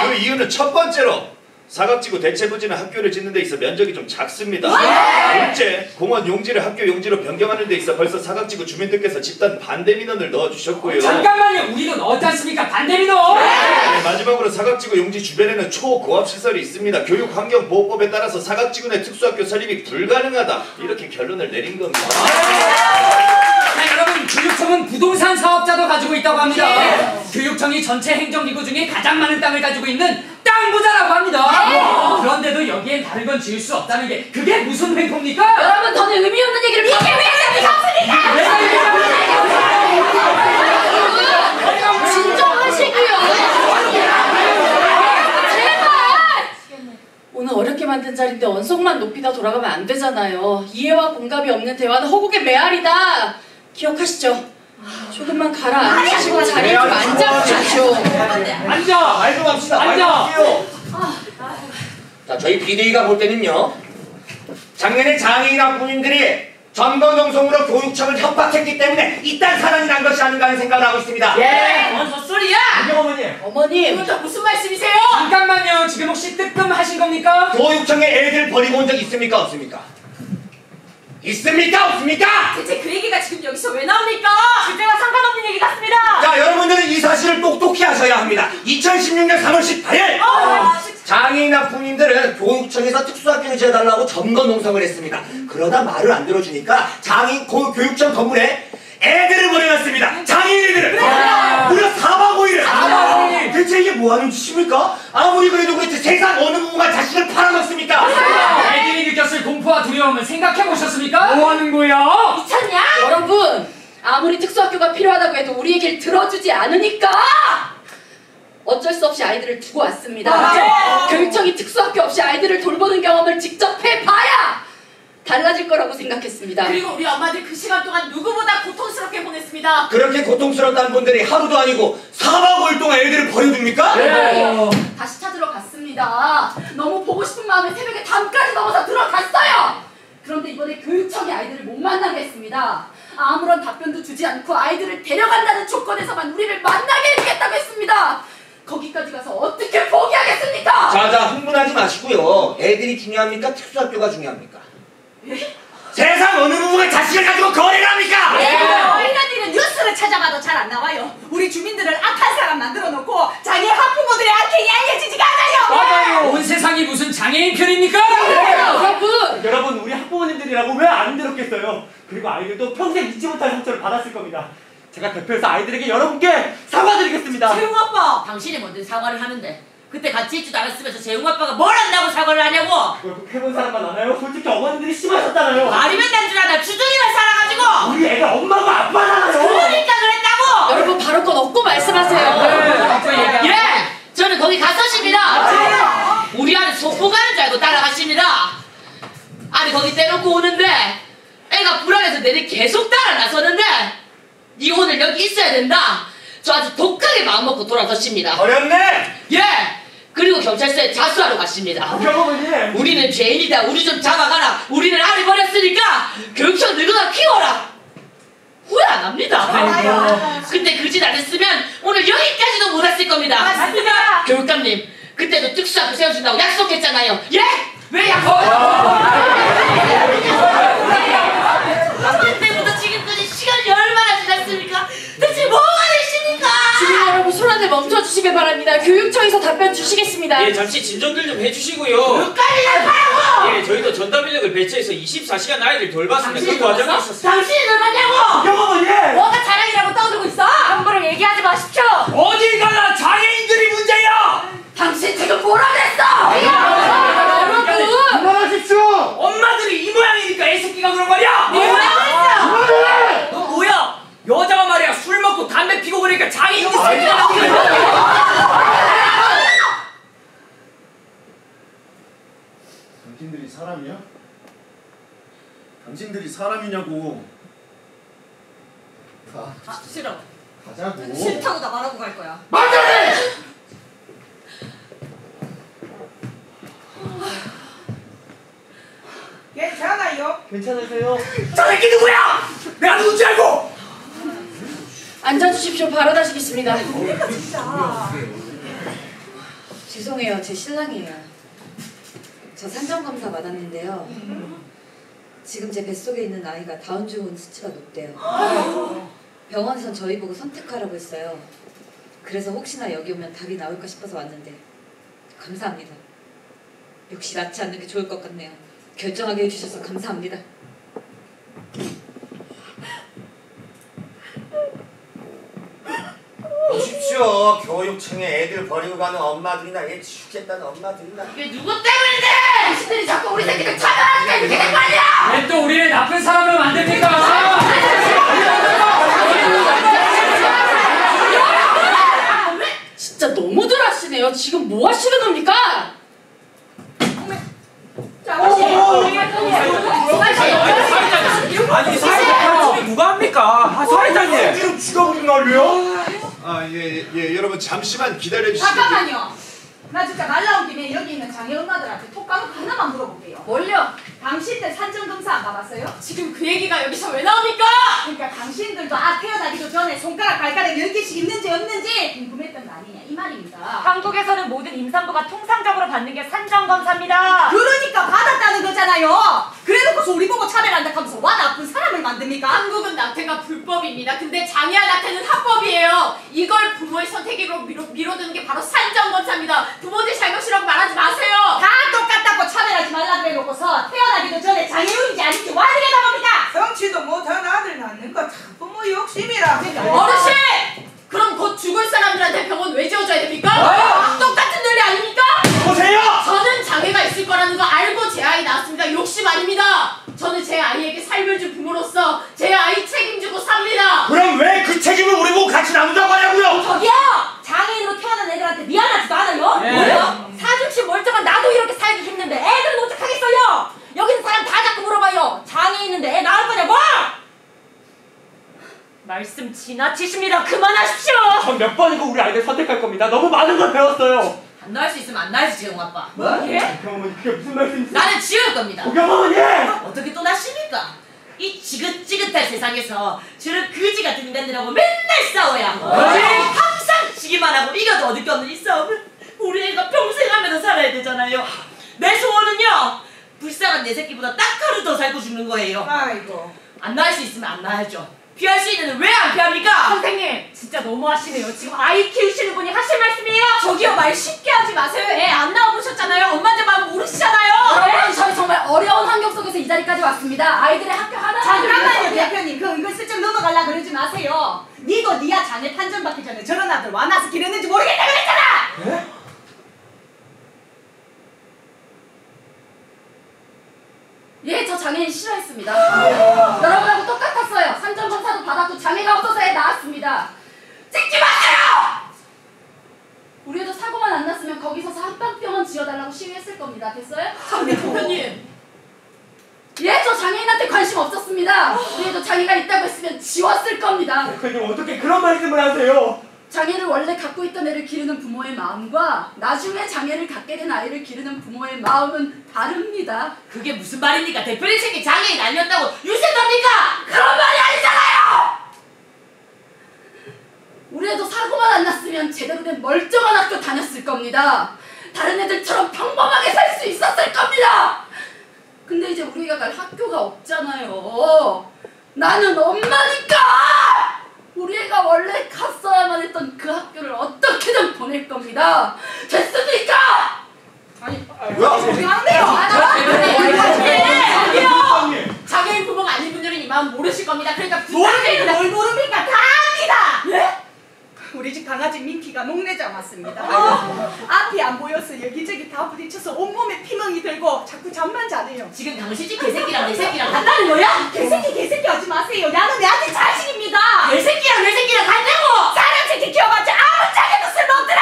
그 이유는 첫 번째로 사각지구 대체부지는 학교를 짓는 데 있어 면적이 좀 작습니다. 둘째, 공원 용지를 학교 용지로 변경하는 데 있어 벌써 사각지구 주민들께서 집단 반대 민원을 넣어주셨고요. 잠깐만요. 우리는 어떻지 않습니까? 반대 민원! 네, 마지막으로 사각지구 용지 주변에는 초고압 시설이 있습니다. 교육환경보호법에 따라서 사각지구 내 특수학교 설립이 불가능하다. 이렇게 결론을 내린 겁니다. 자, 여러분, 교육청은 부동산 사업자도 가지고 있다고 합니다. 교육청이 전체 행정기구 중에 가장 많은 땅을 가지고 있는 땅 부자라고 합니다. 그런데도 여기엔 다른 건 지을 수 없다는 게 그게 무슨 횡포입니까? 여러분 더는 의미 없는 얘기를 이게 왜 진정하시고요. 제발. 오늘 어렵게 만든 자리인데 언성만 높이다 돌아가면 안 되잖아요. 이해와 공감이 없는 대화는 허공의 메아리다. 기억하시죠? 조금만 가라앉으시고 자리에 좀 앉아보십시오. 앉아! 말도 합시다. 앉아! 자, 저희 비대위가 볼 때는요, 작년에 장애인 학부모님들이 전거동성으로 교육청을 협박했기 때문에 이딴 사단이 난 것이 아닌가 하는 생각을 하고 있습니다. 뭔 헛소리야? 어머님. 이건 또 무슨 말씀이세요? 잠깐만요. 지금 혹시 뜨끔하신 겁니까? 교육청에 애들 버리고 온 적 있습니까? 없습니까? 있습니까? 없습니까? 대체 그 얘기가 지금 여기서 왜 나옵니까? 주제와 상관없는 얘기 같습니다. 자, 여러분들은 이 사실을 똑똑히 하셔야 합니다. 2016년 3월 18일 장애인 학부모님들은 교육청에서 특수학교를 지어달라고 점거 농성을 했습니다. 그러다 말을 안 들어주니까 장애인 교육청 건물에 애들을 보내놨습니다. 장애인 애들을. 무려 4박 5일을. 대체 이게 뭐하는 짓입니까? 아무리 그래도 그렇지 세상 어느 부모가 자식을 팔아먹습니까? 애들이 느꼈을 공포와 두려움을 생각해보셨습니까? 뭐하는 거야? 미쳤냐? 여러분, 아무리 특수학교가 필요하다고 해도 우리 얘기를 들어주지 않으니까 어쩔 수 없이 아이들을 두고 왔습니다. 교육청이 특수학교 없이 아이들을 돌보는 경험을 직접 해봐야 달라질 거라고 생각했습니다. 그리고 우리 엄마들 그 시간 동안 누구보다 고통스럽게 보냈습니다. 그렇게 고통스럽다는 분들이 하루도 아니고 4박 5일 동안 애들을 버려둡니까? 다시 찾으러 갔습니다. 너무 보고 싶은 마음에 새벽에 밤까지 넘어서 들어갔어요. 그런데 이번에 교육청이 아이들을 못 만나게 했습니다. 아무런 답변도 주지 않고 아이들을 데려간다는 조건에서만 우리를 만나게 해주겠다고 했습니다. 거기까지 가서 어떻게 포기하겠습니까? 자자, 흥분하지 마시고요. 애들이 중요합니까? 특수학교가 중요합니까? 세상 어느 부모가 자식을 가지고 거래를 합니까? 이런 일은 뉴스를 찾아봐도 잘 안 나와요. 우리 주민들을 악한 사람 만들어 놓고 장애인 학부모들의 악행이 알려지지가 않아요. 맞아요. 온 세상이 무슨 장애인 편입니까? 여러분, 우리 학부모님들이라고 왜 안 들었겠어요? 그리고 아이들도 평생 잊지 못할 상처를 받았을 겁니다. 제가 대표해서 아이들에게 여러분께 사과드리겠습니다. 재웅 아빠, 당신이 뭔데 사과를 하는데 그때 같이 있지도 않았으면서 재웅 아빠가 뭘 안다고 사과를 하냐고? 결국 해본 사람만 알아요? 솔직히 어머님들이 심하셨잖아요. 아니면 난 줄 알아. 주둥이만 살아가지고. 우리 애가 엄마고 아빠잖아요. 그러니까 그랬다고. 여러분, 발언권 없고 말씀하세요. 예, 저는 거기 갔었습니다. 우리 아들 속보 가는 줄 알고 따라갔습니다. 아니 거기 떼놓고 오는데 애가 불안해서 내리 계속 따라 나서는데 니 오늘 여기 있어야 된다. 저 아주 독하게 마음먹고 돌아섰습니다. 어렵네. 예. 그리고 경찰서에 자수하러 갔습니다. 우리는 죄인이다. 우리 좀 잡아가라. 우리는 아리 버렸으니까 교육청 늙어가 키워라. 후회 안 합니다. 근데 그 짓 안 했으면 오늘 여기까지도 못 왔을 겁니다. 맞습니다. 교육감님, 그때도 특수학교 세워준다고 약속했잖아요. 예? 왜 약속? 그때부터 지금까지 시간이 얼마나 지났습니까? 대체 뭐가 되십니까? 주민 여러분, 소란을 멈춰주시길 바랍니다. 교육청에서 답변 주시겠습니다. 예, 잠시 진정들 좀 해주시고요. 끝까지 가라고! 예, 저희도 전담 인력을 배치해서 24시간 아이들 돌봤습니다. 그 과정이 있었어요. 당신이 돌봤냐고! 여러분, 뭐가 자랑이라고 떠들고 있어? 함부로 얘기하지 마십시오. 어딜 가나 장애인들이 문제야. 당신 지금 뭐라 그랬어? 여러분! 그만하십시오! 엄마들이 이 모양이니까 애새끼가 그런 말이야. 뭐라고 했어? 너 뭐야? 여자가 말이야 술 먹고 담배 피고 그러니까 장애인이 생기잖아. 당신들이 사람이야? 당신들이 사람이냐고. 싫어. 가자고. 싫다고 나 말하고 갈 거야. 맞아요! 괜찮아요. 괜찮으세요? 저 새끼 누구야? 내가 누군지 알고. 앉아주십시오. 발언하시겠습니다. 죄송해요. 제 신랑이에요. 저 산정검사 받았는데요. 지금 제 뱃속에 있는 아이가 다운증후군 수치가 높대요. 병원에선 저희 보고 선택하라고 했어요. 그래서 혹시나 여기 오면 답이 나올까 싶어서 왔는데 감사합니다. 역시 낳지 않는 게 좋을 것 같네요. 결정하게 해주셔서 감사합니다. 보십시오. 교육청에 애들 버리고 가는 엄마들이나 애 죽겠다는 엄마들이나. 이게 누구 때문인데? 당신들이 자꾸 우리 새끼들 차별하니까 이렇게 된 거 아니야? 왜 또 우리를 나쁜 사람으로 만듭니까? 진짜 너무들 하시네요. 지금 뭐 하시는 겁니까? 아니 사회자님 누가 합니까? 사회자님. 지금 죽어버린 말이요? 예, 여러분 잠시만 기다려주시면. 잠깐만요. 나 진짜 말 나온 김에 여기 있는 장애 엄마들한테 톡 까놓고 하나만 물어볼게요. 뭘요? 당신들 산정검사 안 받았어요? 지금 그 얘기가 여기서 왜 나옵니까? 그러니까 당신들도 태어나기도 전에 손가락 발가락 10개씩 있는지 없는지 궁금했던 거 아니냐 이 말입니다. 한국에서는 모든 임산부가 통상적으로 받는 게 산정검사입니다. 그러니까 받았다는 거잖아요. 그래놓고서 우리 보고 차별한다 하면서 됩니까? 한국은 낙태가 불법입니다. 근데 장애와 낙태는 합법이에요. 이걸 부모의 선택으로 미뤄두는 게 바로 산정검사입니다. 부모들 잘못이라고 말하지 마세요. 다 똑같다고 차별하지 말라고 해놓고서 태어나기도 전에 장애우인지 아닌지 와드게다 봅니까? 성취도 못한 아들 낳는 거 다 부모 욕심이라. 어르신! 그럼 곧 죽을 사람들한테 병원 왜 지어줘야 됩니까? 똑같은 논리 아닙니까? 보세요! 저는 장애가 있을 거라는 거 알고 제 아이 낳았습니다. 욕심 아닙니다. 저는 제 아이에게 삶을 준 부모로서 제 아이 책임지고 삽니다. 그럼 왜 그 책임을 우리 보고 같이 나눈다고 하냐고요? 저기요! 장애인으로 태어난 애들한테 미안하지도 않아요? 네. 뭐요? 사중치 멀쩡한 나도 이렇게 살기 힘든데 애들은 어떡하겠어요? 여기 있는 사람 다 자꾸 물어봐요. 장애 있는데 애 낳을 거냐고! 말씀 지나치십니다. 그만하십시오. 전 몇 번이고 우리 아이들 선택할 겁니다. 너무 많은 걸 배웠어요. 안 낳을 수 있으면 안 낳아야지, 지금 아빠. 뭐? 예? 어머니 그게 무슨 말씀이세요? 나는 지을 겁니다. 어머니! 어떻게 또 낳습니까? 이 지긋지긋한 세상에서 저런 거지 같은 인간들하고 맨날 싸워야 항상 지기만 하고 이겨도 어디 없는 이 싸움을 우리 애가 평생 하면서 살아야 되잖아요. 내 소원은요, 불쌍한 내 새끼보다 딱 하루 더 살고 죽는 거예요. 아이고. 안 낳을 수 있으면 안 낳아야죠. 피할 수 있는 왜 안 피합니까? 선생님, 진짜 너무하시네요. 지금 아이 키우시는 분이 하실 말씀이에요? 저기요, 말 쉽게 하지 마세요. 애 안 낳아보셨잖아요. 엄마한테 말 모르시잖아요. 여러분, 저희 정말 어려운 환경 속에서 이 자리까지 왔습니다. 아이들의 학교 하나. 잠깐만요, 대표님. 그 은근슬쩍 넘어가려 그러지 마세요. 니도 니야 장애 판정받기 전에 저런 아들 와나서 기르는지 모르겠다 그랬잖아. 네? 예, 저 장애인 싫어했습니다. 여러분하고 똑같았어요. 산정검사도 받았고 장애가 없어서 애 낳았습니다. 찍지 마세요! 우리 애도 사고만 안 났으면 거기 서서 한방병원 지어달라고 시위했을 겁니다. 됐어요? 대표님. 예, 저 장애인한테 관심 없었습니다. 우리 애도 장애가 있다고 했으면 지웠을 겁니다. 대표님 어떻게 그런 말씀을 하세요? 장애를 원래 갖고 있던 애를 기르는 부모의 마음과 나중에 장애를 갖게 된 아이를 기르는 부모의 마음은 다릅니다. 그게 무슨 말입니까? 대표님 새끼 장애인 아니었다고 유세됩니까? 그런 말이 아니잖아요! 우리 애도 사고만 안 났으면 제대로 된 멀쩡한 학교 다녔을 겁니다. 다른 애들처럼 평범하게 살 수 있었을 겁니다. 근데 이제 우리 애가 갈 학교가 없잖아요. 나는 엄마니까! 우리 애가 원래 갔어야만 했던 그 학교를 어떻게든 보낼 겁니다. 됐습니까? 아니, 뭐야? 저기요! 장애인 부모가 아닌 분들은 이 마음 모르실 겁니다. 그러니까 모르겠는데 뭘 모릅니까? 다 압니다! 예? 우리 집 강아지 민키가 목내자 맞습니다. 앞이 안 보여서 여기저기 다 부딪혀서 온몸에 피멍이 들고 자꾸 잠만 자네요. 지금 당신 집 개새끼랑 내 새끼랑 같다는 거야? 개새끼 하지 마세요. 나는 내 아들 자식입니다. 개새끼랑 내 새끼랑 같다고! 사람 새끼 키워봤자 아무 짝에도 쓸모없더라.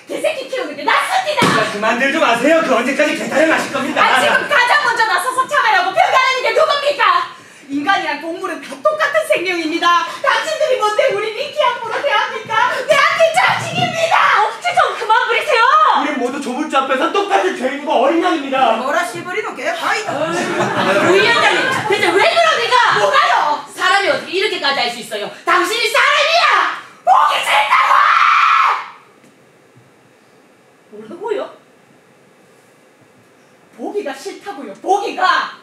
개새끼 키우는 게 낫습니다. 그만들 좀 하세요. 그 언제까지 개탄을 마실 겁니다. 아, 지금 가장 먼저 나서서 참아라고 평가하는 게 누굽니까? 인간이랑 동물은 다 똑같은 생명입니다. 당신들이 뭔데 우리 민키 함부로 대합니까? 내 아들 자식입니다. 억지 좀 그만 부리세요. 우린 모두 조물주 앞에서 똑같은 죄인이고 어린 양입니다. 뭐라 씨부리노 개파이다. 우 위원장님, 대체 왜 그럽니까? 뭐가요? 사람이 어떻게 이렇게까지 할 수 있어요? 당신이 사람이야! 보기 싫다고! 뭐라고요? 보기가 싫다고요. 보기가!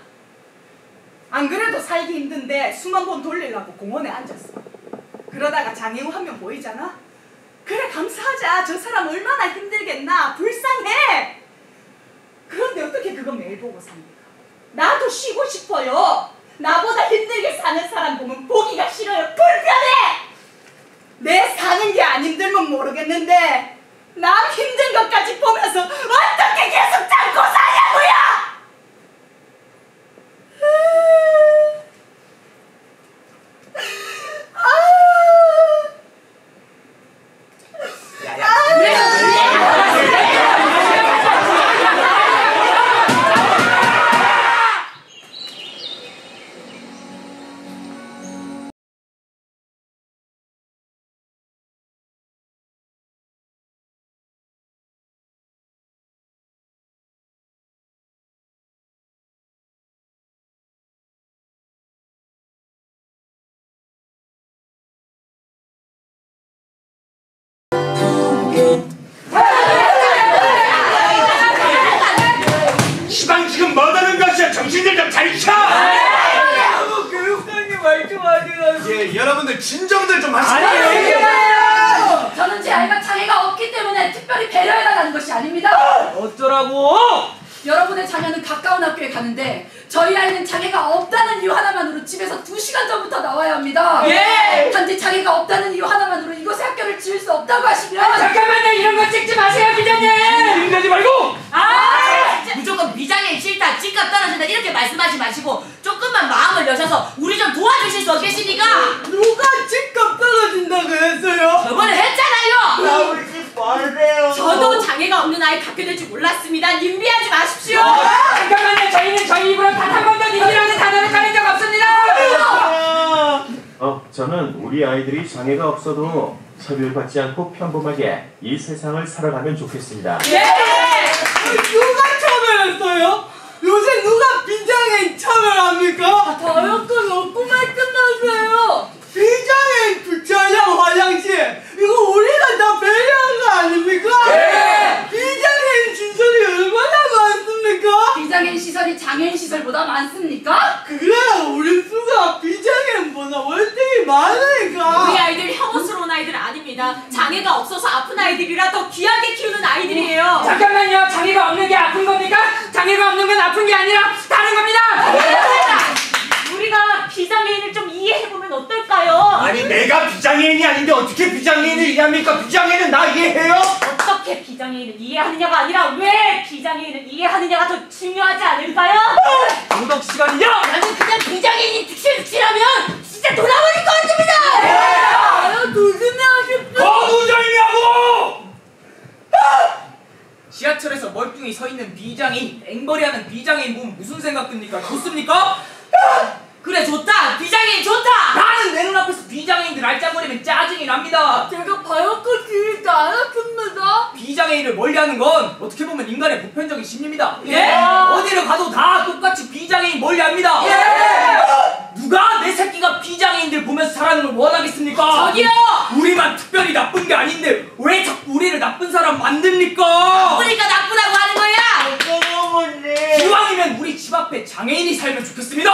안 그래도 살기 힘든데 숨 한 번 돌리려고 공원에 앉았어. 그러다가 장애우 한 명 보이잖아? 그래 감사하자. 저 사람 얼마나 힘들겠나. 불쌍해. 그런데 어떻게 그거 매일 보고 삽니까? 나도 쉬고 싶어요. 나보다 힘들게 사는 사람 보면 보기가 싫어요. 불편해. 내 사는 게 안 힘들면 모르겠는데 남 힘든 것까지 보면서 어떻게 계속 참고 사냐고요. 시방 지금 뭐하는 것이야? 정신들 좀 차리셔! 교육장님 말 예, 여러분들 진정들 좀 하시고. 아니에요. 저는 제 아이가 장애가 없기 때문에 특별히 배려해달라는 것이 아닙니다. 어쩌라고? 여러분의 자녀는 가까운 학교에 가는데 저희 아이는 장애가 없다는 이유 하나만으로 집에서 2시간 전부터 나와야 합니다. 예! 단지 장애가 없다는 이유 하나만으로 이곳에 학교를 지을 수 없다고 하시면 잠깐만요. 이런 거 찍지 마세요, 기자님. 힘내지 말고. 무조건 비장애인 싫다, 집값 떨어진다 이렇게 말씀하지 마시고 조금만 마음을 여셔서 우리 좀 도와주실 수 없겠습니까? 누가 집값 떨어진다고 했어요? 저번에 했잖아요. 나 우리 집 말래요. 저도 장애가 없는 아이 갖게 될 줄 몰랐습니다. nim비하지 마십시오. 잠깐만요. 저희는 저희 입으로 단 한 번도 님이라는 단어를 꺼낸 적 없습니다. 저는 우리 아이들이 장애가 없어도 차별받지 않고 평범하게 이 세상을 살아가면 좋겠습니다. 누가 차별했어요? 요새 누가 비장애인 차별합니까? 다이어트 없고 말씀하세요. 비장애인 주차장 화장실 이거 우리가 다 배려한 거 아닙니까? 비장애인 시설이 얼마나 많습니까? 비장애인 시설이 장애인 시설보다 많습니까? 그래 우리 수가 비장애인보다 월등히 많으니까. 우리 아이들 혐오스러운 아이들은 아닙니다. 장애가 없어서 아픈 아이들이라 더 귀하게 키우는 아이들이에요. 잠깐만요. 장애가 없는 게 아픈 겁니까? 장애가 없는 건 아픈 게 아니라 다른 겁니다. 우리가 비장애인을 좀 이해해보면 어떨까요? 아니 내가 비장애인이 아닌데 어떻게 비장애인을 이해합니까? 비장애인은 나 이해해요? 어떻게 비장애인을 이해하느냐가 아니라 왜 비장애인을 이해하느냐가 더 중요하지 않을까요? 도덕 시간이냐? 나는 그냥 비장애인이 득실득실하면 진짜 돌아버릴 것 같습니다. 조심하십시오. 거두절이라고! 지하철에서 멀뚱히 서 있는 비장애인, 앵벌이하는 비장애인 보면 무슨 생각 듭니까? 좋습니까? 그래 좋다. 비장애인 좋다. 나는 내 눈앞에서 비장애인들 알짱거리면 짜증이 납니다. 제가 바이오크 지르지 않았습니다. 비장애인을 멀리하는 건 어떻게 보면 인간의 보편적인 심리입니다. 예? 어디를 가도 다 똑같이 비장애인 멀리합니다. 누가 내 새끼가 비장애인들 보면서 살아가는 걸 원하겠습니까? 저기요. 우리만 특별히 나쁜 게 아닌데 왜 자꾸 우리를 나쁜 사람 만듭니까? 나쁘니까 나쁘다고 하는 거야. 기왕이면 우리 집 앞에 장애인이 살면 좋겠습니다.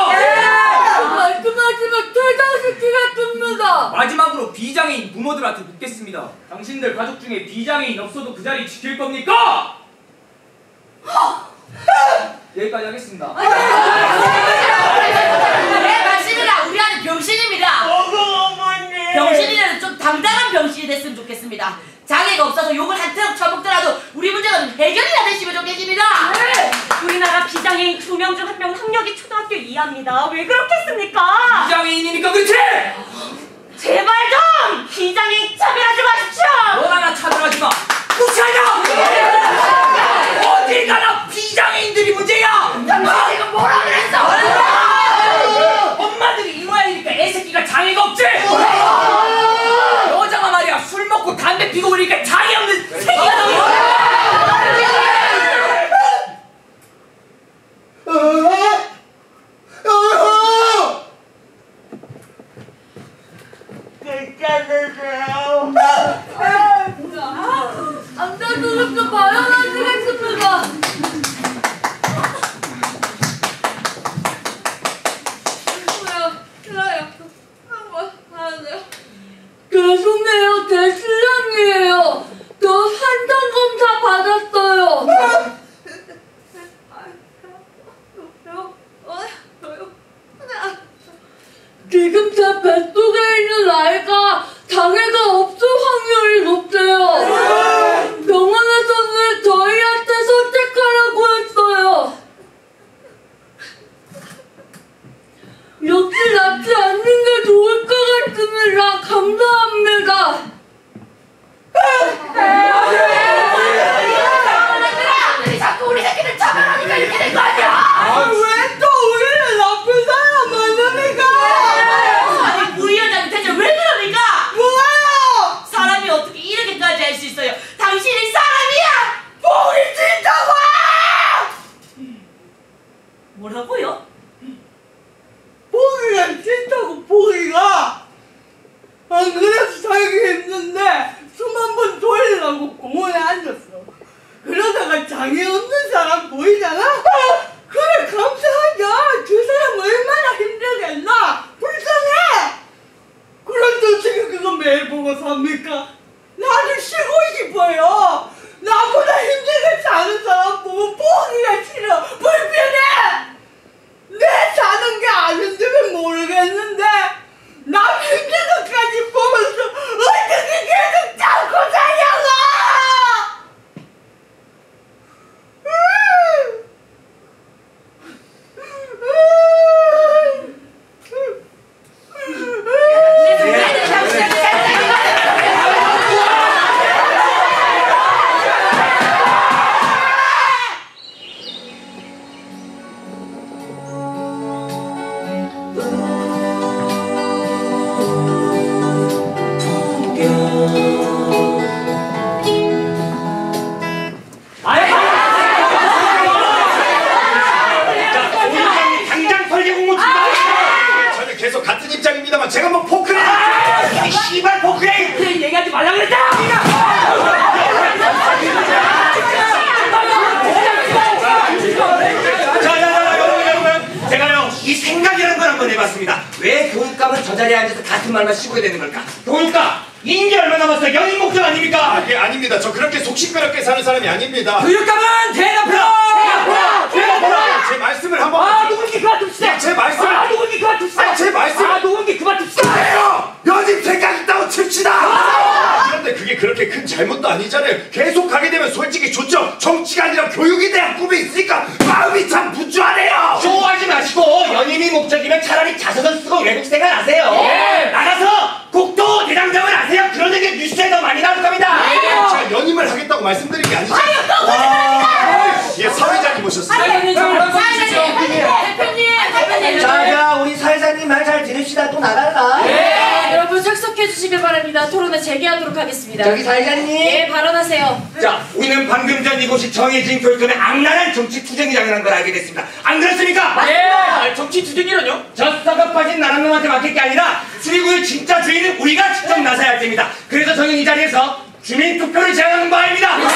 말씀하시면 퇴장시키겠습니다. 마지막으로 비장애인 부모들한테 묻겠습니다. 당신들 가족 중에 비장애인 없어도 그 자리 지킬 겁니까? 여기까지 하겠습니다. 네 맞습니다. 우리 아들 병신입니다. 병신이라도 좀 당당한 병신이 됐으면 좋겠습니다. 장애가 없어서 욕을 한 트럭 쳐먹더라도 우리 문제가 좀 해결이나 되시면 좋겠습니다. 우리나라 비장애인 2명 중 1명은 학력이 초등학교 이하입니다. 왜 그렇겠습니까? 비장애인이니까 그렇지! 제발 좀 비장애인 차별하지 마십시오. 넌 하나 차별하지 마. 무시하냐? 어딜 가나 비장애인들이 문제야. 당신 지금 뭐라 그랬어? 엄마들이 이모야니까 애새끼가 장애가 없지. 여자가 말이야 술 먹고 담배 피고 그러니까 장애 없는 새끼가 나와. 괜찮으세요? 안돼도 마련하시겠습니다. 싫어요. 한번 하세요. 죄송해요. 제 실력이에요. 저 환장 검사 받았어요. 지금 제 뱃속에 있는 아이가 장애가 없을 확률이 높대요. 병원에서는 저희한테 선택하라고 했어요. 역시 낳지 않는 게 좋을 것 같습니다. 감사합니다. 사람들이 자꾸 우리 새끼들 차별하니까 이렇게 된 거 아니야? 왜 또 우리를 나쁜 사람 만듭니까? 아니 우리 여자는 대체 왜 그럽니까? 뭐예요? 사람이 어떻게 이렇게까지 할 수 있어요? 당신이 사람이야! 보기 싫다고! 뭐라고요? 보기가 싫다고 보기가 안 그래서 살기 힘든데 숨 한 번 돌리려고 공원에 앉았어. 그러다가 장애 없는 사람 보이잖아? 그래 감사하자. 저 사람 얼마나 힘들겠나? 불쌍해. 저 자리에 앉아서 같은 말만 쉬고 되는 걸까? 교육감! 인기 얼마 남았어요? 연임 목적 아닙니까? 예, 아닙니다. 저 그렇게 속시끄럽게 사는 사람이 아닙니다. 교육감은 대답해라! 제 말씀을 한번. 녹음기 그만 둡시다. 제 말씀을. 녹음기 그만 둡시다. 제 말씀을. 녹음기 그만 둡시다. 아요! 연임 생각 있다고 칩시다. 그런데 그게 그렇게 큰 잘못도 아니잖아요. 계속 가게 되면 솔직히 좋죠. 정치가 아니라 교육에 대한 꿈이 있으니까 마음이 참 분주하네요. 쇼하지 마시고 연임이 목적이면 차라리 자서전 쓰고 외국 생활하세요. 나가서 국토 대장정을 하세요. 그러는 게 뉴스에 더 많이 나올 겁니다. 제가 연임을 하겠다고 말씀드린 게 아니죠. 예, 사회자님 오셨습니다. 대표님. 자, 우리 사회자님 말 잘 들읍시다. 또 나갈라. 여러분 착석해 주시길 바랍니다. 토론을 재개하도록 하겠습니다. 저기 사회자님. 예, 발언하세요. 자, 우리는 방금 전 이곳이 정해진 교육감의 악랄한 정치 투쟁이라는 걸 알게 됐습니다. 안 그렇습니까? 예. 정치 투쟁이라뇨? 저 썩어 빠진 나란 놈한테 맡길 게 아니라 수리구의 진짜 주인은 우리가 직접 나서야 할 때입니다. 그래서 저는 이 자리에서 주민투표를 제안하는 바입니다. 여기는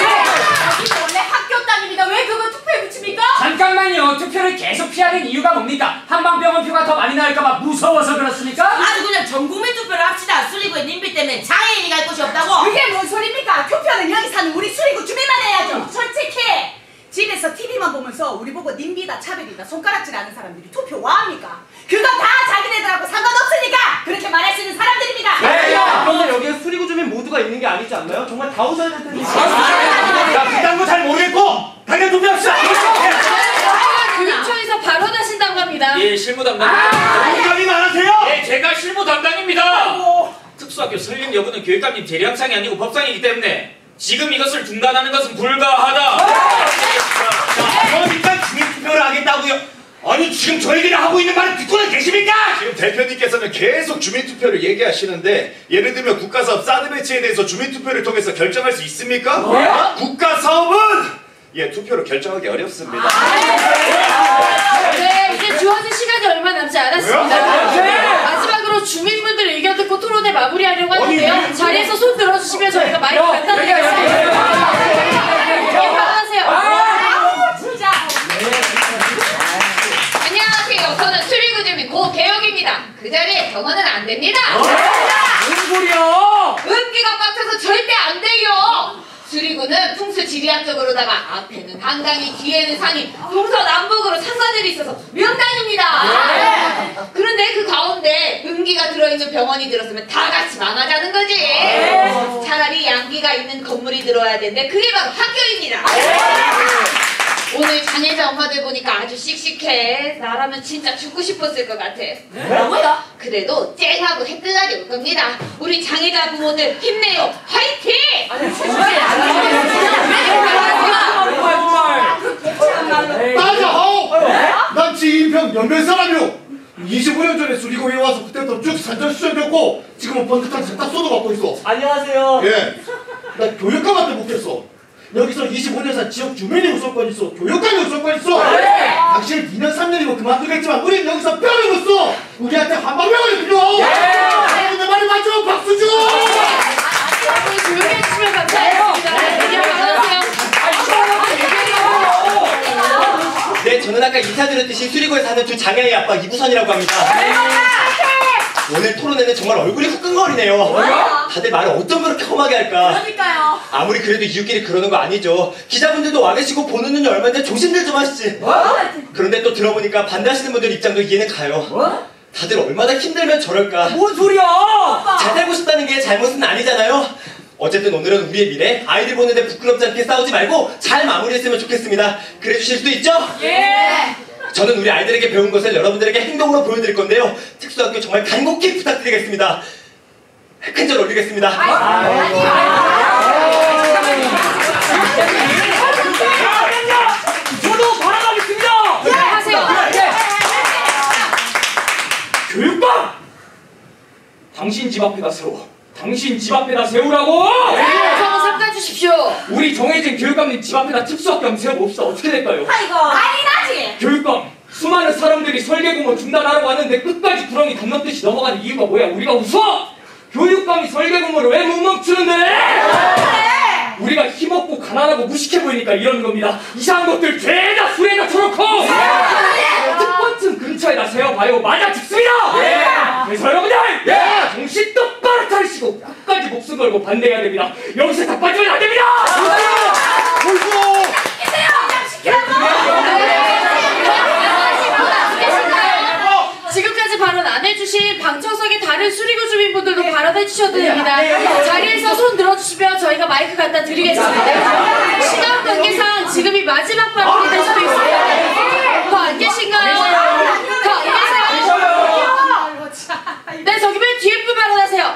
원래 학교 땅입니다. 왜 그거 투표에 붙입니까? 잠깐만요. 투표를 계속 피하는 이유가 뭡니까? 한방병원 표가 더 많이 나올까봐 무서워서 그렇습니까? 아주 그냥 전국민 투표를 합시다. 수리구의 님비 때문에 장애인이 갈 곳이 없다고. 그게 뭔 소리입니까? 투표는 여기 사는 우리 수리구 주민만 해야죠. 솔직히 집에서 TV만 보면서 우리 보고 님비다 차별이다 손가락질하는 사람들이 투표 와 합니까? 그거 다 자기네들하고 상관없으니까 그렇게 말할 수 있는 사람들입니다. 그런데 여기에 수리구 주민 모두가 있는 게 아니지 않나요? 정말 다 오셔야 될 텐데. 자, 그딴 거 잘 모르겠고 당장 투표합시다. 교육청에서 발언하신다고 합니다. 예, 실무 담당입니다. 교육감이 많으세요? 예, 제가 실무 담당입니다. 특수학교 설립 여부는 교육감님 재량상이 아니고 법상이기 때문에 지금 이것을 중단하는 것은 불가하다. 그러니까 주민투표를 하겠다고요? 아니 지금 저희들이 하고 있는 말을 듣고는 계십니까? 지금 대표님께서는 계속 주민투표를 얘기하시는데 예를 들면 국가사업 사드 배치에 대해서 주민투표를 통해서 결정할 수 있습니까? 국가사업은 예, 투표로 결정하기 어렵습니다. 네, 이제 주어진 시간이 얼마 남지 않았습니다. 마지막으로 주민분들 의견 듣고 토론을 마무리하려고 하는데요. 자리에서 손 들어주시면 저희가 마이크 갖다 드리겠습니다. 발언하세요. 진짜. 안녕하세요. 저는 수리구 주민 고개혁입니다. 그 자리에 병원은 안 됩니다. 무슨 소리야? 음기가 빡쳐서 절대 안 돼요. 수리구는 풍수 지리학적으로다가 앞에는 한강이 뒤에는 산이 동서남북으로 상가들이 있어서 명당입니다. 그런데 그 가운데 음기가 들어있는 병원이 들었으면 다 같이 망하자는 거지. 차라리 양기가 있는 건물이 들어야 되는데 그게 바로 학교입니다. 오늘 장애자 엄마들 보니까 아주 씩씩해. 나라면 진짜 죽고 싶었을 것 같아. 뭐야? 그래도 쨍하고 해뜰날이 올 겁니다. 우리 장애자 부모들 힘내요. 화이팅! 맞아! 난 지인평 연변 사람이요. 25년 전에 수리고에 와서 그때부터 쭉 산전수전겪고 지금은 번듯한 세탁 소도 맡고 있어. 안녕하세요. 예. 나 교육감한테 묻겠어. 여기서 25년 산 지역 주민이 우선권 있어. 교육감이 우선권 있어. 당신은 2년 3년이고 그만두겠지만 우린 여기서 뼈를 못 써. 우리한테 한방병원이 필요해. 내 말이 맞죠? 박수 줘. 조용히 해주시면 감사하겠습니다. 의견 발언하세요. 네, 저는 아까 인사드렸듯이 수리구에 사는 두 장애의 아빠 이부선이라고 합니다. 오늘 토론회는 정말 얼굴이 후끈거리네요. 다들 말을 어쩜 그렇게 험하게 할까? 그러니까요. 아무리 그래도 이웃끼리 그러는 거 아니죠. 기자분들도 와 계시고 보는 눈이 얼마인데 조심들 좀 하시지. 그런데 또 들어보니까 반대하시는 분들 입장도 이해는 가요. 다들 얼마나 힘들면 저럴까. 뭔 소리야? 잘 살고 싶다는 게 잘못은 아니잖아요. 어쨌든 오늘은 우리의 미래, 아이들 보는데 부끄럽지 않게 싸우지 말고 잘 마무리했으면 좋겠습니다. 그래 주실 수 있죠? 예. 저는 우리 아이들에게 배운 것을 여러분들에게 행동으로 보여드릴 건데요. 특수학교 정말 간곡히 부탁드리겠습니다. 큰절 올리겠습니다. 저도 발언하겠습니다. 네, 하세요. 교육감! 당신 집 앞에다 세워. 당신 집 앞에다 세우라고! 저는 삭가 주십시오. 우리 정해진 교육감님 집 앞에다 특수학교 한번 세워봅시다. 어떻게 될까요? 아이고 난리 나지. 교육감! 수많은 사람들이 설계공을 중단하라고 하는데 끝까지 구렁이 건너듯이 넘어가는 이유가 뭐야? 우리가 웃어? 교육감이 설계공을 왜 못 멈추는데? 우리가 힘없고 가난하고 무식해 보이니까 이러는 겁니다. 이상한 것들 죄다 술에다 쳐놓고 특권층 근처에다 세워봐요. 맞아 죽습니다. 그래서 여러분들 걸고 반대해야 됩니다. 여기서 다 빠지면 안 됩니다. 지금까지 발언 안 해주신 방청석의 다른 수리구 주민분들도 발언해주셔도 됩니다. 자리에서 손 들어주시면 저희가 마이크 갖다 드리겠습니다. 시간 관계상 지금이 마지막 발언이 될 수도 있습니다. 더 안 계신가요? 더 안 계세요? 네, 저기 맨 뒤에 분 발언하세요.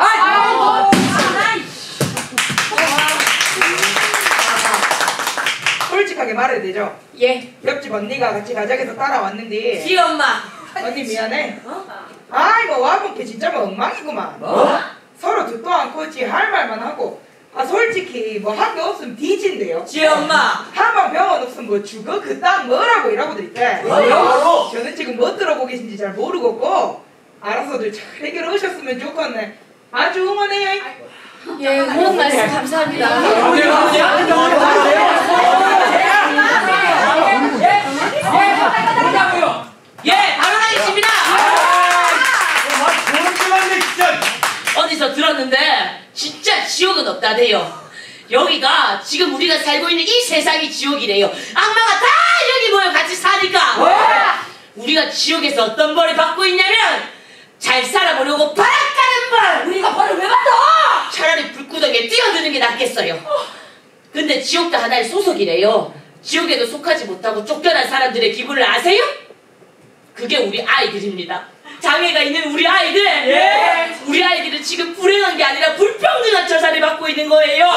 솔직하게 말해도 되죠? 예. 옆집 언니가 같이 가자해서 따라왔는데 지 엄마. 언니 미안해. 아이 뭐 와본 게 진짜 뭐 엉망이구만. 서로 듣도 않고 지 할 말만 하고. 아 솔직히 뭐 할 게 없으면 뒤진대요. 지 엄마. 한방 병원 없으면 뭐 죽어 그딴 뭐라고 이러고 있대. 저는 지금 뭐 들어보고 계신지 잘 모르겠고 알아서들 잘 해결하셨으면 좋겠네. 아주 응원해요. 예, 응원 말씀 감사합니다. 예, 발언하겠습니다. 어디서 들었는데 진짜 지옥은 없다대요. 여기가 지금 우리가 살고 있는 이 세상이 지옥이래요. 악마가 다 여기 모여 같이 사니까. 우리가 지옥에서 어떤 벌을 받고 있냐면 잘 살아보려고 바람가는 벌. 우리가 벌을 왜 받아? 차라리 불구덩이에 뛰어드는 게 낫겠어요. 근데 지옥도 하나의 소속이래요. 지옥에도 속하지 못하고 쫓겨난 사람들의 기분을 아세요? 그게 우리 아이들입니다. 장애가 있는 우리 아이들. 예. 우리 아이들은 지금 불행한 게 아니라 불평등한 처사를 받고 있는 거예요.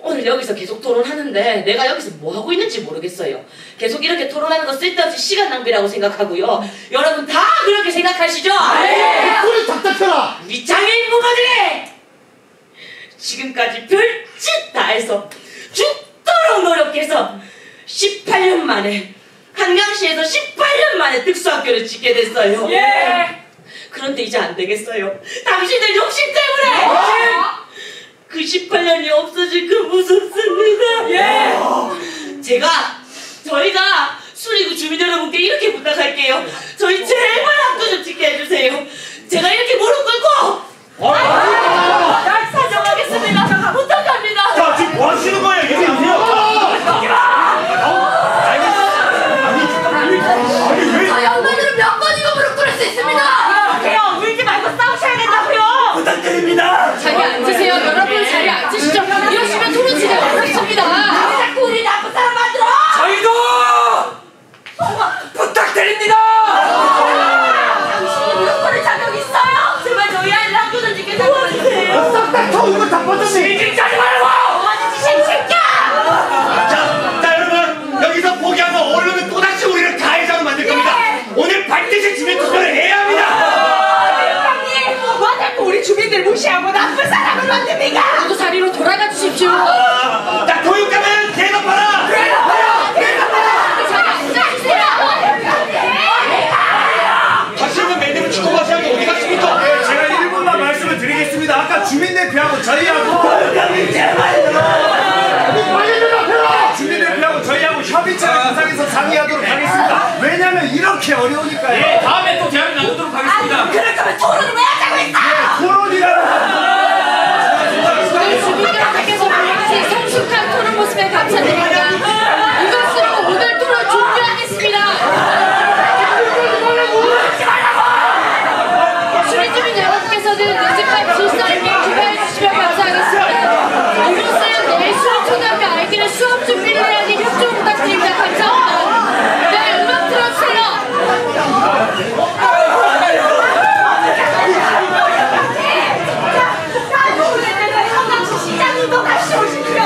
오늘 여기서 계속 토론하는데 내가 여기서 뭐 하고 있는지 모르겠어요. 계속 이렇게 토론하는 거 쓸데없이 시간 낭비라고 생각하고요. 여러분 다 그렇게 생각하시죠? 소리 답답해라. 우리 장애인 부모들이 지금까지 별짓 다 해서 죽도록 노력해서 18년 만에 한강시에서 18년 만에 특수학교를 짓게 됐어요. 그런데 이제 안 되겠어요. 당신들 욕심 때문에 그 18년이 없어질 그 무섭습니다. 저희가 수리구 주민 여러분께 이렇게 부탁할게요. 저희 제발 학교 좀 짓게 해주세요. 제가 이렇게 무릎 꿇고 사정하겠습니다. 부탁합니다. 자, 지금 뭐 하시는 거예요? 저희 엄마들은 몇 번이고 무릎 꿇을 수 있습니다. 그래요. 울지 말고 싸우셔야 된다고요. 부탁드립니다. 자리 앉으세요. 여러분 자리 앉으시죠. 이러시면 토론 진행 어렵습니다. 자꾸 우리 나쁜 사람 만들어. 저희도 부탁드립니다. 당신이 무릎 꿇을 자격 있어요? 제발 저희 아이들 학교 좀 짓게 도와주세요. 싹다 터우고 다 빠졌네. 시집자지 말고. 도와주지 새끼야. 자 여러분 여기서 포기하면 언론은 또다시 우리를 가해자로 만들 겁니다. 오늘 반드시 주민 투표를 해야 합니다. 대표님 와 자꾸 우리 주민들 무시하고 나쁜 사람을 만듭니까? 모두 자리로 돌아가 주십시오. 자 교육감은 대답하라. 자리 앉아주세요. 다시 한번 매듭을 치고 가셔야 하는 게 어디 갔습니까? 제가 1분만 말씀을 드리겠습니다. 아까 주민대표하고 저희하고 주민대표하고 저희하고 협의체를 구상해서 상의하도록 하겠습니다. 왜냐면 이렇게 어려우니까요. 예, 다음에 또 대화를 나누도록 하겠습니다. 그럴 거면 토론을 왜 하자고 했어? 토론이라는 저희 주민 여러분께서 보여주신 성숙한 토론 모습에 감사드립니다. 이것으로 오늘 토론 종료하겠습니다. 수리주민 여러분께서는 늦지만 질서 있게 기회해 주시면 감사하겠습니다. 이곳은 내일 수업초등학교 아이들의 수업 준비를 위한 협조 부탁드립니다. 감사합니다. 네, 음악 틀어주세요.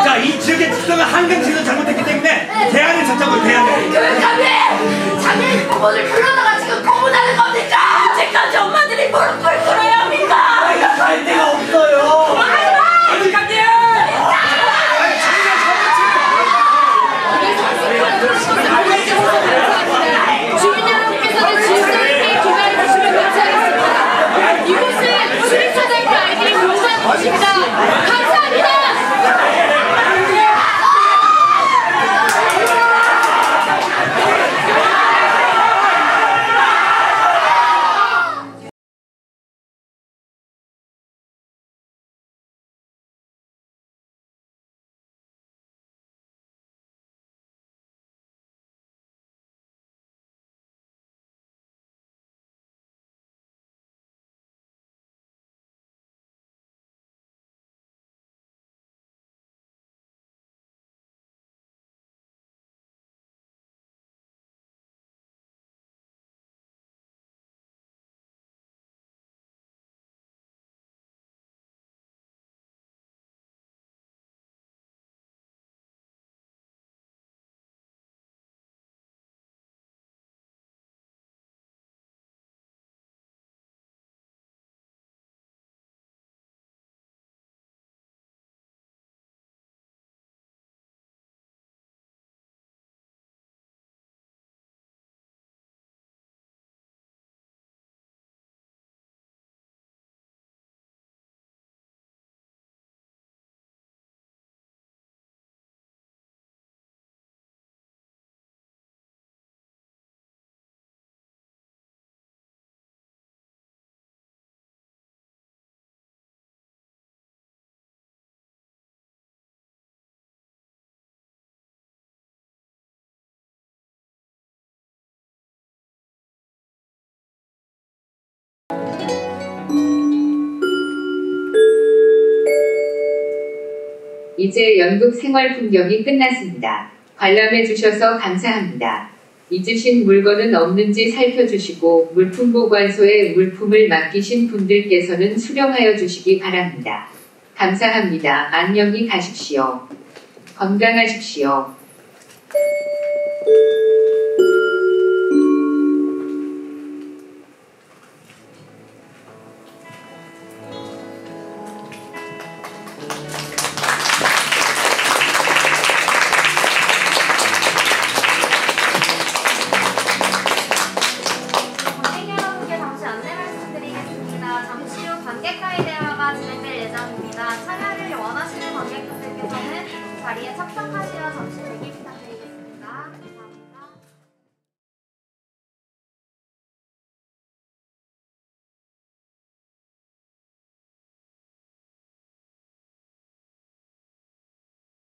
자, 이 지역의 특성은 한강시에서 잘못했기 때문에 대안을 찾자고 대안을. 교육감님! 장애인 부모들 불러다가 지금 고문하는 겁니까? 언제까지 엄마들이 무릎 꿇고 해야 합니까? 내가 갈 데가 없어요. 교육감님! 주민 여러분께서는 질서 있게 기회해 주시면 감사하겠습니다. 이곳은 수립초등학교 아이들이 용서하는 곳입니다. 감사합니다. 이제 연극 생활 풍경이 끝났습니다. 관람해 주셔서 감사합니다. 잊으신 물건은 없는지 살펴주시고 물품보관소에 물품을 맡기신 분들께서는 수령하여 주시기 바랍니다. 감사합니다. 안녕히 가십시오. 건강하십시오. 관객과의 대화가 진행될 예정입니다. 참여를 원하시는 관객분들께서는 자리에 착석하시어 잠시 대기 부탁드리겠습니다.